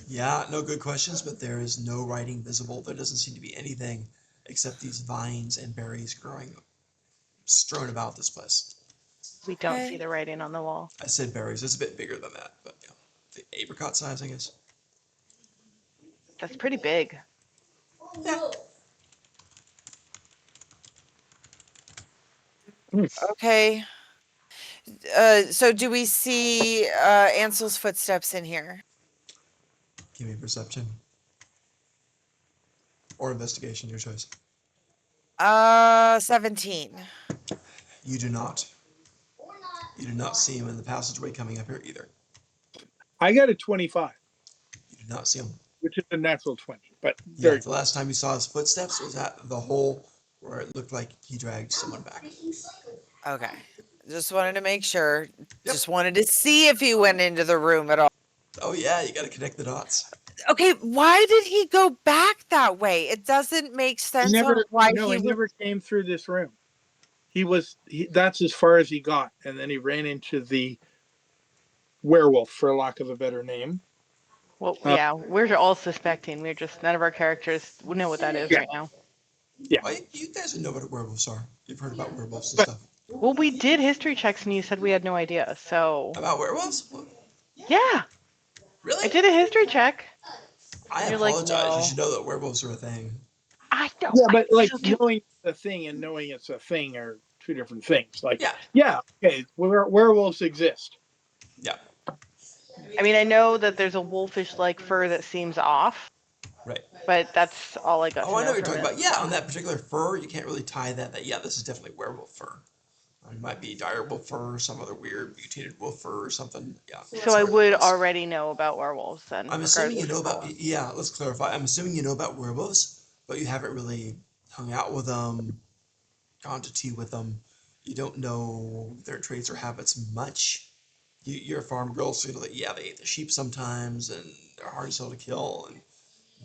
Yeah, no good questions, but there is no writing visible. There doesn't seem to be anything except these vines and berries growing strewn about this place. We don't see Okay. the writing on the wall. I said berries. It's a bit bigger than that, but yeah, the apricot size, I guess. That's pretty big. Oh no. Okay. So do we see Ansel's footsteps in here? Give me perception or investigation, your choice. 17. You do not. You do not see him in the passageway coming up here either. I got a 25, You do not see him. which is a natural 20. But Yeah, there, the last time you saw his footsteps was at the hole where it looked like he dragged someone back. Okay. Just wanted to make sure. Yep. Just wanted to see if he went into the room at all. Oh yeah, you got to connect the dots. Okay, why did he go back that way? It doesn't make he sense never, on why no, he he would. never came through this room. That's as far as he got. And then he ran into the werewolf, for lack of a better name. Well, yeah, we're all suspecting. We're just none of our characters know what that is Yeah. right now. Yeah. Oh, you guys would know what werewolves are. You've heard about werewolves and But- stuff. Well, we did history checks and you said we had no idea. So, About werewolves? What? yeah, Really? I did a history check. I You're like, apologize. You no. should know that werewolves are a thing. I don't. Yeah, but like So do- knowing the thing and knowing it's a thing are two different things. Like, Yeah. yeah, okay, werewolves exist. Yeah. I mean, I know that there's a wolfish-like fur that seems off, Right. but that's all I got Oh, to I know know what you're from talking it. about. Yeah, on that particular fur, you can't really tie that. Yeah, this is definitely werewolf fur. It might be dire wolf fur or some other weird mutated wolf fur or something. Yeah. So that's I what it would was. already know about werewolves then, I'm assuming you regardless know of about. color. Yeah, let's clarify. I'm assuming you know about werewolves, but you haven't really hung out with them, gone to tea with them. You don't know their traits or habits much. You're a farm girl, so you know that yeah, they eat the sheep sometimes, and they're hard as hell to kill, and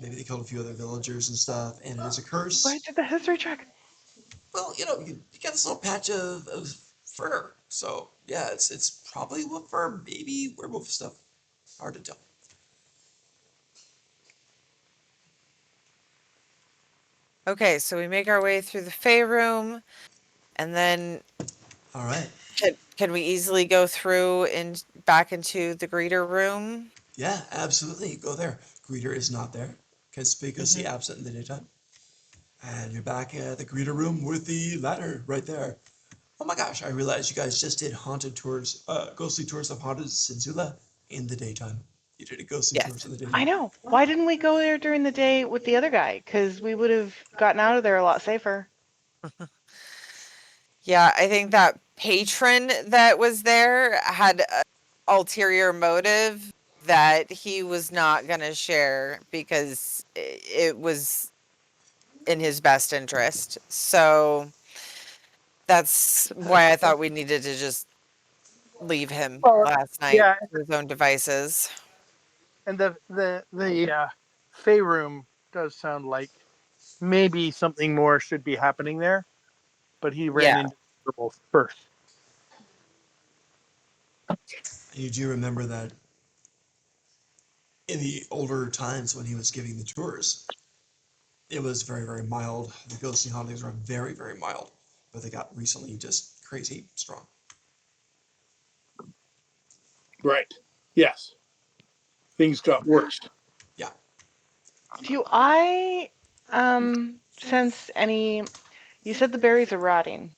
maybe they killed a few other villagers and stuff, and it is a Why curse. did the history check? Well, you got this little patch of fur, so yeah, it's probably wolf fur, maybe werewolf stuff. Hard to tell. Okay, so we make our way through the Fey room, and then All right. can we easily go through and back into the greeter room? Yeah, absolutely. Go there. Greeter is not there. Conspicuously absent in the daytime. And you're back at the greeter room with the ladder right there. Oh my gosh, I realized you guys just did haunted tours, ghostly tours of haunted Senzula in the daytime. You did a ghostly tours Yes. in the I daytime. know. Why didn't we go there during the day with the other guy? Because we would have gotten out of there a lot safer. Yeah, I think that patron that was there had an ulterior motive that he was not going to share because it was in his best interest. So that's why I thought we needed to just leave him Well, last night yeah, to his own devices. and the Fey room does sound like maybe something more should be happening there, but he ran Yeah. into the werewolf first. And you do remember that in the older times when he was giving the tours, it was very, very mild. The ghostly hauntings were very, very mild, but they got recently just crazy strong. Right. Yes. Things got worse. Yeah. Do I sense any? You said the berries are rotting.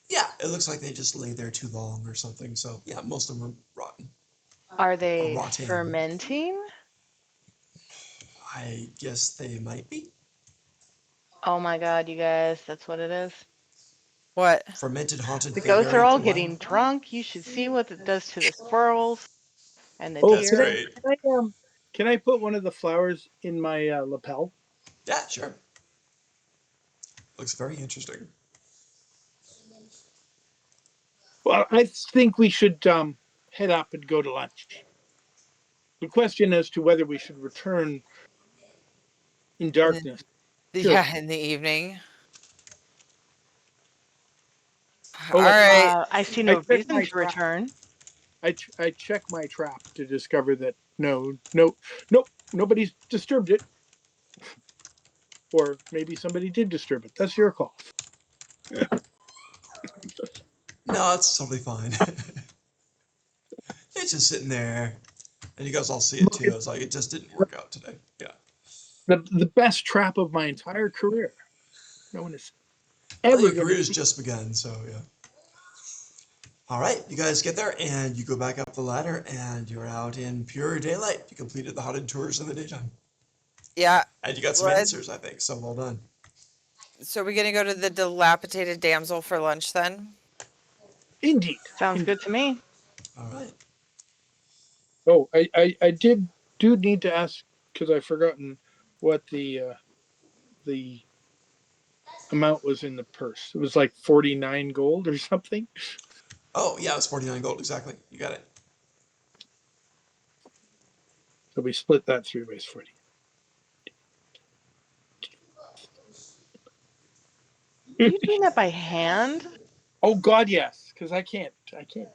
Yeah, it looks like they just lay there too long or something. So yeah, most of them are rotten Are or they rotting. fermenting? I guess they might be Oh my god, you guys, that's what it is. What? fermented haunted The ghosts are fayberry. all Wow, getting drunk. You should see what it does to the squirrels and the Oh, that's deer. great. can I put one of the flowers in my lapel? Yeah, sure. Looks very interesting. Well, I think we should head up and go to lunch. The question as to whether we should return in darkness. Sure. Yeah, in the evening. Oh, All look, right. I see I no checked reason my to trap. return. I check my trap to discover that nope, nobody's disturbed it. Or maybe somebody did disturb it. That's your call. No, it's totally fine. It's just sitting there, and you guys all see it Look, too. it's It's like it just didn't work out today. Yeah. the best trap of my entire career. No one is Well, ever your going to career's see. just begun, so yeah. All right, you guys get there, and you go back up the ladder, and you're out in pure daylight. You completed the haunted tours in the daytime, Yeah. and you got some Let's, answers, I think. So well done. so we're gonna go to the dilapidated damsel for lunch then? Indeed. Sounds Indeed. good to me. All right. Oh, I do need to ask because I've forgotten what the amount was in the purse. It was like 49 gold or something. Oh yeah, it was 49 gold exactly. You got it. So we split that 3 ways 40. Are you doing that by hand? Oh God, yes, because I can't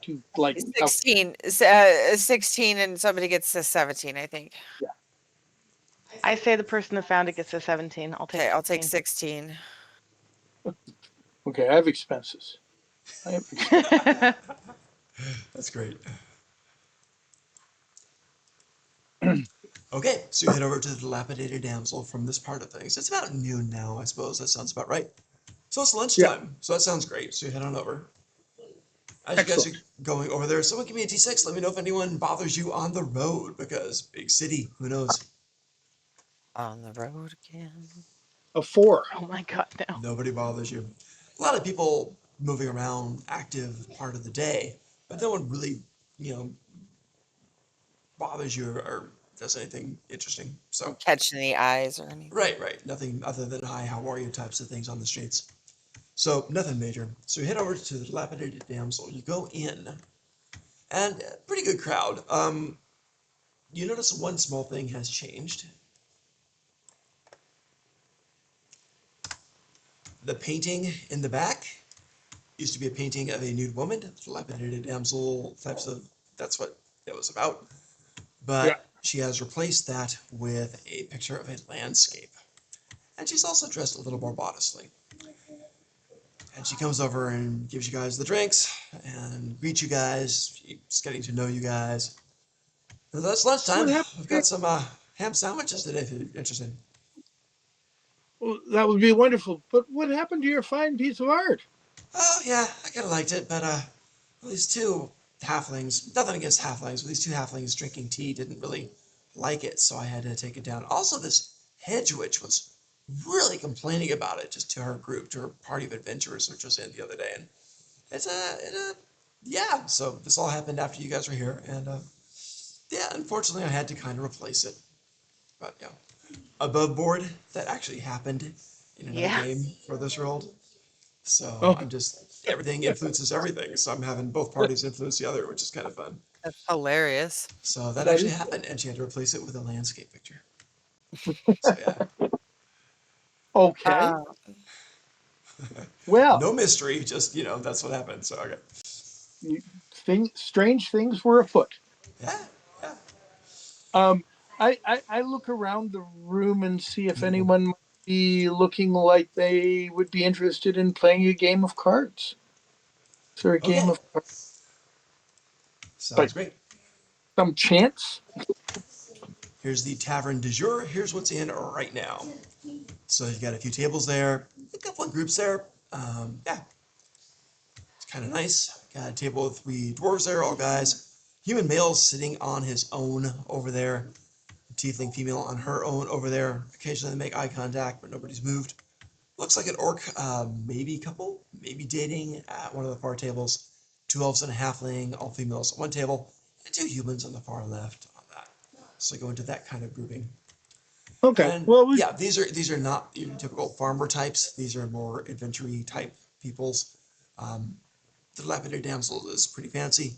do like 16, 16 and somebody gets to 17, I think. yeah. I say the person that found it gets a 17. I'll take Okay, I'll take 16. 16. Okay, I have expenses. I have That's great. Okay, so you head over to the dilapidated damsel from this part of things. It's about noon now, I suppose. That sounds about right. So it's yeah, lunchtime. So that sounds great. So you head on over. As you guys are excellent. going over there, someone give me a D6. Let me know if anyone bothers you on the road because big city, who knows? On the road again. A 4. Oh my god, no. Nobody bothers you. A lot of people moving around active part of the day, but no one really, you know, bothers you or does anything interesting. So, Catch any eyes or anything. right. Nothing other than hi, how are you types of things on the streets. So, nothing major. So, you head over to the dilapidated damsel. You go in, and pretty good crowd. You notice one small thing has changed. The painting in the back used to be a painting of a nude woman, dilapidated damsel types of. That's what it was about. Yeah. But she has replaced that with a picture of a landscape. And she's also dressed a little more modestly. And she comes over and gives you guys the drinks and greets you guys. She's getting to know you guys. And that's lunchtime. What happened? We've got some ham sandwiches today if you're interested. Well, that would be wonderful. But what happened to your fine piece of art? Oh, yeah, I kind of liked it, but these two halflings, nothing against halflings, but these two halflings drinking tea didn't really like it, so I had to take it down. Also, this hedge witch was really complaining about it just to her group, to her party of adventurers, which was in the other day. And yeah, so this all happened after you guys were here, and yeah, unfortunately, I had to kind of replace it. But yeah, above board, that actually happened in another Yeah. game for this world. So Oh, I'm just everything influences everything. So I'm having both parties influence the other, which is kind of fun. That's hilarious. So that that actually is happened, and she had to replace it with a landscape picture. So yeah, okay. Uh, Well, no mystery, just that's what happened. So okay, strange things were afoot. yeah, yeah. Um, I look around the room and see if anyone might be looking like they would be interested in playing a game of cards. Is there a game Okay, of cards by sounds great. some chance? Here's the tavern du jour. Here's what's in right now. So you've got a few tables there, a couple of groups there. Yeah, it's kind of nice. Got a table with 3 dwarves there, all guys. Human male sitting on his own over there. Tiefling female on her own over there. Occasionally they make eye contact, but nobody's moved. Looks like an orc, maybe couple, maybe dating at one of the far tables. 2 elves and a halfling, all females at one table, and 2 humans on the far left on that. So go into that kind of grouping. Okay. And Well, yeah, these are not your typical farmer types. These are more adventure type peoples. Um, the Dilapidated Damsel is pretty fancy.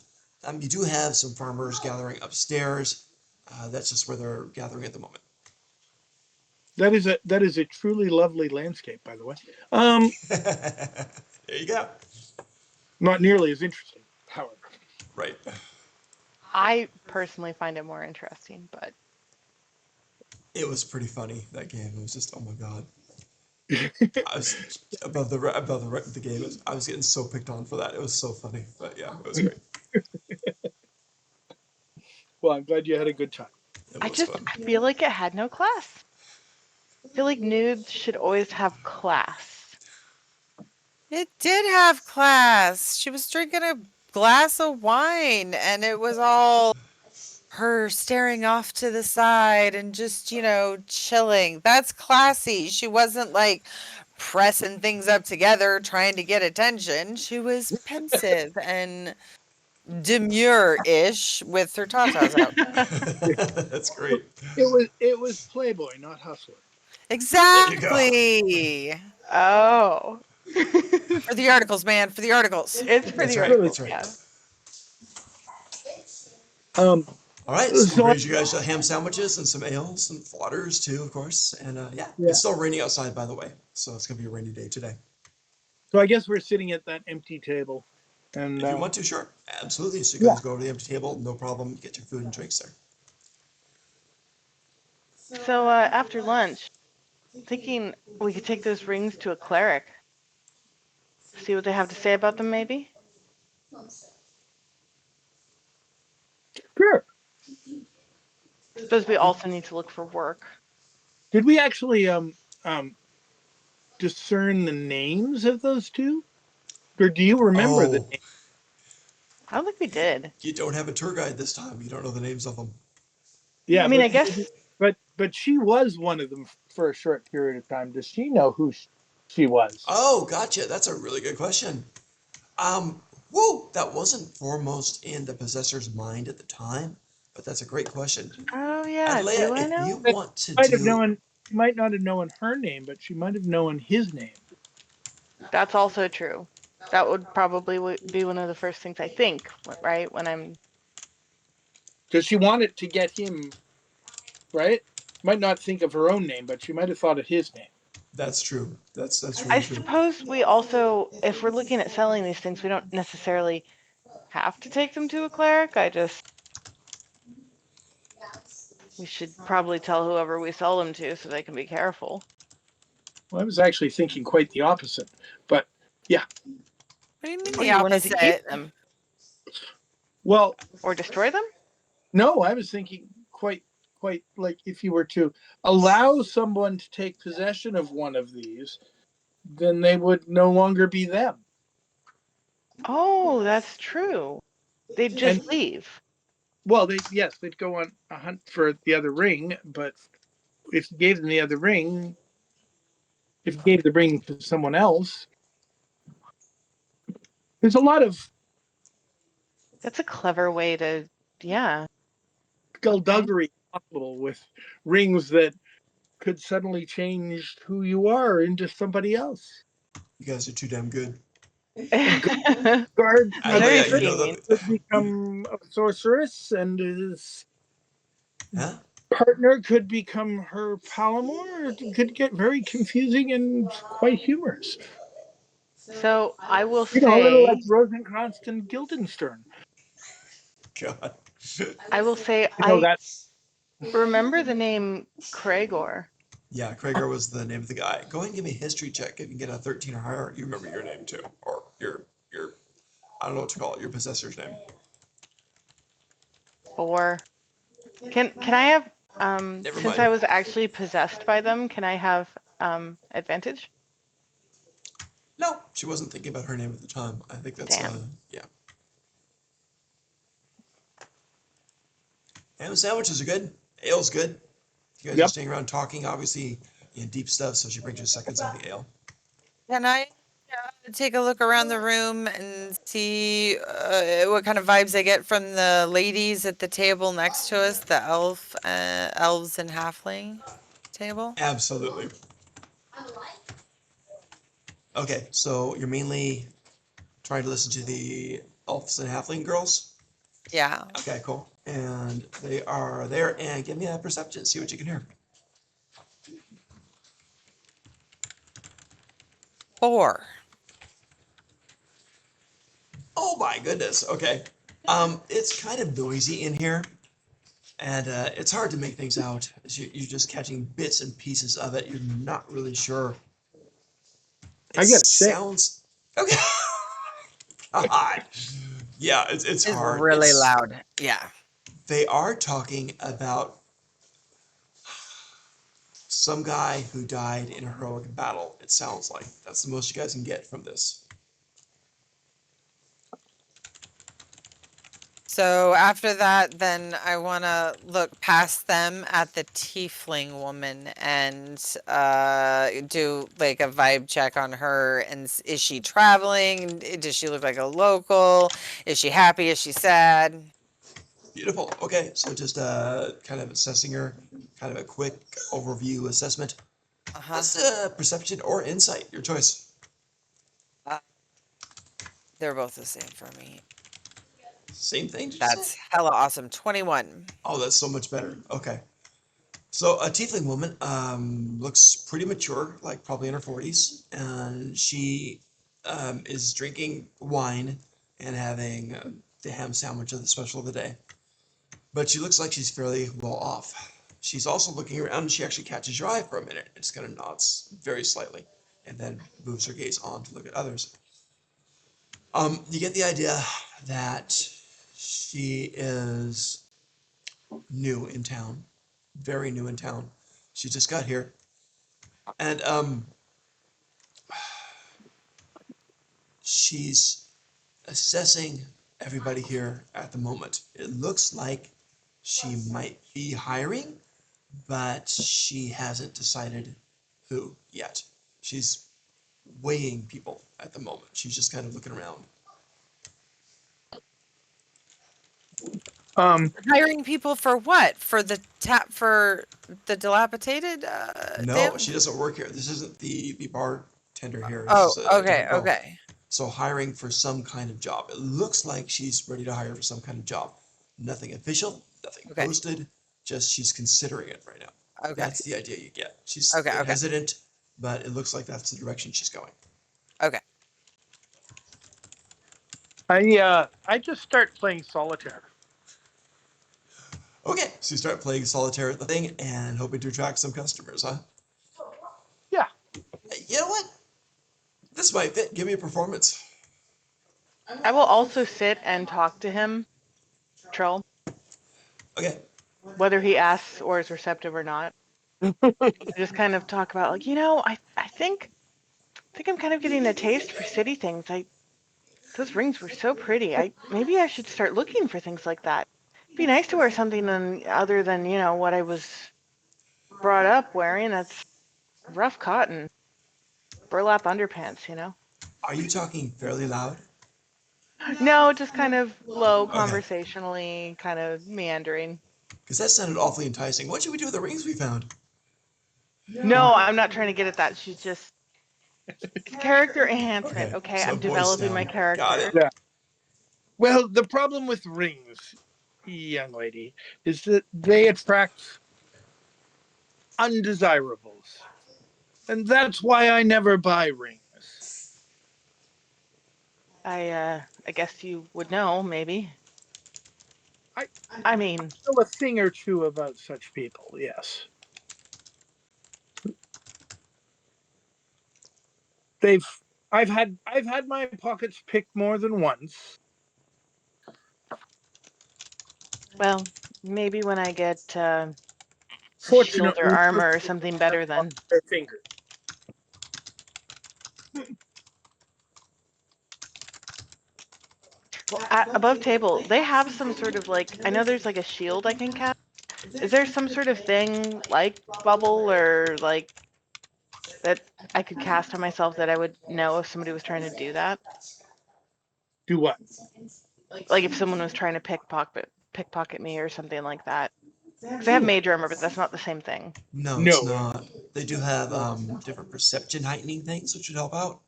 You do have some farmers gathering upstairs. That's just where they're gathering at the moment. That is a truly lovely landscape, by the way. There you go. Not nearly as interesting, however. Right. I personally find it more interesting, but It was pretty funny, that game. It was just, oh my god. I was above the game. I was getting so picked on for that. It was so funny. But yeah, it was great. Well, I'm glad you had a good time. It was fun. I feel like it had no class. I feel like nudes should always have class. It did have class. She was drinking a glass of wine, and it was all her staring off to the side and just, chilling. That's classy. She wasn't like pressing things up together trying to get attention. She was pensive and demure-ish with her tatas out. That's great. It was Playboy, not Hustler. There you go. Exactly. Oh. For the articles, man, for the articles. It's That's pretty right. articles, That's right. yeah. Um, All right, so we so raised you guys ham sandwiches and some ales and waters too, of course. And yeah, yeah, it's still raining outside, by the way. So it's gonna be a rainy day today. so I guess we're sitting at that empty table, and If you want to, sure, absolutely. So you yeah. guys go to the empty table, no problem. Get your food and drinks there. So after lunch, thinking we could take those rings to a cleric. See what they have to say about them, maybe? Sure. Suppose we also need to look for work. Did we actually um discern the names of those two, or do you remember the Oh, name? I don't think we did. you don't have a tour guide this time. You don't know the names of them. Yeah, I mean, but I guess but she was one of them for a short period of time. Does she know who she was? Oh, gotcha. That's a really good question. Um, whoa, that wasn't foremost in the possessor's mind at the time, but that's a great question. Oh yeah, Adlea, do I if you know? want to Might have do, known. She might not have known her name, but she might have known his name. That's also true. That would probably be one of the first things I think, right? When I'm Because she wanted to get him right. Might not think of her own name, but she might have thought of his name. that's true. That's I really true. suppose we also, if we're looking at selling these things, we don't necessarily have to take them to a cleric. We should probably tell whoever we sell them to so they can be careful. Well, I was actually thinking quite the opposite, but yeah. What do you mean Oh, the you wanted to keep opposite? them Well, or destroy them? no, I was thinking quite like if you were to allow someone to take possession of one of these, then they would no longer be them. Oh, that's true. They'd And just leave. well, they'd go on a hunt for the other ring, but if you gave them the other ring, if you gave the ring to someone else, there's a lot of That's a clever way to, yeah. Okay. skullduggery possible with rings that could suddenly change who you are into somebody else. You guys are too damn good. A guard, a Very Adlea, you know scheming. the, could become a sorceress, and his huh? partner could become her paramour. It could get very confusing and quite humorous. So I will You know, a little like say, Rosencrantz and Guildenstern. God. You know I that. remember the name Cragor. Yeah, Krager was the name of the guy. Go ahead and give me a history check. If you can get a 13 or higher, you remember your name too. Or your I don't know what to call it, your possessor's name. Or can I have Never since mind. I was actually possessed by them, can I have advantage? No, she wasn't thinking about her name at the time. I think that's Damn. yeah. Ham sandwiches are good. Ale's good. You guys are Yep. staying around talking, obviously, deep stuff, so she brings you seconds of the ale. Can I take a look around the room and see what kind of vibes I get from the ladies at the table next to us, the elves and halfling table? Absolutely. Okay, so you're mainly trying to listen to the elves and halfling girls? Yeah. Okay, cool. and they are there. And give me a perception, see what you can hear. 4. Oh my goodness. Okay. It's kind of noisy in here, and it's hard to make things out. You're just catching bits and pieces of it. You're not really sure. It I get sick. sounds okay. God. Yeah, it's It's hard. really It's loud. Yeah. They are talking about some guy who died in a heroic battle. It sounds like that's the most you guys can get from this. So after that, then I want to look past them at the tiefling woman and do like a vibe check on her. And is she traveling? Does she look like a local? Is she happy? Is she sad? Beautiful. Okay, so just kind of assessing her, kind of a quick overview assessment. Uh-huh. That's perception or insight, your choice. They're both the same for me. Same thing, did you That's say? hella awesome. 21. Oh, that's so much better. Okay. So a tiefling woman looks pretty mature, like probably in her 40s, and she is drinking wine and having the ham sandwich of the special of the day. But she looks like she's fairly well off. She's also looking around and she actually catches your eye for a minute and just kind of nods very slightly and then moves her gaze on to look at others. You get the idea that she is new in town, very new in town. She just got here, and she's assessing everybody here at the moment. It looks like she might be hiring, but she hasn't decided who yet. She's weighing people at the moment. She's just kind of looking around. Hiring people for what? For the dilapidated No, damn. she doesn't work here. This isn't the bartender here. This Oh, is a okay, different girl. okay. So hiring for some kind of job. It looks like she's ready to hire for some kind of job. Nothing official, nothing Okay. posted, just she's considering it right now. Okay. That's the idea you get. She's Okay, okay. hesitant, but it looks like that's the direction she's going. Okay. I just start playing solitaire. Okay, so you start playing solitaire at the thing and hoping to attract some customers, huh? Yeah. You know what? This might fit. Give me a performance. I will also sit and talk to him, Troll, Okay. whether he asks or is receptive or not. Just kind of talk about like, I think I'm kind of getting a taste for city things. Those rings were so pretty. Maybe I should start looking for things like that. It'd be nice to wear something other than, what I was brought up wearing. That's rough cotton, burlap underpants. Are you talking fairly loud? No, just kind of low, Okay. conversationally, kind of meandering. Because that sounded awfully enticing. What should we do with the rings we found? No, I'm not trying to get at that. She's just character enhancement. Okay, so I'm voice developing my down. character. Got it. Yeah. Well, the problem with rings, young lady, is that they attract undesirables. And that's why I never buy rings. I guess you would know, maybe. I I mean, know a thing or two about such people, yes. They've I've had my pockets picked more than once. well, maybe when I get a shield or Fortunately, armor or something better then. their finger. Well, above table, they have some sort of like, I know there's like a shield I can cast. Is there some sort of thing like bubble or like that I could cast on myself that I would know if somebody was trying to do that? Do what? Like if someone was trying to pickpocket me or something like that. Because I have mage armor, but that's not the same thing. No, it's No. not. They do have different perception heightening things, which should help out.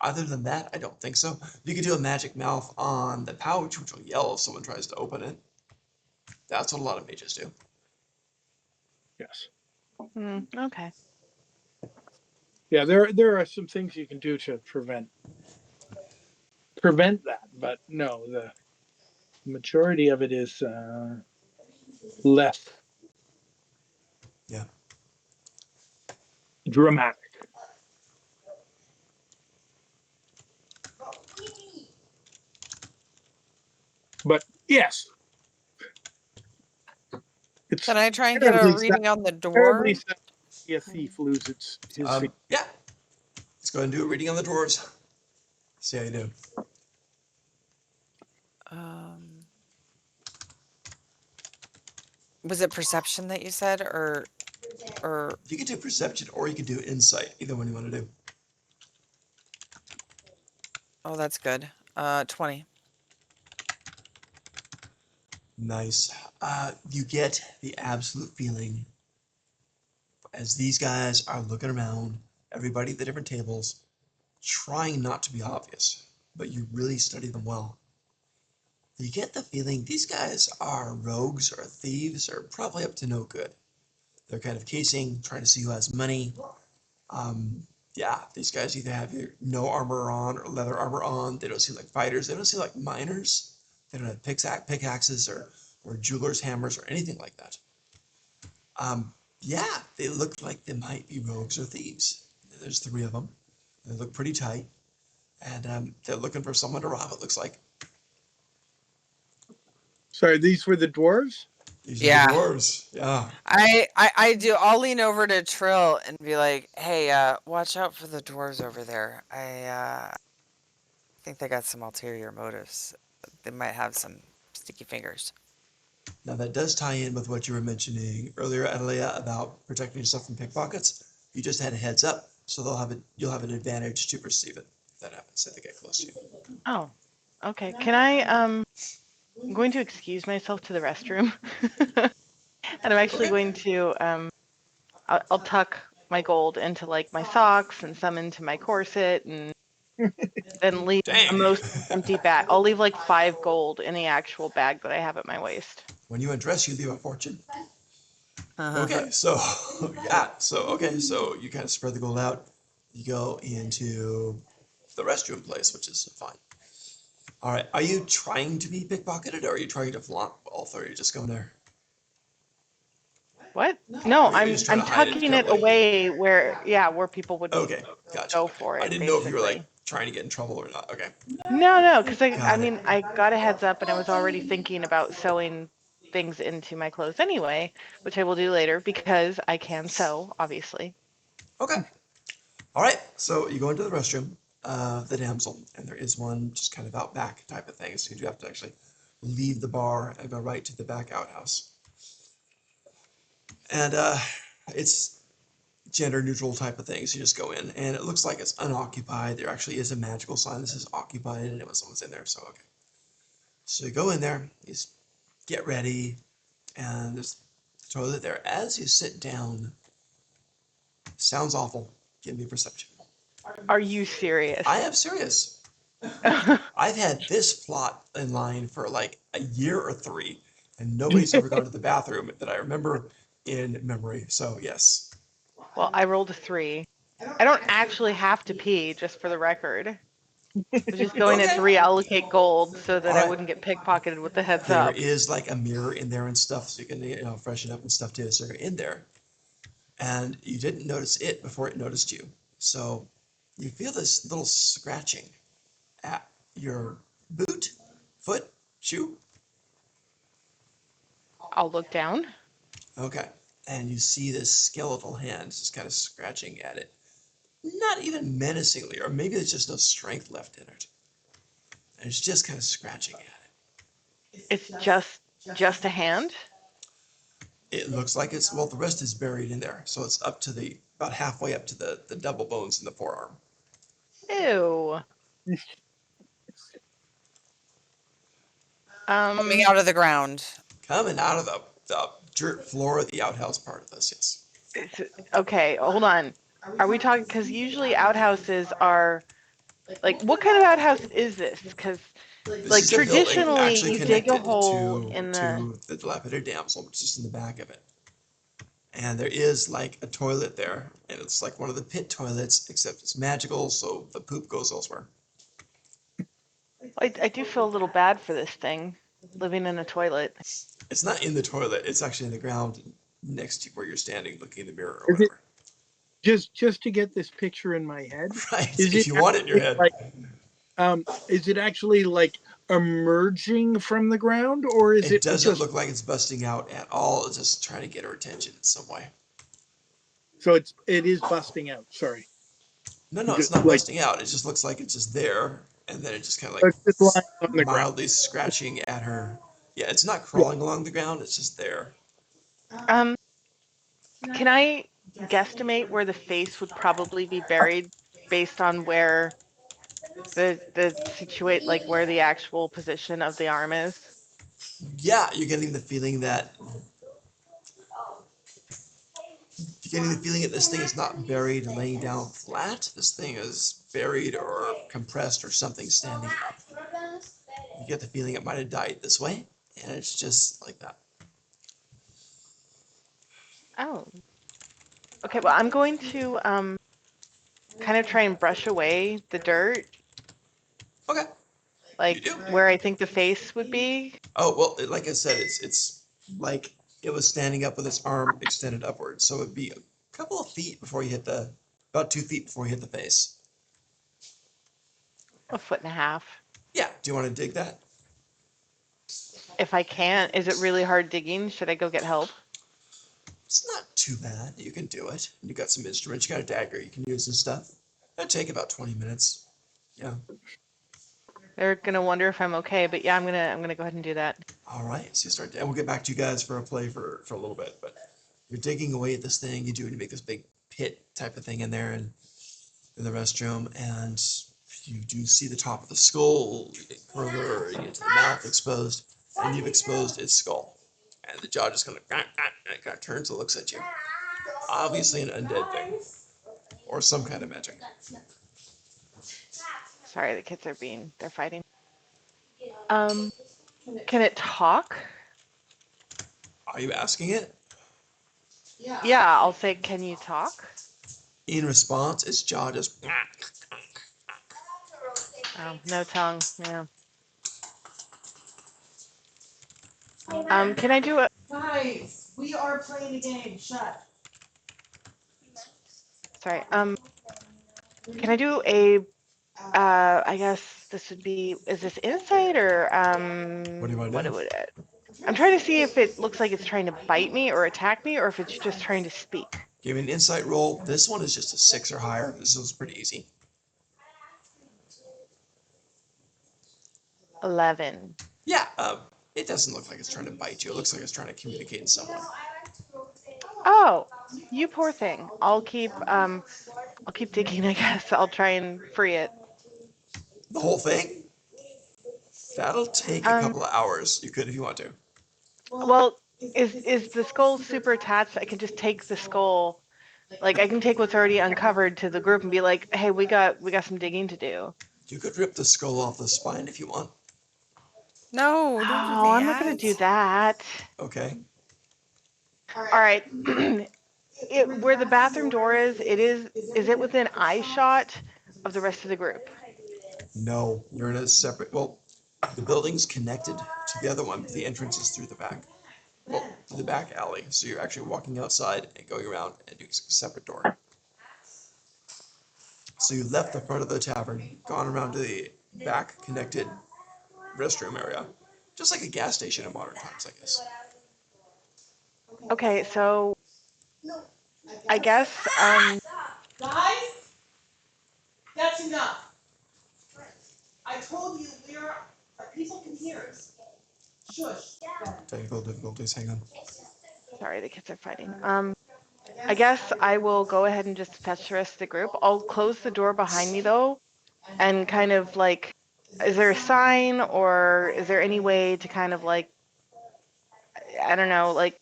Other than that, I don't think so. You could do a magic mouth on the pouch, which will yell if someone tries to open it. That's what a lot of mages do. Yes. Okay. Yeah, there are some things you can do to prevent that, but no, the majority of it is less Yeah. dramatic. But yes, it's Can I try and get a terribly sad, reading on the terribly door? sad to see a thief lose his feet. Yeah. Let's go ahead and do a reading on the dwarves. See how you do. Um, was it perception that you said, or You can do perception or you can do insight. Either one you want to do. oh, that's good. 20. Nice. You get the absolute feeling as these guys are looking around, everybody at the different tables, trying not to be obvious, but you really study them well. You get the feeling these guys are rogues or thieves or probably up to no good. They're kind of casing, trying to see who has money. Yeah, these guys either have no armor on or leather armor on. They don't seem like fighters. They don't seem like miners. They don't have pickaxes or jeweler's hammers or anything like that. Yeah, they look like they might be rogues or thieves. There's three of them. They look pretty tight, and they're looking for someone to rob. It looks like Sorry, these were the dwarves? these are the Yeah. dwarves. Yeah. I do. I'll lean over to Trill and be like, "Hey, watch out for the dwarves over there. I think they got some ulterior motives. They might have some sticky fingers." Now that does tie in with what you were mentioning earlier, Adelia, about protecting yourself from pickpockets. You just had a heads up, so you'll have an advantage to perceive it if that happens if they get close to you. Oh, okay. Can I I'm going to excuse myself to the restroom. And I'm actually Okay. going to I'll tuck my gold into like my socks and some into my corset and then leave a Dang. most empty bag. I'll leave like 5 gold in the actual bag that I have at my waist. When you undress, you leave a fortune. Okay, so yeah, so you kind of spread the gold out. You go into the restroom place, which is fine. All right, are you trying to be pickpocketed, or are you trying to flaunt wealth, or are you just going there? What? No, Or are you just trying I'm to hide it tucking it carefully? away where people would Okay, gotcha. go for I it didn't know if you were like basically. trying to get in trouble or not. Okay, No, because I got it. mean I got a heads up and I was already thinking about sewing things into my clothes anyway, which I will do later because I can sew, obviously. Okay, all right. So you go into the restroom, the damsel, and there is one just kind of out back type of thing. So you do have to actually leave the bar and go right to the back outhouse. And it's gender neutral type of thing. So you just go in, and it looks like it's unoccupied. There actually is a magical sign that says occupied, and it was someone's in there. So okay. So you go in there, you get ready, and there's the toilet there. As you sit down, sounds awful. Give me perception. Are you serious? I am serious. I've had this plot in line for like a year or three, and nobody's ever gone to the bathroom that I remember in memory. So yes. Well, I rolled a 3. I don't actually have to pee, just for the record. I was just going in to Okay. reallocate gold so that All I right. wouldn't get pickpocketed with the heads There up. is like a mirror in there and stuff, so you can freshen up and stuff too. So you're in there, and you didn't notice it before it noticed you. So you feel this little scratching at your boot, foot, shoe. I'll look down. Okay. And you see this skeletal hand just kind of scratching at it. Not even menacingly, or maybe there's just no strength left in it. And it's just kind of scratching at It's just a hand. it. It looks like well, the rest is buried in there. So it's up to about halfway up to the double bones in the forearm. Ew. Coming out of the ground. Coming out of the dirt floor of the outhouse part of this, yes. Okay, hold on. Are we talking? Because usually outhouses are like, what kind of outhouse is this? Because This Like is a building traditionally, actually you dig a connected hole to in the. to the dilapidated damsel, which is in the back of it. And there is like a toilet there, and it's like one of the pit toilets, except it's magical, so the poop goes elsewhere. I do feel a little bad for this thing living in a toilet. It's not in the toilet; it's actually in the ground next to where you're standing, looking in the mirror or Is it whatever. just to get this picture in my head? Right? Is If it you want it in your actually head. like is it actually like emerging from the ground, or is It it doesn't just look like it's busting out at all. It's just trying to get her attention in some way. so it is busting out? Sorry, No, it's not like busting out. It just looks like it's just there, and then it just kind of like it's just lying on the ground. mildly scratching at her. Yeah, it's not Yeah. crawling along the ground. It's just there. Um, can I guesstimate where the face would probably be buried based on where the situate, like where the actual position of the arm is? Yeah, you're getting the feeling that this thing is not buried and laying down flat. This thing is buried or compressed or something standing up. You get the feeling it might have died this way, and it's just like that. Oh, okay. Well, I'm going to kind of try and brush away the dirt, Okay, you like do. where I think the face would be. Oh well, like I said, it's like it was standing up with its arm extended upwards, so it'd be a couple of feet before you hit about 2 feet before you hit the face. A foot and a half. Yeah. Do you want to dig that? If I can't, is it really hard digging? Should I go get help? It's not too bad. You can do it. You got some instruments. You got a dagger you can use and stuff. It'll take about 20 minutes. Yeah. They're gonna wonder if I'm okay, but yeah, I'm gonna go ahead and do that. All right. So you start, and we'll get back to you guys for a play for a little bit. But you're digging away at this thing. You make this big pit type of thing in there and in the restroom, and you do see the top of the skull. You get further, you get to the mouth exposed, and you've exposed its skull. And the jaw just kind of turns and looks at you. Obviously, an undead thing, or some kind of magic. Sorry, the kids they're fighting. Um, can it talk? Are you asking it? Yeah, I'll say, can you talk? In response, its jaw just. Oh, no tongue. Yeah. Can I do a? Guys, we are playing a game. Shut. Sorry. Can I do a? I guess this would be. Is this insight or What do you want to do? would it? I'm trying to see if it looks like it's trying to bite me or attack me, or if it's just trying to speak. Give me an insight roll. This one is just a 6 or higher. This one's pretty easy. 11. Yeah, it doesn't look like it's trying to bite you. It looks like it's trying to communicate in some way. Oh, you poor thing. I'll keep digging, I guess. I'll try and free it. The whole thing? That'll take a couple of hours. You could if you want to. Well, is the skull super attached? I can just take the skull, like I can take what's already uncovered to the group and be like, hey, we got some digging to do. You could rip the skull off the spine if you want. No, don't do Oh, I'm not gonna do that. Okay. All right. Where the bathroom door is it within eye shot of the rest of the group? No, you're in a separate. Well, the building's connected to the other one, but the entrance is through the back. Well, through the back alley. So you're actually walking outside and going around and doing a separate door. So you left the front of the tavern, gone around to the back connected restroom area, just like a gas station in modern times, I guess. Okay, so I guess Guys, that's enough. I told you people can hear us. Shush. Technical difficulties. Hang on. sorry, the kids are fighting. I guess I will go ahead and just fetch the rest of the group. I'll close the door behind me though, and kind of like, is there a sign or is there any way to kind of like, I don't know, like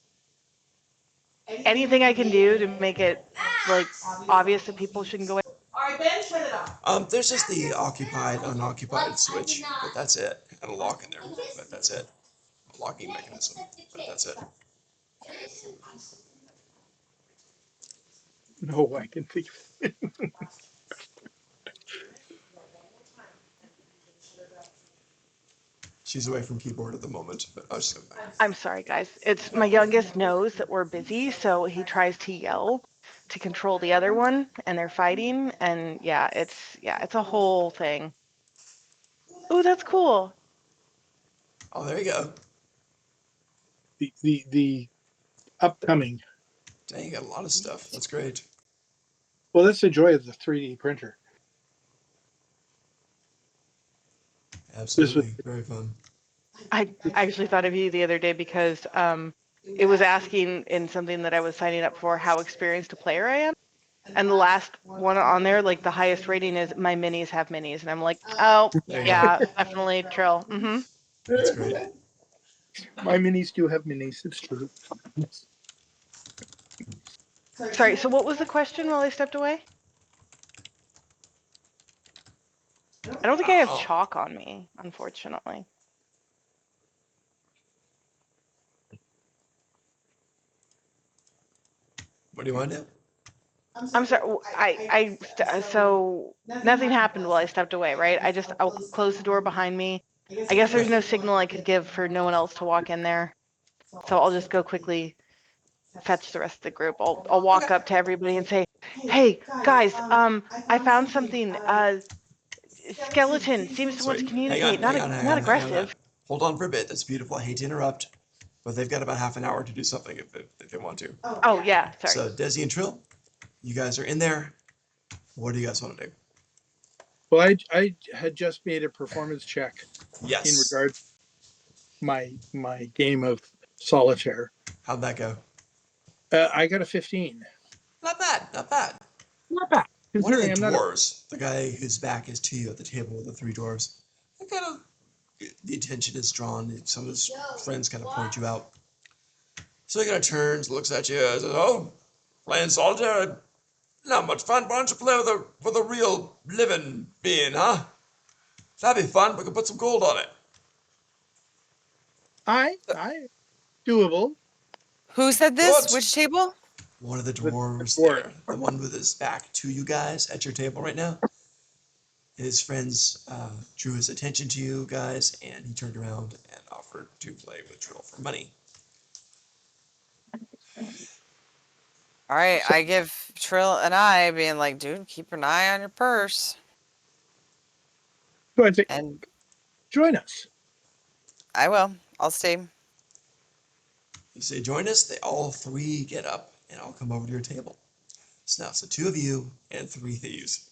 anything I can do to make it like obvious that people shouldn't go in? All right, Ben, shut it off. There's just the occupied, unoccupied switch, but that's it. and a lock in there, but that's it. A locking mechanism, but that's it. No, I can think of it. She's away from keyboard at the moment, but I'll just go back. I'm sorry, guys. It's my youngest knows that we're busy, so he tries to yell to control the other one, and they're fighting. And it's a whole thing. Oh, that's cool. Oh, there you go. The upcoming. Dang, you got a lot of stuff. That's great. Well, that's the joy of the 3D printer. This was Absolutely, very fun. I actually thought of you the other day because it was asking in something that I was signing up for how experienced a player I am. And the last one on there, like the highest rating is my minis have minis. And I'm like, oh, There you go. yeah, definitely Trill. Mm-hmm. That's great. my minis do have minis. It's true. Sorry, so what was the question while I stepped away? I don't think I have Oh, chalk on me, unfortunately. what do you want to do? I'm sorry. So nothing happened while I stepped away, right? I'll close the door behind me. I guess there's no signal I could give for no one else to walk in there. So I'll just go quickly fetch the rest of the group. I'll walk up to everybody and say, "Hey guys, I found something. Skeleton seems to want Sorry, to hang on, communicate. hang on, hang Not on, hang on. aggressive. Hold on for a bit. That's beautiful. I hate to interrupt, but they've got about half an hour to do something if they want to. Oh yeah, sorry. So, Desi and Trill, you guys are in there. What do you guys want to do? Well, I had just made a performance check Yes. in regard to my game of solitaire. How'd that go? I got a 15. Not bad, not bad. Not bad. One of the Considering I'm not a dwarves, the guy whose back is to you at the table with the three dwarves, I kind of the attention is drawn. Some of his friends kind of point you out. So he kind of turns, looks at you, and says, "Oh, playing solitaire, not much fun. Why don't you play with a real living being, huh? That'd be fun. We could put some gold on it." I doable. Who said this? Good. Which table? One of the The dwarves dwarf. there, the one with his back to you guys at your table right now. His friends drew his attention to you guys, and he turned around and offered to play with Trill for money. All right, So, I give Trill an eye, being like, dude, keep an eye on your purse. so I say, And join us. I will. I'll stay. You say, "Join us." They all three get up and all come over to your table. So now, so two of you and three thieves.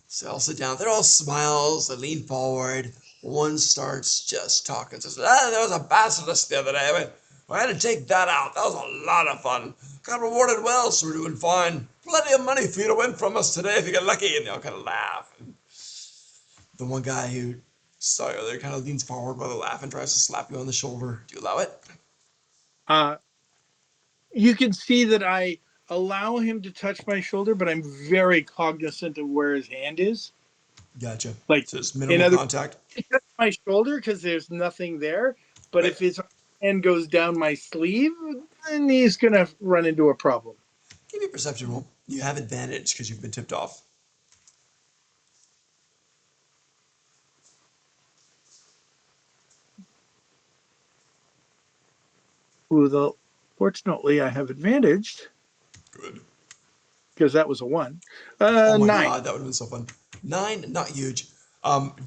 So I'll sit down. They're all smiles. They lean forward. One starts just talking. Says, "There was a basilisk the other day. We had to take that out. That was a lot of fun. Got rewarded well, so we're doing fine. Plenty of money for you to win from us today if you get lucky." And they all kind of laugh. And the one guy who saw you there kind of leans forward while they laugh and tries to slap you on the shoulder. Do you allow it? Uh, you can see that I allow him to touch my shoulder, but I'm very cognizant of where his hand is. Gotcha. Like, So it's in minimal other contact. he touched my shoulder because there's nothing there. But Right. if his hand goes down my sleeve, then he's gonna run into a problem. Give me a perception roll. You have advantage because you've been tipped off. Although, fortunately, I have advantaged Good. because that was a 1. Oh my 9. god, that would have been so fun. 9, not huge.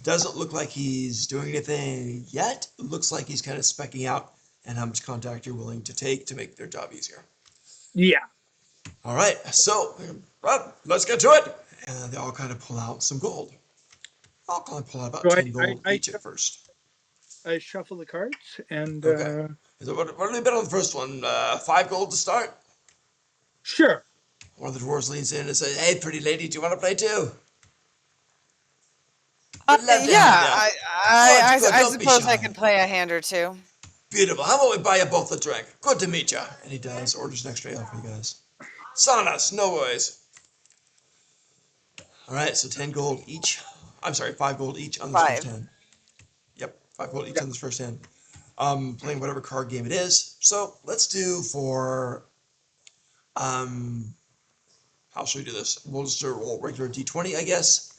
Doesn't look like he's doing anything yet. Looks like he's kind of specking out and how much contact you're willing to take to make their job easier. Yeah. All right, so well, let's get to it. And they all kind of pull out some gold. I'll kind of pull out about So 10 gold each at first. I shuffle the cards and Okay. So what do we bet on the first one? 5 gold to start? sure. One of the dwarves leans in and says, "Hey, pretty lady, do you want to play too?" Uh, We'd love to yeah, have you. Good, I don't be suppose I shy. could play a hand or two. Beautiful. How about we buy you both a drink? Good to meet you. And he does. Orders an extra ale for you guys. It's on us. No worries. All right, so 10 gold each. I'm sorry, 5 gold each on the first 5. 10. Yep. 5 gold each Yeah. on this first hand. Playing whatever card game it is. So let's do for how should we do this? We'll just do a roll regular d20, I guess.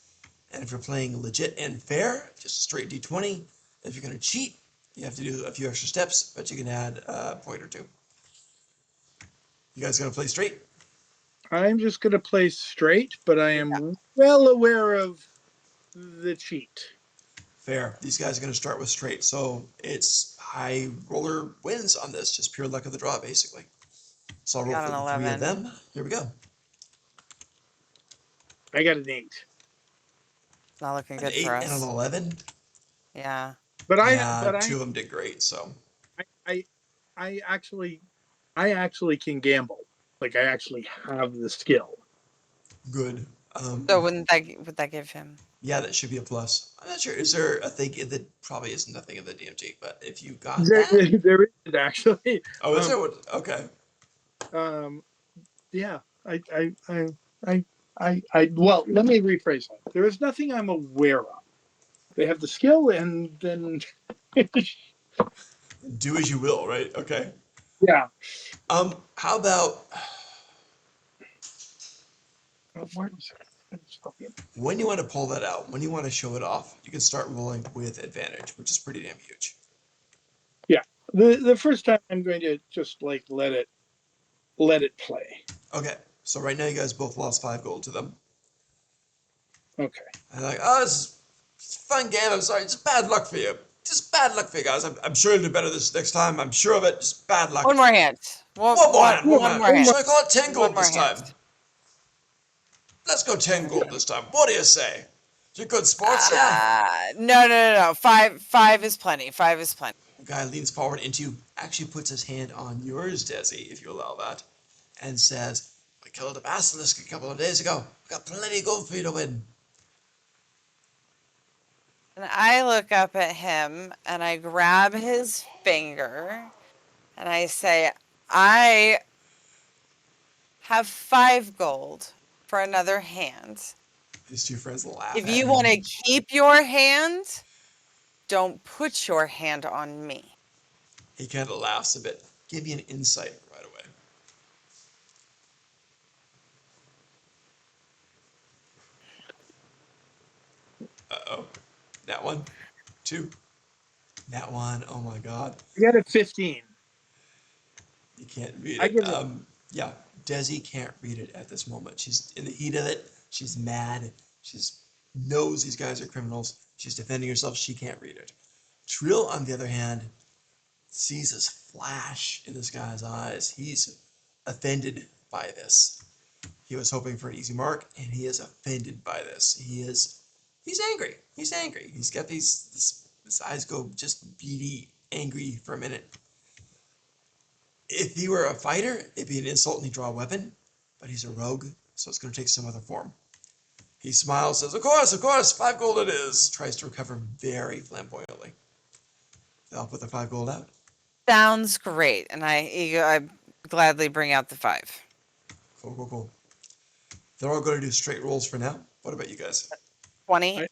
And if you're playing legit and fair, just a straight d20. If you're gonna cheat, you have to do a few extra steps, but you can add a point or two. You guys gonna play straight? I'm just going to play straight, but I Yeah. am well aware of the cheat. Fair. These guys are gonna start with straight, so it's high roller wins on this, just pure luck of the draw, basically. So I'll roll Got for an the 3 of 11. them. Here we go. I got an 8. Not looking An good for 8 and an us. 11. Yeah. But Yeah, 2 of them did great, so I, I actually can gamble. Like I actually have the skill. good. So would that give him? Yeah, that should be a plus. I'm not sure. Is there a thing that probably isn't a thing in the DMG, but if you got There, that, there is actually. oh, is there? What? Okay. Um, yeah. Well, let me rephrase that. There is nothing I'm aware of. They have the skill, and then Do as you will, right? Okay. yeah. How about Where was it? when you want to pull that out, when you want to show it off, you can start rolling with advantage, which is pretty damn huge. Yeah. The first time I'm going to just like let it play. Okay. So right now you guys both lost 5 gold to them. Okay. And like, oh, it's a fun game. I'm sorry. Just bad luck for you. Just bad luck for you guys. I'm sure you'll do better this next time. I'm sure of it. Just bad luck. One more hand. One more hand. One more One hand. more hand. So I call it 10 One gold more this hand. time. Let's go 10 gold this time. What do you say? You're good sports, yeah? No. Five is plenty. 5 is plenty. The guy leans forward into you, actually puts his hand on yours, Desi, if you allow that, and says, we killed a basilisk a couple of days ago. We got plenty of gold for you to win. And I look up at him and I grab his finger and I say, I have 5 gold for another hand. His 2 friends laugh If at you him. want to keep your hand, don't put your hand on me. He kind of laughs a bit. Give me an insight right away. Uh-oh. That one. 2. That one. Oh my god. I got a 15. You can't read I it. give it. Yeah, Desi can't read it at this moment. She's in the heat of it. She's mad. She's knows these guys are criminals. She's defending herself. She can't read it. Trill, on the other hand, sees this flash in this guy's eyes. He's offended by this. He was hoping for an easy mark, and he is offended by this. He's angry. He's angry. He's got his eyes go just beady, angry for a minute. If he were a fighter, it'd be an insult and he'd draw a weapon, but he's a rogue, so it's going to take some other form. He smiles, says, of course, 5 gold it is. Tries to recover very flamboyantly. They'll put the 5 gold out. Sounds great. And I gladly bring out the 5. Cool. They're all going to do straight rolls for now. What about you guys? 20.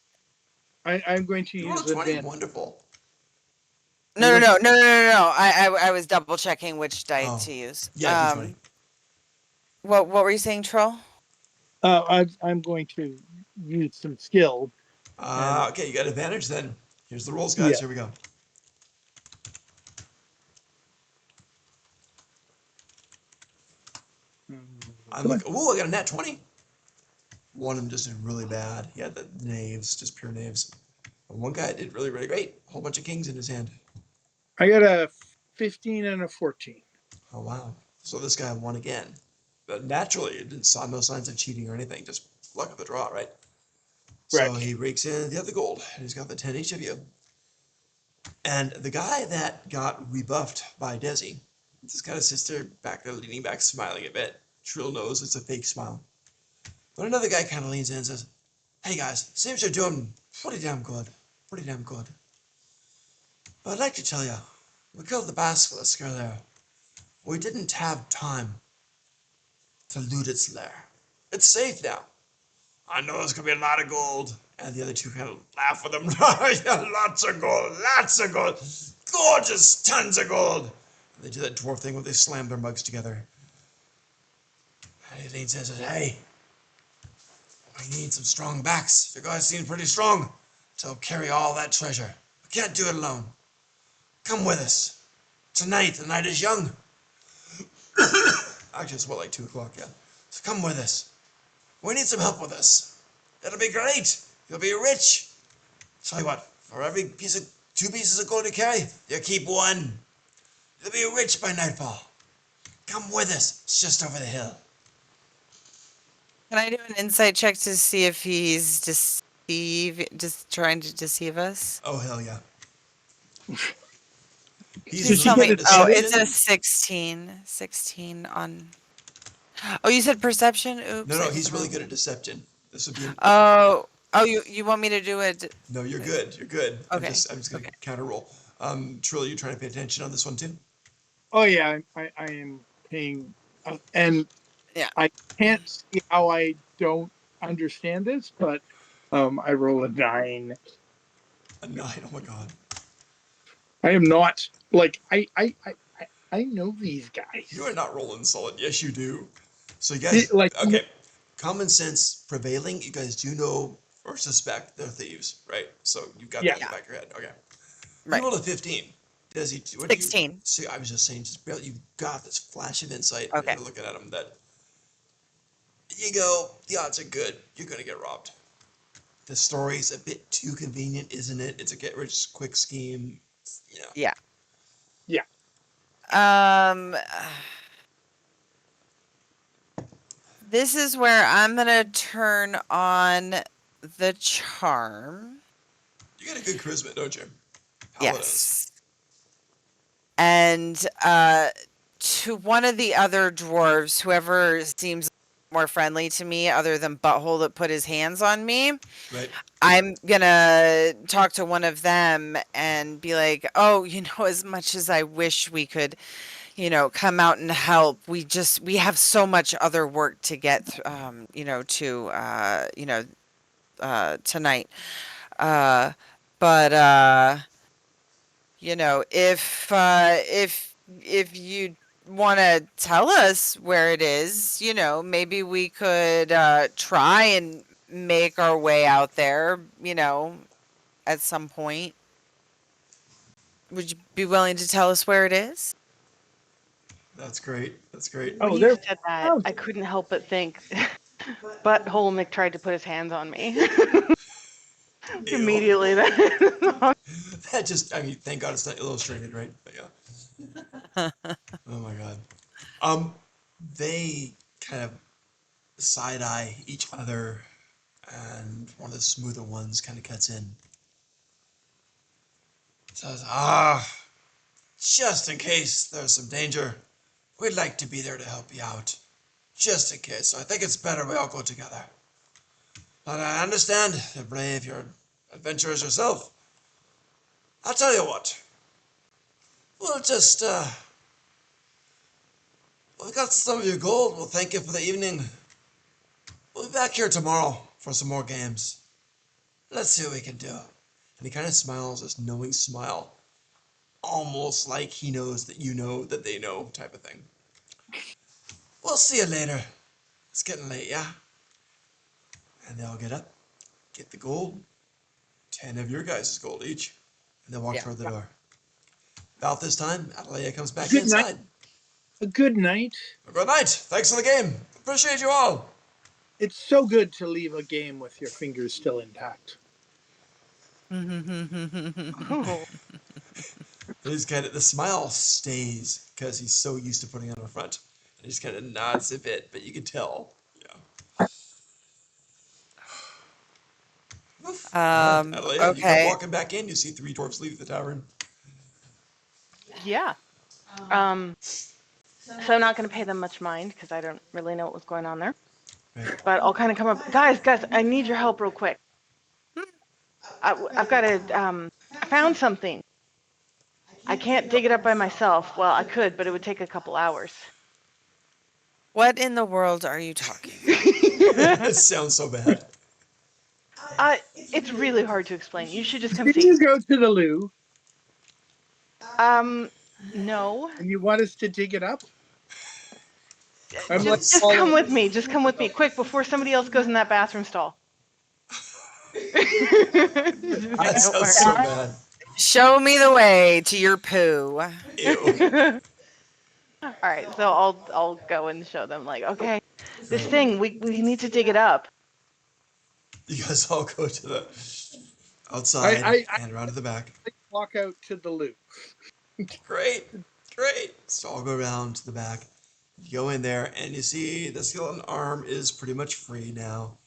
I'm going to You rolled use a 20? advantage. Wonderful. No. I was double checking which die Oh, to use. yeah, d20. What were you saying, Troll? I'm going to use some skill. And Okay, you got advantage then. Here's the rolls, guys. yeah. Here we go. I'm looking. Ooh, I got a nat 20. One of them just did really bad. He had the knaves, just pure knaves. And one guy did really, really great. A whole bunch of kings in his hand. I got a 15 and a 14. Oh, wow. So this guy won again. But naturally, it didn't saw no signs of cheating or anything. Just luck of the draw, right? So Right. he rakes in the other gold. And he's got the 10 each of you. And the guy that got rebuffed by Desi, just kind of sits there back there, leaning back, smiling a bit. Trill knows it's a fake smile. But another guy kind of leans in and says, hey guys, seems you're doing pretty damn good. Pretty damn good. But I'd like to tell you, we killed the basilisk earlier. We didn't have time to loot its lair. It's safe now. I know there's gonna be a lot of gold. And the other two kind of laugh with them. Yeah, lots of gold, lots of gold. Gorgeous, tons of gold. And they do that dwarf thing where they slam their mugs together. And he leans in and says, hey, we need some strong backs. You guys seem pretty strong. So carry all that treasure. We can't do it alone. Come with us. Tonight, the night is young. Actually, it's what, like 2 o'clock, yeah. So come with us. We need some help with this. It'll be great. You'll be rich. Tell you what, for every 2 pieces of gold you carry, you keep one. You'll be rich by nightfall. Come with us. It's just over the hill. Can I do an insight check to see if he's just trying to deceive us? Oh, hell yeah. He's Did Please you tell really get me. good a at Oh, seven? it's a deception. 16 on. Oh, you said perception? Oops. No, I no, hit he's the really wrong- good at deception. This would be. Oh, you want me to do it? No, you're good. You're good. Okay. I'm just gonna Okay. counter roll. Trill, you trying to pay attention on this one too? Oh yeah, I am paying, and Yeah. I can't see how I don't understand this, but I roll a 9. A 9. Oh my god. I am not like I know these guys. You are not rolling solid. Yes, you do. So you guys, Like okay. Common sense prevailing. You guys do know or suspect they're thieves, right? So you got Yeah. that in the back of your head. Okay. You Right. rolled a 15. Does he? What do you? 16. See, I was just saying, just barely. You got this flash of insight. Okay. You're looking at him. That you go. The odds are good. You're gonna get robbed. The story's a bit too convenient, isn't it? It's a get rich quick scheme. You know. Yeah. Yeah. Um, this is where I'm gonna turn on the charm. You got a good charisma, don't you? Paladins. Yes. And to one of the other dwarves, whoever seems more friendly to me, other than Butthole that put his hands on me, Right. I'm gonna talk to one of them and be like, "Oh, as much as I wish we could, come out and help, we have so much other work to get, tonight. Uh, but if you want to tell us where it is, maybe we could try and make our way out there, at some point. Would you be willing to tell us where it is? That's great. That's great. Oh, When you there. said that, I couldn't help but think, Butthole Mick tried to put his hands on me. Ew. Immediately then. That just, I mean, thank God it's not illustrated, right? But yeah. Oh my God. They kind of side eye each other, and one of the smoother ones kind of cuts in. Says, just in case there's some danger, we'd like to be there to help you out. Just in case. So I think it's better we all go together. But I understand you're brave, you're adventurers yourself. I'll tell you what. We'll just, we got some of your gold. We'll thank you for the evening. We'll be back here tomorrow for some more games. Let's see what we can do. And he kind of smiles, this knowing smile. Almost like he knows that you know that they know type of thing. We'll see you later. It's getting late, yeah? And they all get up, get the gold. 10 of your guys' gold each. And they walk Yeah. toward the door. About this time, Adelia comes back Good night. inside. A good night. Good night. Thanks for the game. Appreciate you all. It's so good to leave a game with your fingers still intact. Oh. He's kind of, the smile stays because he's so used to putting on a front. And he just kind of nods a bit, but you can tell. Yeah. Adelia, you come Okay. walking back in. You see 3 dwarves leave the tavern. Yeah. So I'm not going to pay them much mind because I don't really know what was going on there. Right. But I'll kind of come up, guys, I need your help real quick. I've got to, I found something. I can't dig it up by myself. Well, I could, but it would take a couple hours. What in the world are you talking? It sounds so bad. It's really hard to explain. You should just come Did see. you go to the loo No. and you want us to dig it up? I'm like Just all come over. with me. Just come with me, quick, before somebody else goes in that bathroom stall. I, That Don't sounds worry. so bad. Show me the way to your poo. Ew. All right, so I'll go and show them like, okay, this Right. thing we need to dig it up. You guys all go to the outside I and around to the back. walk out to the loo. Great, great. So I'll go around to the back. You go in there and you see the skeleton arm is pretty much free now,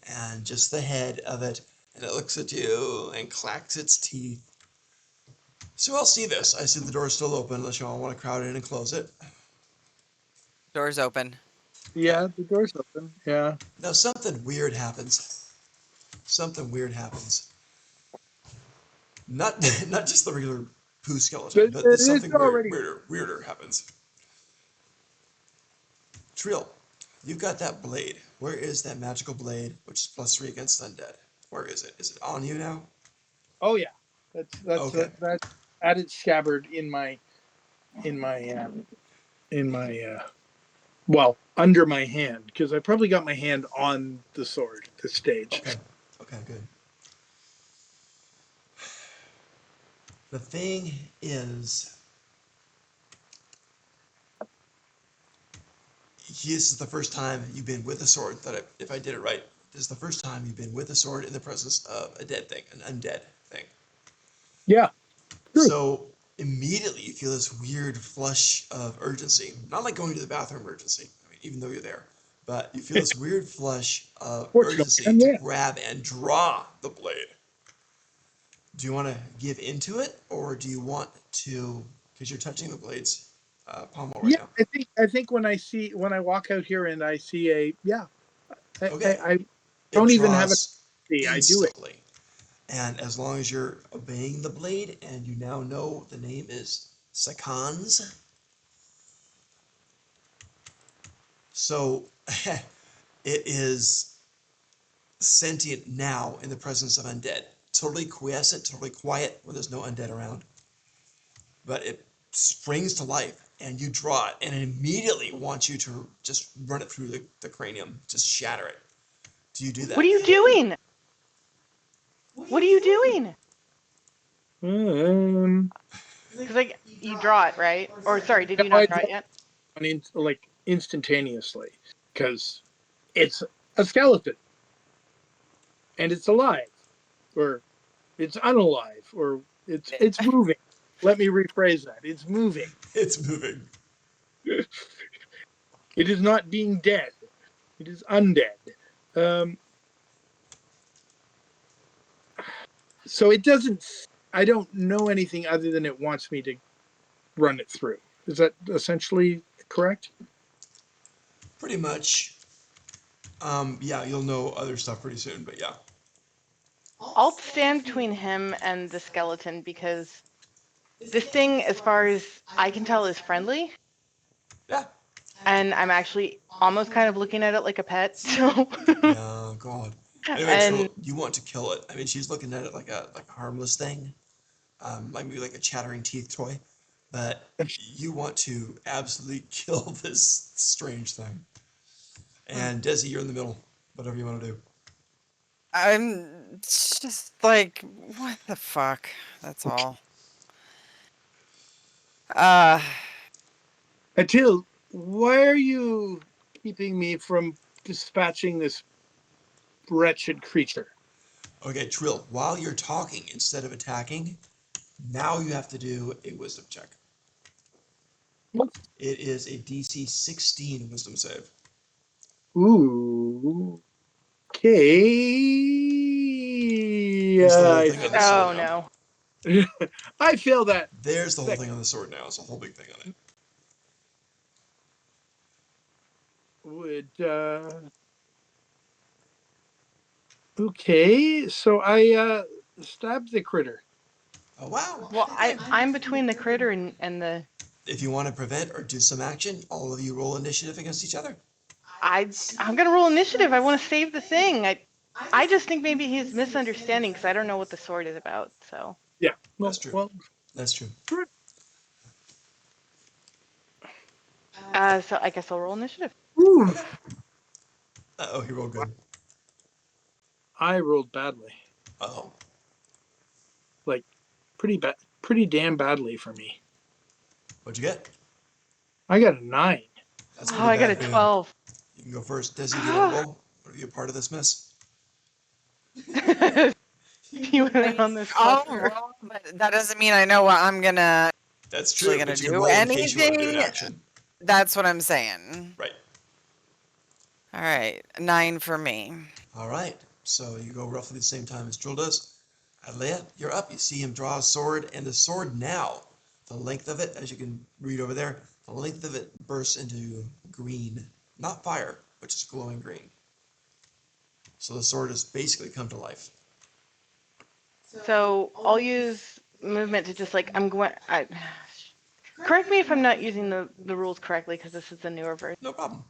and just the head of it, and it looks at you and clacks its teeth. So I'll see this. I see the door still open unless you all want to crowd in and close it. Door's open. Okay. Yeah, the door's open. Yeah. Now something weird happens. Something weird happens. Not not just the regular poo skeleton, but there's It's something already. weirder happens. Trill, you've got that blade. Where is that magical blade, which is +3 against undead? Where is it? Is it on you now? Oh yeah, that's Okay. that added scabbard in my in my well under my hand because I probably got my hand on the sword at this stage. Okay. Okay, good. The thing is, this is the first time you've been with a sword if I did it right, this is the first time you've been with a sword in the presence of a dead thing, an undead thing. Yeah, true. So immediately you feel this weird flush of urgency. Not like going to the bathroom urgency, I mean, even though you're there. But you feel this weird flush of Fortunately, urgency I'm to there. grab and draw the blade. Do you want to give into it, or do you want to, because you're touching the blade's pommel right Yeah, now? I think when I walk out here and I see Okay, I it don't even have a draws see. I do it. instantly. And as long as you're obeying the blade and you now know the name is Sakans, so it is sentient now in the presence of undead. Totally quiescent, totally quiet when there's no undead around. But it springs to life and you draw it and it immediately wants you to just run it through the cranium, just shatter it. Do you do What that? are you doing? What are you doing? Um, Because like you draw it, right? Or sorry, did no, you I not draw it yet? like instantaneously because it's a skeleton and it's alive or it's unalive or it's moving. Let me rephrase that. It's moving. It's moving. It is not being dead. It is undead. Um, so it doesn't. I don't know anything other than it wants me to run it through. Is that essentially correct? Pretty much. Yeah, you'll know other stuff pretty soon, but yeah. I'll stand between him and the skeleton because this thing, as far as I can tell, is friendly. Yeah. And I'm actually almost kind of looking at it like a pet. So Yeah, God. Anyway, and Trill, you want to kill it. I mean, she's looking at it like a harmless thing, like maybe like a chattering teeth toy, but you want to absolutely kill this strange thing. And Desi, you're in the middle. Whatever you want to do. I'm just like, what the fuck? That's all. Uh, Atil, why are you keeping me from dispatching this wretched creature? Okay, Trill, while you're talking instead of attacking, now you have to do a wisdom check. It is a DC 16 wisdom save. Ooh. Okay. There's the whole I thing on the sword oh now. no. I feel that. There's the whole thing on the sword now. It's a whole big thing on it. Would okay, so I stabbed the critter. Oh, wow. Well, I'm between the critter and the If you want to prevent or do some action, all of you roll initiative against each other. I'm gonna roll initiative. I want to save the thing. I just think maybe he's misunderstanding because I don't know what the sword is about. So, Yeah. Well, That's true. well, That's true. so I guess I'll roll initiative. ooh, Oh, he rolled good. I rolled badly. Oh, Like pretty damn badly for me. what'd you get? I got a 9. That's Oh, pretty I got bad a for you. 12. You can go first. Desi, do you want to roll? Are you a part of this mess? You went on this I'll cluster. roll, but that doesn't mean I know what I'm gonna That's actually true, gonna but you can do roll in case you want to do an anything. action. That's what I'm saying. Right. All right, 9 for me. All right. So you go roughly the same time as Jewel does. Adlea, you're up. You see him draw a sword, and the sword now, the length of it, as you can read over there, the length of it bursts into green. Not fire, but just glowing green. So the sword has basically come to life. So I'll use movement to just like I'm going. Correct me if I'm not using the rules correctly because this is the newer version. No problem.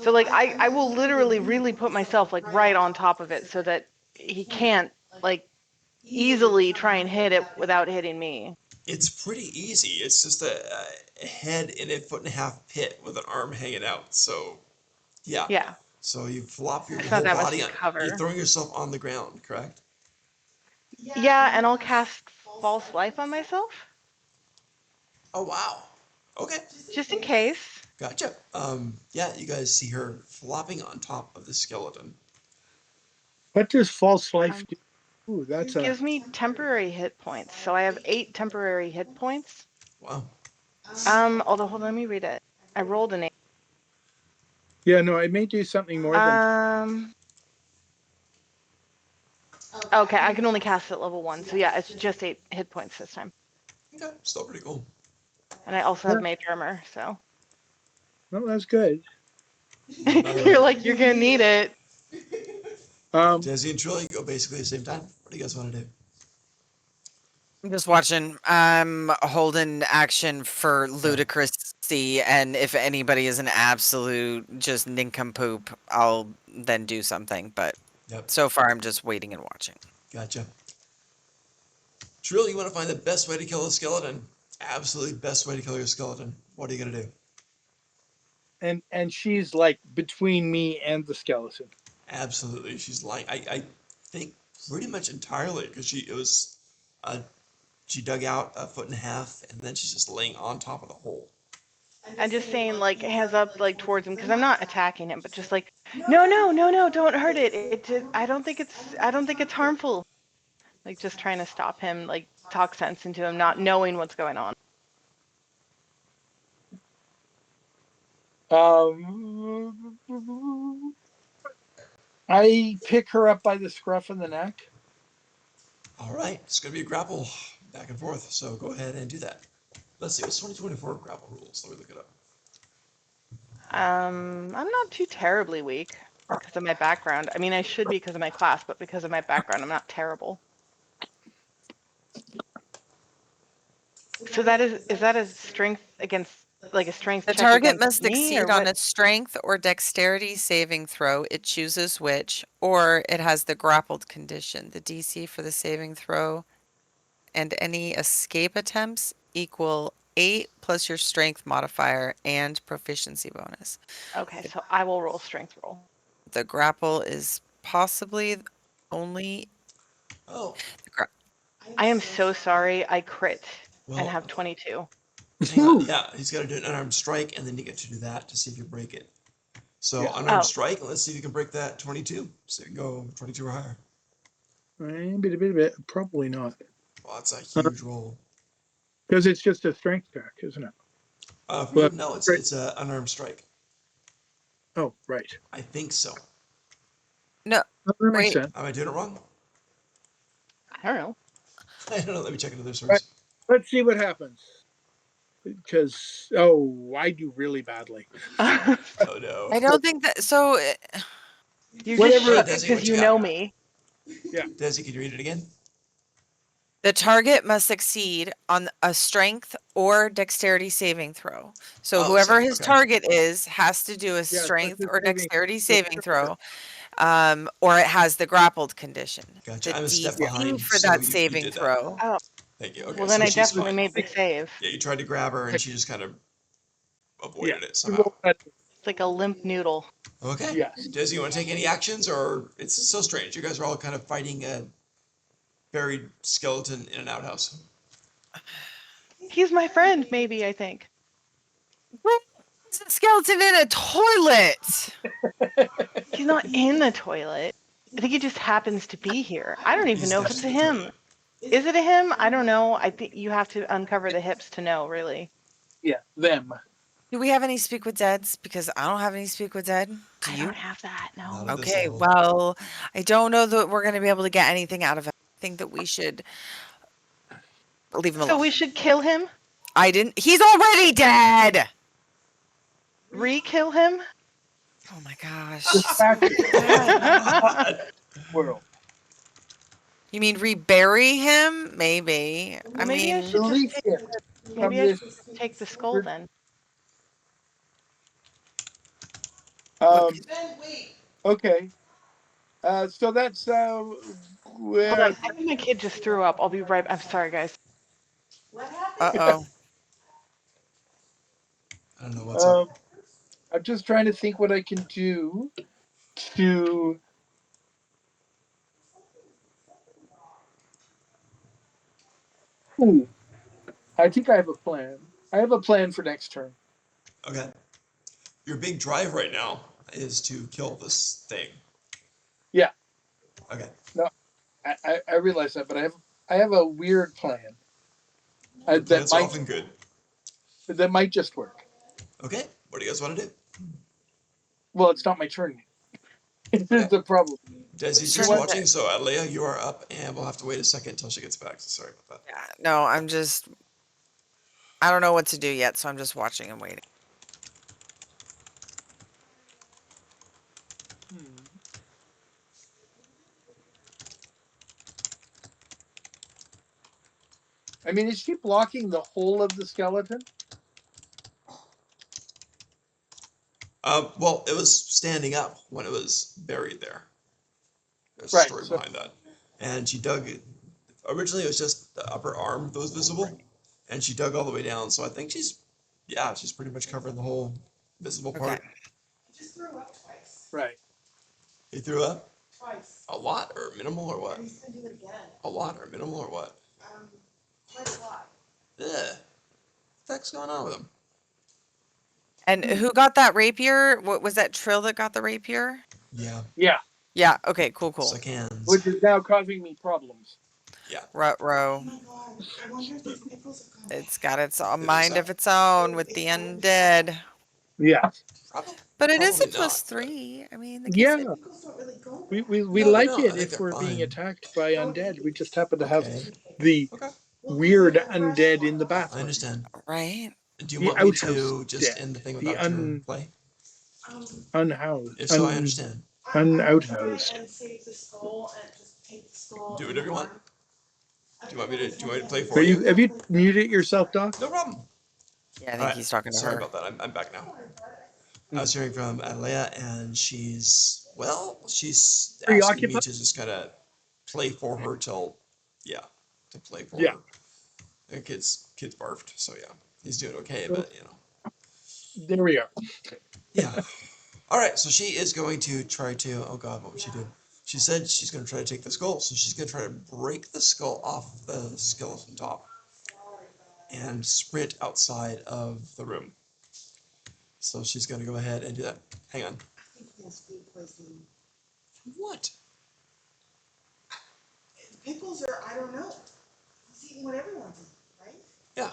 So like I will literally really put myself like right on top of it so that he can't like easily try and hit it without hitting me. It's pretty easy. It's just a head in a 1.5 foot pit with an arm hanging out. So, yeah. Yeah, So you flop your it's not whole that much body to on. You're cover. throwing yourself on the ground, correct? Yeah, and I'll cast false life on myself Oh, wow. Okay. just in case. Gotcha. Yeah, you guys see her flopping on top of the skeleton. What does false life Um, do? Ooh, that's a. gives me temporary hit points. So I have 8 temporary hit points. Wow. Although hold on, let me read it. I rolled an 8. Yeah, no, it may do something more than. Okay, I can only cast at level 1. So yeah, it's just 8 hit points this time. Okay, still pretty cool. And I also Yeah, have mage armor, so no, that's good. you're like you're gonna need it. Desi and Trilly go basically the same time. What do you guys want to do? I'm just watching. I'm holding action for ludicrousy, and if anybody is an absolute just nincompoop, I'll then do something. But Yep, so far, I'm just waiting and watching. gotcha. Trill, you want to find the best way to kill a skeleton? Absolutely best way to kill your skeleton. What are you gonna do? And she's like between me and the skeleton. Absolutely, she's lying. I think pretty much entirely because uh, she dug out 1.5 foot, and then she's just laying on top of the hole. I'm just saying like hands up like towards him because I'm not attacking him, but just like no, no, no, no, don't hurt it. I don't think it's harmful. Like just trying to stop him, like talk sense into him, not knowing what's going on. I pick her up by the scruff of the neck. All right, it's gonna be a grapple back and forth. So go ahead and do that. Let's see, what's 2024 grapple rules? Let me look it up. I'm not too terribly weak because of my background. I mean, I should be because of my class, but because of my background, I'm not terrible. So is that a strength against like a strength The check target against must me or succeed on what? a strength or dexterity saving throw. It chooses which, or it has the grappled condition. The DC for the saving throw and any escape attempts equal 8 plus your strength modifier and proficiency bonus. Okay, so I will roll strength roll. The grapple is possibly only Oh, the gra- I am so sorry. I crit and well, have 22. hang on. Yeah, he's got to do an unarmed strike, and then you get to do that to see if you break it. So Yeah. unarmed Oh, strike. Let's see if you can break that 22. So you can go 22 or higher. Probably not. Well, that's a huge roll. Because it's just a strength check, isn't it? For you, But no, right. it's a unarmed strike. Oh, right. I think so. no, That makes wait. sense. Am I doing it wrong? I don't know. I don't know. Let me check another Right. source. Let's see what happens. Because I do really badly. Oh no. I don't think that. So, You just Whatever. Hey, shook it Desi, because what you you know got? me. Yeah. Desi, can you read it again? the target must succeed on a strength or dexterity saving throw. So, Oh, whoever same. his Okay. target is has to do a Yeah. So it's strength just or saving. dexterity saving throw. or it has the grappled condition. Gotcha. The I'm a step DC behind, for so that you saving did that. throw. Oh, Thank you. Okay, well then so I she's definitely fine. made the save. Yeah, you tried to grab her, and she just kind of avoided it You somehow. roll that- It's like a limp noodle. Okay. Yes. Does you want to take any actions, or it's so strange? You guys are all kind of fighting a buried skeleton in an outhouse. He's my friend, maybe, I think. There's a skeleton in a toilet. He's not in the toilet. I think he just happens to be here. I don't even He's know if next it's to a the him. toilet. Is it a him? I don't know. I think you have to uncover the hips to know, really. Yeah, them. Do we have any speak with deads? Because I don't have any speak with dead. Do I you? don't have that, Not no. at this Okay, level. well, I don't know that we're going to be able to get anything out of it. I think that we should leave him So alone. we should kill him? I didn't. He's already dead. Re-kill him? Oh my gosh. Just back to God. world. You mean rebury him? Maybe. I Maybe I mean, should just Release take him the, from maybe I this. should take the skull then. Um, Then wait. okay. So that's Hold on, I think my kid just threw up. I'll be right. I'm sorry, guys. What happened? uh-oh. I don't know what's up. I'm just trying to think what I can do to. Ooh, I think I have a plan. I have a plan for next turn. Okay. Your big drive right now is to kill this thing. Yeah. Okay. I realize that, but I have a weird plan Your plans are might often good. just work. Okay. What do you guys want to do? Well, it's not my turn yet. Okay. The problem. Desi's Turn just it watching, so Leia, you are up, and we'll have to wait a second until she gets back. So sorry about that. Yeah, no, I don't know what to do yet, so I'm just watching and waiting. I mean, is she blocking the whole of the skeleton? Well, it was standing up when it was buried there. There's a Right. story So behind that. And she dug it. Originally, it was just the upper arm that was visible, and she dug all the way down. So I think she's pretty much covering the whole visible Okay. part. He just threw up twice. right. He threw up Twice. a lot or minimal or what? And he's gonna do it again. A lot or minimal or what? Quite a lot. Ugh. What the heck's going on with him? And who got that rapier? What was that Trill that got the rapier? Yeah, Yeah. Yeah, okay, cool. suck hands. Which is now causing me problems. Ruh-roh. Oh my god. I wonder if these pickles have gone It's got its own It is mind up. of its own with the undead. Yeah. Probably. But it is a Probably not, but- +3. I mean, the Yeah. kids Pickles don't really go We No, they like don't. I it think if they're we're being fine. attacked by undead. We just happen to have Okay. the Okay. weird undead in the I bathroom. understand. right? Do you The want me outhouse to just dead. end the thing The without your play? Unhoused. If so, I understand. Unouthhoused. and save the skull and just take the skull. Do and whatever you the want. arm. Do you want me to play Are for you? have you muted yourself, Doc? No problem. Yeah, I think Alright, he's talking to sorry her. about that. I'm back now. I was hearing from Leia, and she's asking me Preoccupied? to just kind of play for her till, to play for Yeah. her. The kid's barfed, so yeah, he's doing okay, but There we are. yeah. All right, so she is going to try to. Oh God, what would she do? She said she's going to try to take the skull, so she's going to try to break the skull off the skeleton top and sprint outside of the room. So she's going to go ahead and do that. Hang on. I think he has food poisoning. What? Pickles are, I don't know. He's eating what everyone's eating, right? Yeah,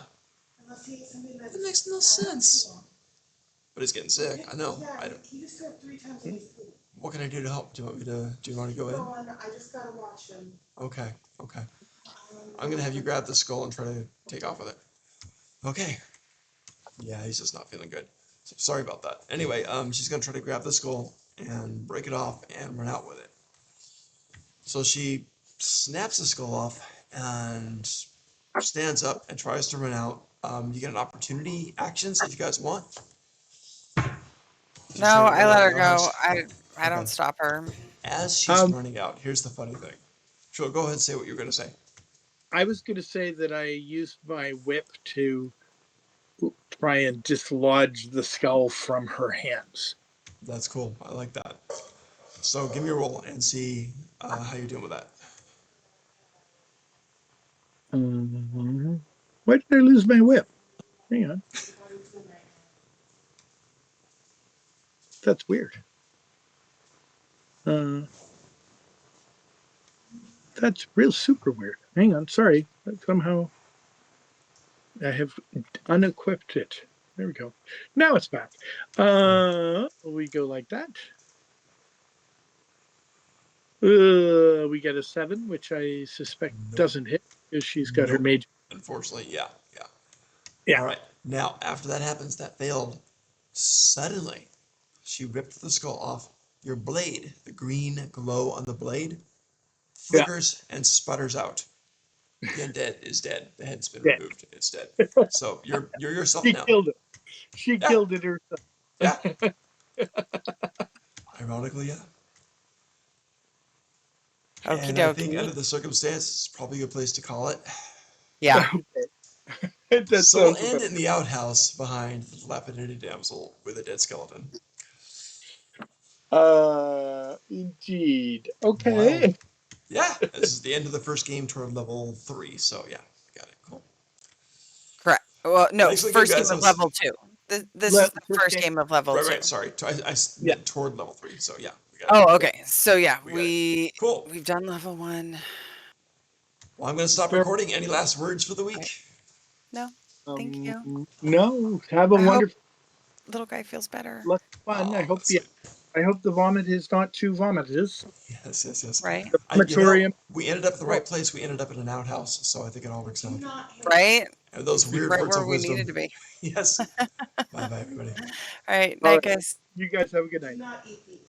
Unless he ate something that's. that makes no sense. But he's getting sick. I know. Yeah, I don't. he just threw up 3 times in his food. What can I do to help? Do you want me to? Do you want to go in? Go on, I just gotta watch him. Okay. Okay. I'm gonna have you grab the skull and try to take off with it. Okay. Yeah, he's just not feeling good. So sorry about that. Anyway, she's gonna try to grab the skull and break it off and run out with it. So she snaps the skull off and stands up and tries to run out. You get an opportunity actions if you guys want. She's No, trying to I run out let of her the go. outhouse. I don't Okay. stop her. As she's Um, running out, here's the funny thing. Sure, go ahead and say what you're going to say. I was going to say that I used my whip to try and dislodge the skull from her hands. That's cool. I like that. So give me a roll and see how you're doing with that. Why did I lose my whip? Hang on. That's weird. Uh, that's real super weird. Hang on. Sorry. Somehow I have unequipped it. There we go. Now it's back. We go like that. We get a 7, which I suspect Nope. doesn't hit because she's got her Nope. mage. Unfortunately, yeah, yeah. Yeah. All right. Now, after that happens, that failed. Suddenly, she ripped the skull off. Your blade, the green glow on the blade, Yeah. flickers and sputters out. The undead is dead. The head's been Dead. removed. It's dead. So you're yourself She now. killed it. She Yeah, killed it yeah. herself. Ironically, yeah. Okie And I think dokie. under the circumstances, it's probably a good place to call it. Yeah. That So we'll sounds end about. in the outhouse behind the dilapidated damsel with a dead skeleton. Indeed. Wild. Okay. Yeah, this is the end of the first game toward level 3. So yeah, got it. Cool. Correct. Well, no, Excellent game, first game guys. That of was level 2. This is the First first game. game of level 2. right. Sorry, I Yeah. meant toward level 3. So yeah, we got it. Oh, okay. So yeah, We got it. Cool. we've done level 1. Well, I'm going to stop Fair- recording. Any last words for the Right. week? No, thank you. No. Have a I hope wonderful, little guy feels better. lots of fun. Oh, that's sweet. I hope the vomit is not too vomitous. Yes, yes, yes. Right? The vomitorium. We ended up at the right place. We ended up in an outhouse, so I think it all works Do out. not hit. Right? And those weird Right words where of we wisdom. needed to be. Yes. Bye, bye, everybody. All right, All night, right. guys. You guys have a good Do night. not eat these.